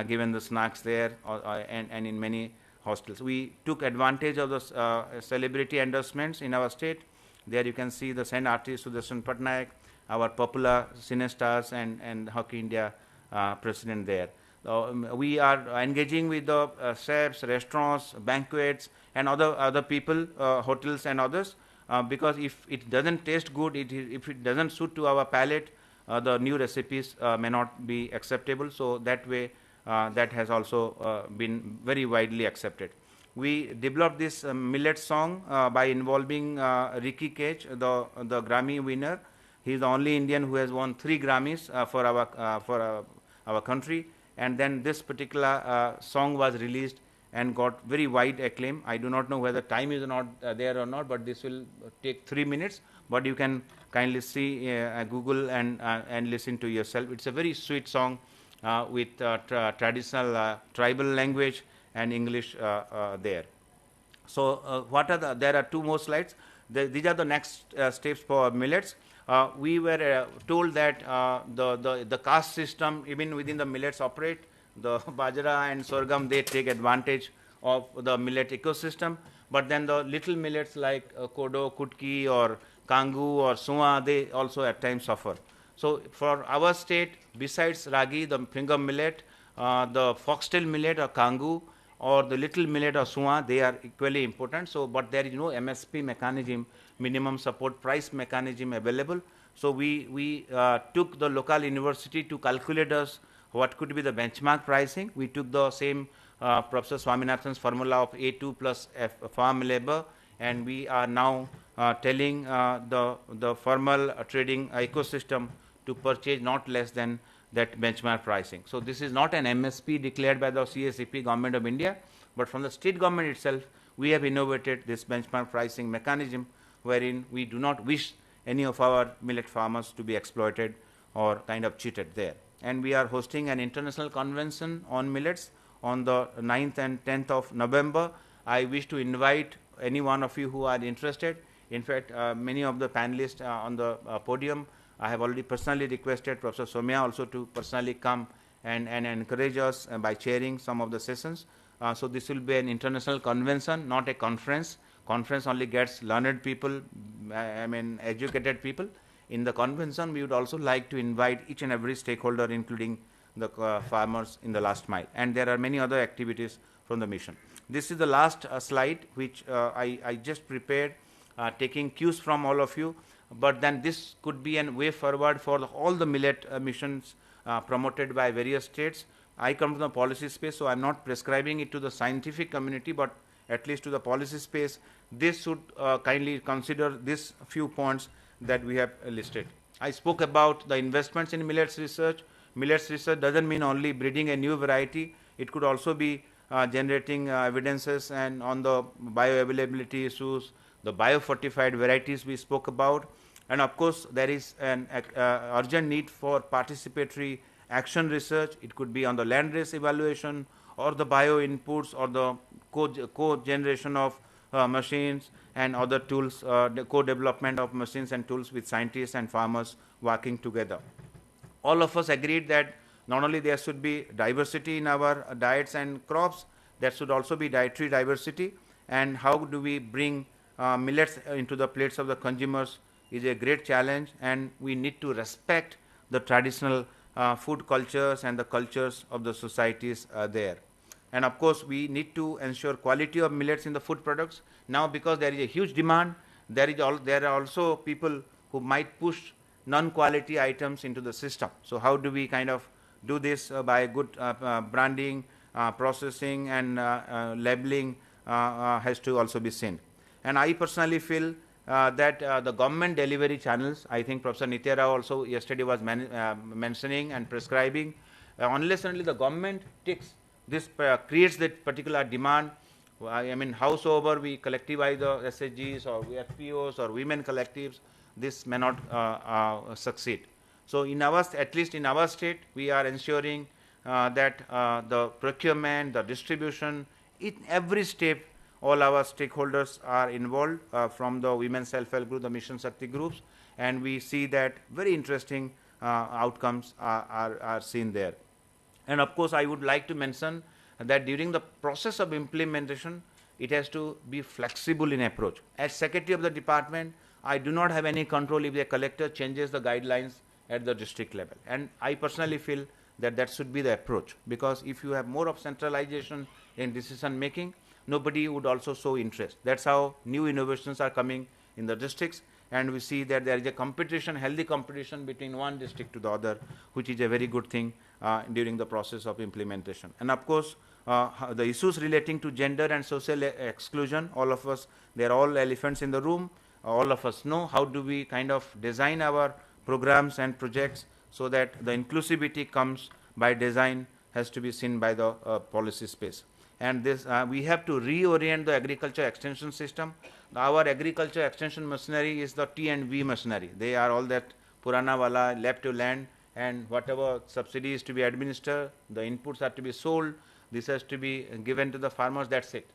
given the snacks there, and in many hostels. We took advantage of the celebrity endorsements in our state. There you can see the Saint artist Sudarshan Patnaik, our popular cinestars, and Hockey India president there. We are engaging with the chefs, restaurants, banquets, and other people, hotels and others, because if it doesn't taste good, if it doesn't suit to our palate, the new recipes may not be acceptable. So that way, that has also been very widely accepted. We developed this millet song by involving Ricky Cage, the Grammy winner. He is the only Indian who has won 3 Grammys for our country. And then this particular song was released and got very wide acclaim. I do not know whether time is not there or not, but this will take 3 minutes. But you can kindly see Google and listen to yourself. It's a very sweet song with traditional tribal language and English there. So there are 2 more slides. These are the next steps for millets. We were told that the caste system, even within the millets operate, the bajra and sorghum, they take advantage of the millet ecosystem. But then the little millets like kodo, kutki, or kangu, or sua, they also at times suffer. So for our state, besides ragi, the finger millet, the foxtail millet or kangu, or the little millet or sua, they are equally important. So, but there is no MSP mechanism, minimum support price mechanism available. So we took the local university to calculate us what could be the benchmark pricing. We took the same Professor Swaminathan's formula of A2 plus F farm labor, and we are now telling the formal trading ecosystem to purchase not less than that benchmark pricing. So this is not an MSP declared by the CSCP, Government of India, but from the state government itself, we have innovated this benchmark pricing mechanism, wherein we do not wish any of our millet farmers to be exploited or kind of cheated there. And we are hosting an international convention on millets on the 9th and 10th of November. I wish to invite any one of you who are interested. In fact, many of the panelists on the podium, I have already personally requested Professor Somya also to personally come and encourage us by chairing some of the sessions. So this will be an international convention, not a conference. Conference only gets learned people, educated people. In the convention, we would also like to invite each and every stakeholder, including the farmers in the last mile. And there are many other activities from the mission. This is the last slide, which I just prepared, taking cues from all of you. But then this could be a way forward for all the millet missions promoted by various states. I come from the policy space, so I'm not prescribing it to the scientific community, but at least to the policy space. This should kindly consider these few points that we have listed. I spoke about the investments in millets research. Millets research doesn't mean only breeding a new variety. It could also be generating evidences and on the bioavailability issues, the biofortified varieties we spoke about. And of course, there is an urgent need for participatory action research. It could be on the land race evaluation, or the bio inputs, or the co-generation of machines and other tools, the co-development of machines and tools with scientists and farmers working together. All of us agreed that not only there should be diversity in our diets and crops, there should also be dietary diversity. And how do we bring millets into the plates of the consumers is a great challenge, and we need to respect the traditional food cultures and the cultures of the societies there. And of course, we need to ensure quality of millets in the food products. Now, because there is a huge demand, there are also people who might push non-quality items into the system. So how do we kind of do this by good branding, processing, and labeling has to also be seen. And I personally feel that the government delivery channels, I think Professor Nitya Rao also yesterday was mentioning and prescribing, unless and until the government takes this creates that particular demand. I mean, howsoever we collectivize the SHGs or FPOs or women collectives, this may not succeed. So in our, at least in our state, we are ensuring that the procurement, the distribution, in every step, all our stakeholders are involved from the women's self-help group, the Mission Shakti groups, and we see that very interesting outcomes are seen there. And of course, I would like to mention that during the process of implementation, it has to be flexible in approach. As Secretary of the Department, I do not have any control if the collector changes the guidelines at the district level. And I personally feel that that should be the approach, because if you have more of centralization in decision making, nobody would also show interest. That's how new innovations are coming in the districts, and we see that there is a competition, healthy competition between one district to the other, which is a very good thing during the process of implementation. And of course, the issues relating to gender and social exclusion, all of us, they are all elephants in the room. All of us know how do we kind of design our programs and projects so that the inclusivity comes by design has to be seen by the policy space. And this we have to reorient the agriculture extension system. Our agriculture extension machinery is the T&V machinery. They are all that Purana wala, left to land, and whatever subsidy is to be administered, the inputs are to be sold, this has to be given to the farmers, that's it.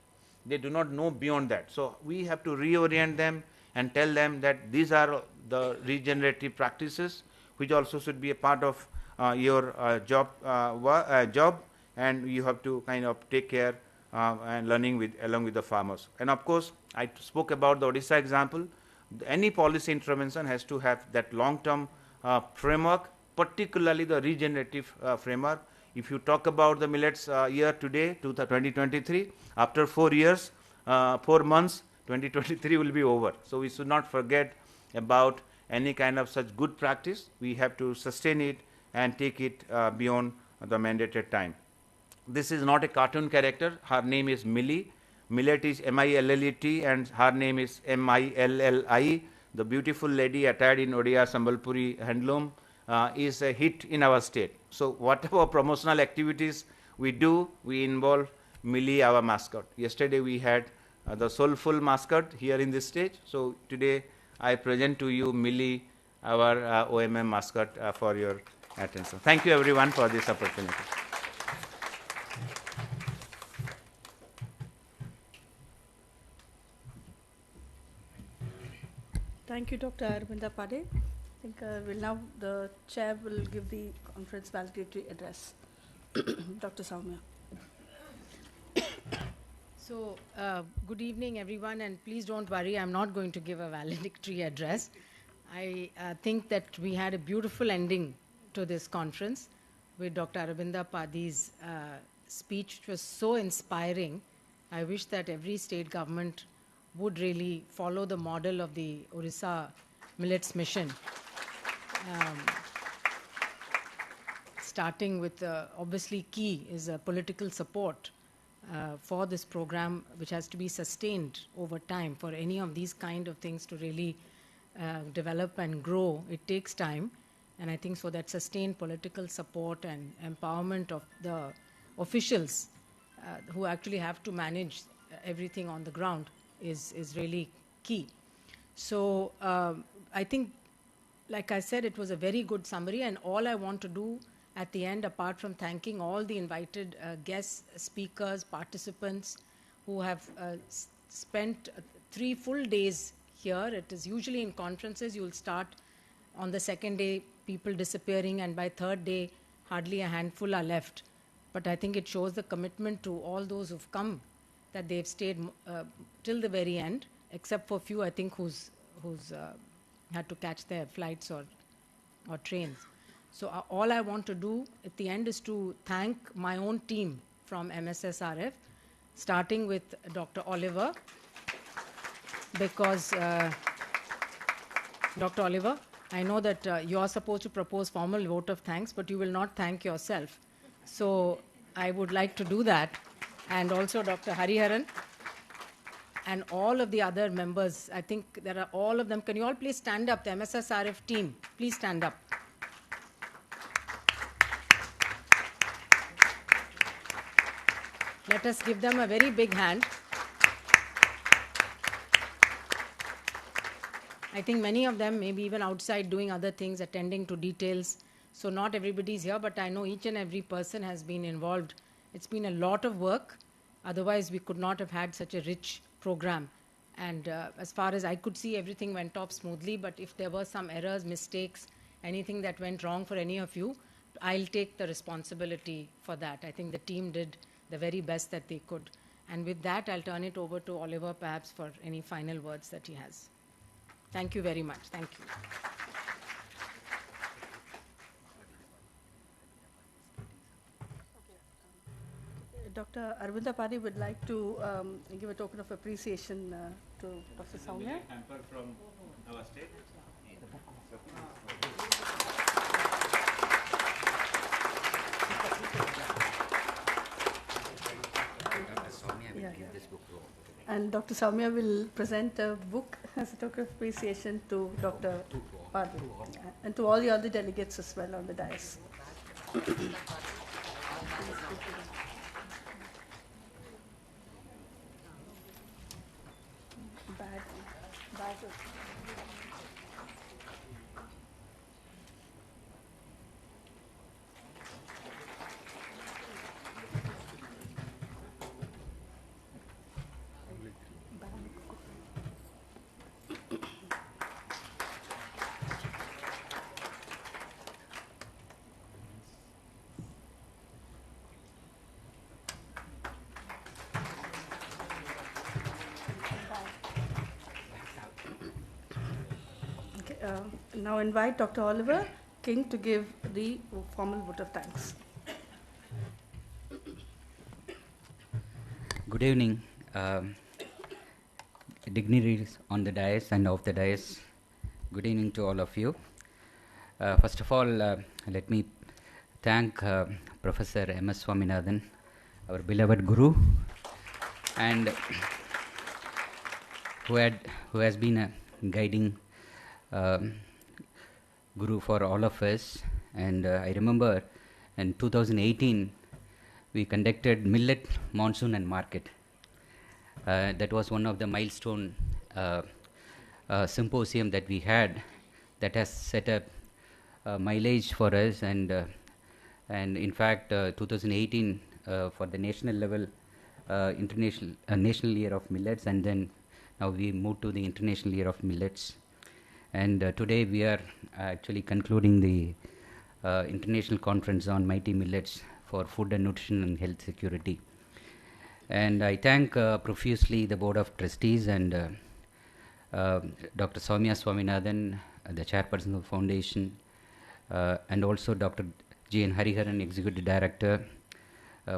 They do not know beyond that. So we have to reorient them and tell them that these are the regenerative practices, which also should be a part of your job, and you have to kind of take care and learning with along with the farmers. And of course, I spoke about the Odisha example. Any policy intervention has to have that long-term framework, particularly the regenerative framework. If you talk about the millets year today, 2023, after 4 years, 4 months, 2023 will be over. So we should not forget about any kind of such good practice. We have to sustain it and take it beyond the mandated time. This is not a cartoon character. Her name is Millie. Millet is M-I-L-L-E-T, and her name is M-I-L-L-I. The beautiful lady attired in Odia Sambalpuri handloom is a hit in our state. So whatever promotional activities we do, we involve Millie, our mascot. Yesterday we had the soulful mascot here in this stage. So today I present to you Millie, our OMM mascot, for your attention. Thank you everyone for this opportunity. Thank you, Dr. Aravinda Pade. I think the chair will give the conference valedictory address. Dr. Soumya. So, good evening, everyone, and please don't worry, I'm not going to give a valedictory address. I think that we had a beautiful ending to this conference with Dr. Aravinda Pade's speech, which was so inspiring. I wish that every state government would really follow the model of the Orissa Millets Mission. Starting with, obviously key is political support for this program, which has to be sustained over time. For any of these kind of things to really develop and grow, it takes time. And I think for that sustained political support and empowerment of the officials who actually have to manage everything on the ground is really key. So I think, like I said, it was a very good summary, and all I want to do at the end, apart from thanking all the invited guests, speakers, participants who have spent 3 full days here. It is usually in conferences, you'll start on the second day, people disappearing, and by third day, hardly a handful are left. But I think it shows the commitment to all those who've come, that they've stayed till the very end. except for few, I think, who's had to catch their flights or trains. So all I want to do at the end is to thank my own team from MSSRF, starting with Dr. Oliver, because Dr. Oliver, I know that you are supposed to propose formal vote of thanks, but you will not thank yourself. So I would like to do that. And also Dr. Hariharan and all of the other members. I think there are all of them. Can you all please stand up? The MSSRF team, please stand up. Let us give them a very big hand. I think many of them may be even outside doing other things, attending to details. So not everybody is here, but I know each and every person has been involved. It's been a lot of work. Otherwise, we could not have had such a rich program. And as far as I could see, everything went off smoothly. But if there were some errors, mistakes, anything that went wrong for any of you, I'll take the responsibility for that. I think the team did the very best that they could. And with that, I'll turn it over to Oliver, perhaps, for any final words that he has. Thank you very much. Thank you. Dr. Arvinda Padi would like to give a token of appreciation to Dr. Soumya. Hamper from our state. And Dr. Soumya will present a book as a token of appreciation to Dr. Padi and to all the other delegates as well on the dais. Now invite Dr. Oliver King to give the formal vote of thanks. Good evening, dignitaries on the dais and off the dais. Good evening to all of you. First of all, let me thank Professor M.S. Swaminathan, our beloved guru, and who has been a guiding guru for all of us. And I remember in 2018 we conducted Millet, Monsoon and Market. That was one of the milestone symposium that we had, that has set up mileage for us, and in fact 2018 for the national level, national year of millets, and then now we moved to the international year of millets. And today we are actually concluding the international conference on mighty millets for food and nutrition and health security. And I thank profusely the Board of Trustees and Dr. Soumya Swaminathan, the chairperson of the foundation, and also Dr. G.N. Hariharan, Executive Director,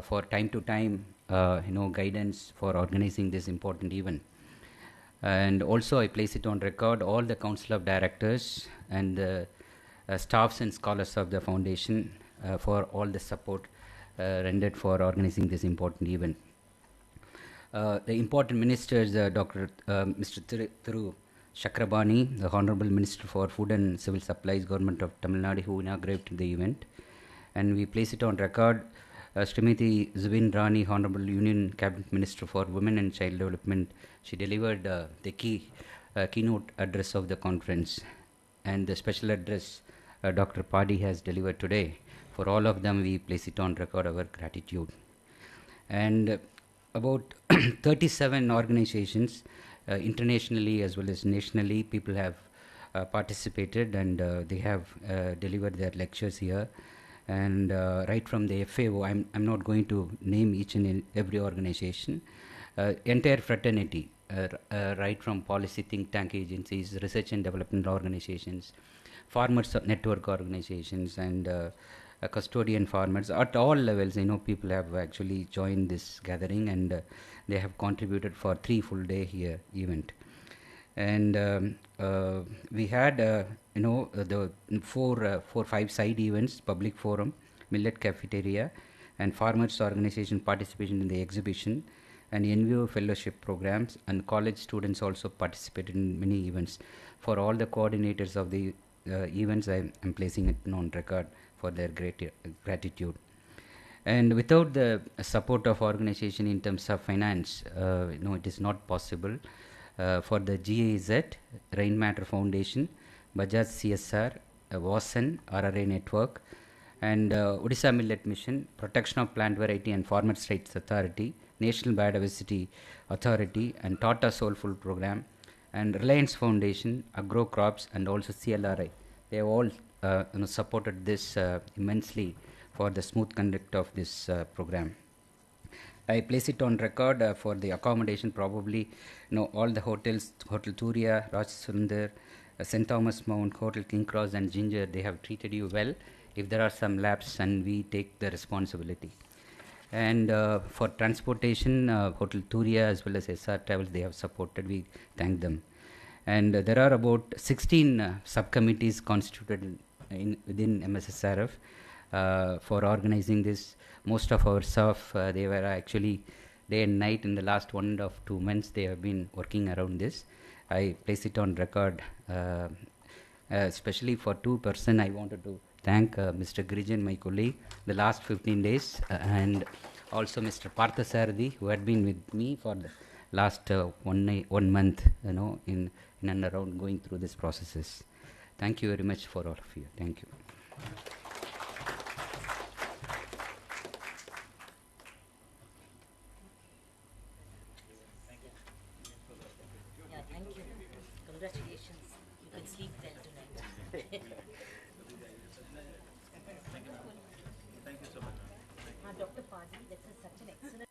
for time to time guidance for organizing this important event. And also I place it on record all the Council of Directors and the staffs and scholars of the foundation for all the support rendered for organizing this important event. The important ministers, Mr. Thiru Chakrabani, the Honorable Minister for Food and Civil Supplies, Government of Tamil Nadu, who inaugurated the event. And we place it on record Srimati Zubin Rani, Honorable Union Cabinet Minister for Women and Child Development. She delivered the keynote address of the conference, and the special address Dr. Padi has delivered today. For all of them, we place it on record our gratitude. And about 37 organizations, internationally as well as nationally, people have participated, and they have delivered their lectures here. And right from the FAO, I'm not going to name each and every organization, entire fraternity, right from policy think tank agencies, research and development organizations, farmers network organizations, and custodian farmers at all levels. People have actually joined this gathering, and they have contributed for 3 full day here event. And we had the 5 side events: public forum, millet cafeteria, and farmers organization participation in the exhibition, and NVO fellowship programs, and college students also participated in many events. For all the coordinators of the events, I am placing it on record for their great gratitude. And without the support of organization in terms of finance, it is not possible. For the GIZ, Rain Matter Foundation, Bajaj CSR, WASAN, RRA Network, and Odisha Millet Mission, Protection of Plant Variety and Farmers' Rights Authority, National Biodiversity Authority, and Tata Soul Food Program, and Reliance Foundation, Agro Crops, and also CLRI. They have all supported this immensely for the smooth conduct of this program. I place it on record for the accommodation. Probably, all the hotels, Hotel Turia, Rajasundar, St. Thomas Mount, Hotel King Cross, and Ginger, they have treated you well. If there are some lapses, and we take the responsibility. And for transportation, Hotel Turia as well as SR Travels, they have supported. We thank them. And there are about 16 subcommittees constituted within MSSRF for organizing this. Most of our staff, they were actually day and night in the last 1.5 months. They have been working around this. I place it on record, especially for 2 persons. I wanted to thank Mr. Girijan, my colleague, the last 15 days, and also Mr. Parthasarathi, who had been with me for the last 1 month, in and around going through these processes. Thank you very much for all of you. Thank you. Yeah, thank you. Congratulations. You can sleep well tonight. Thank you so much. Dr. Padi, this is such an excellent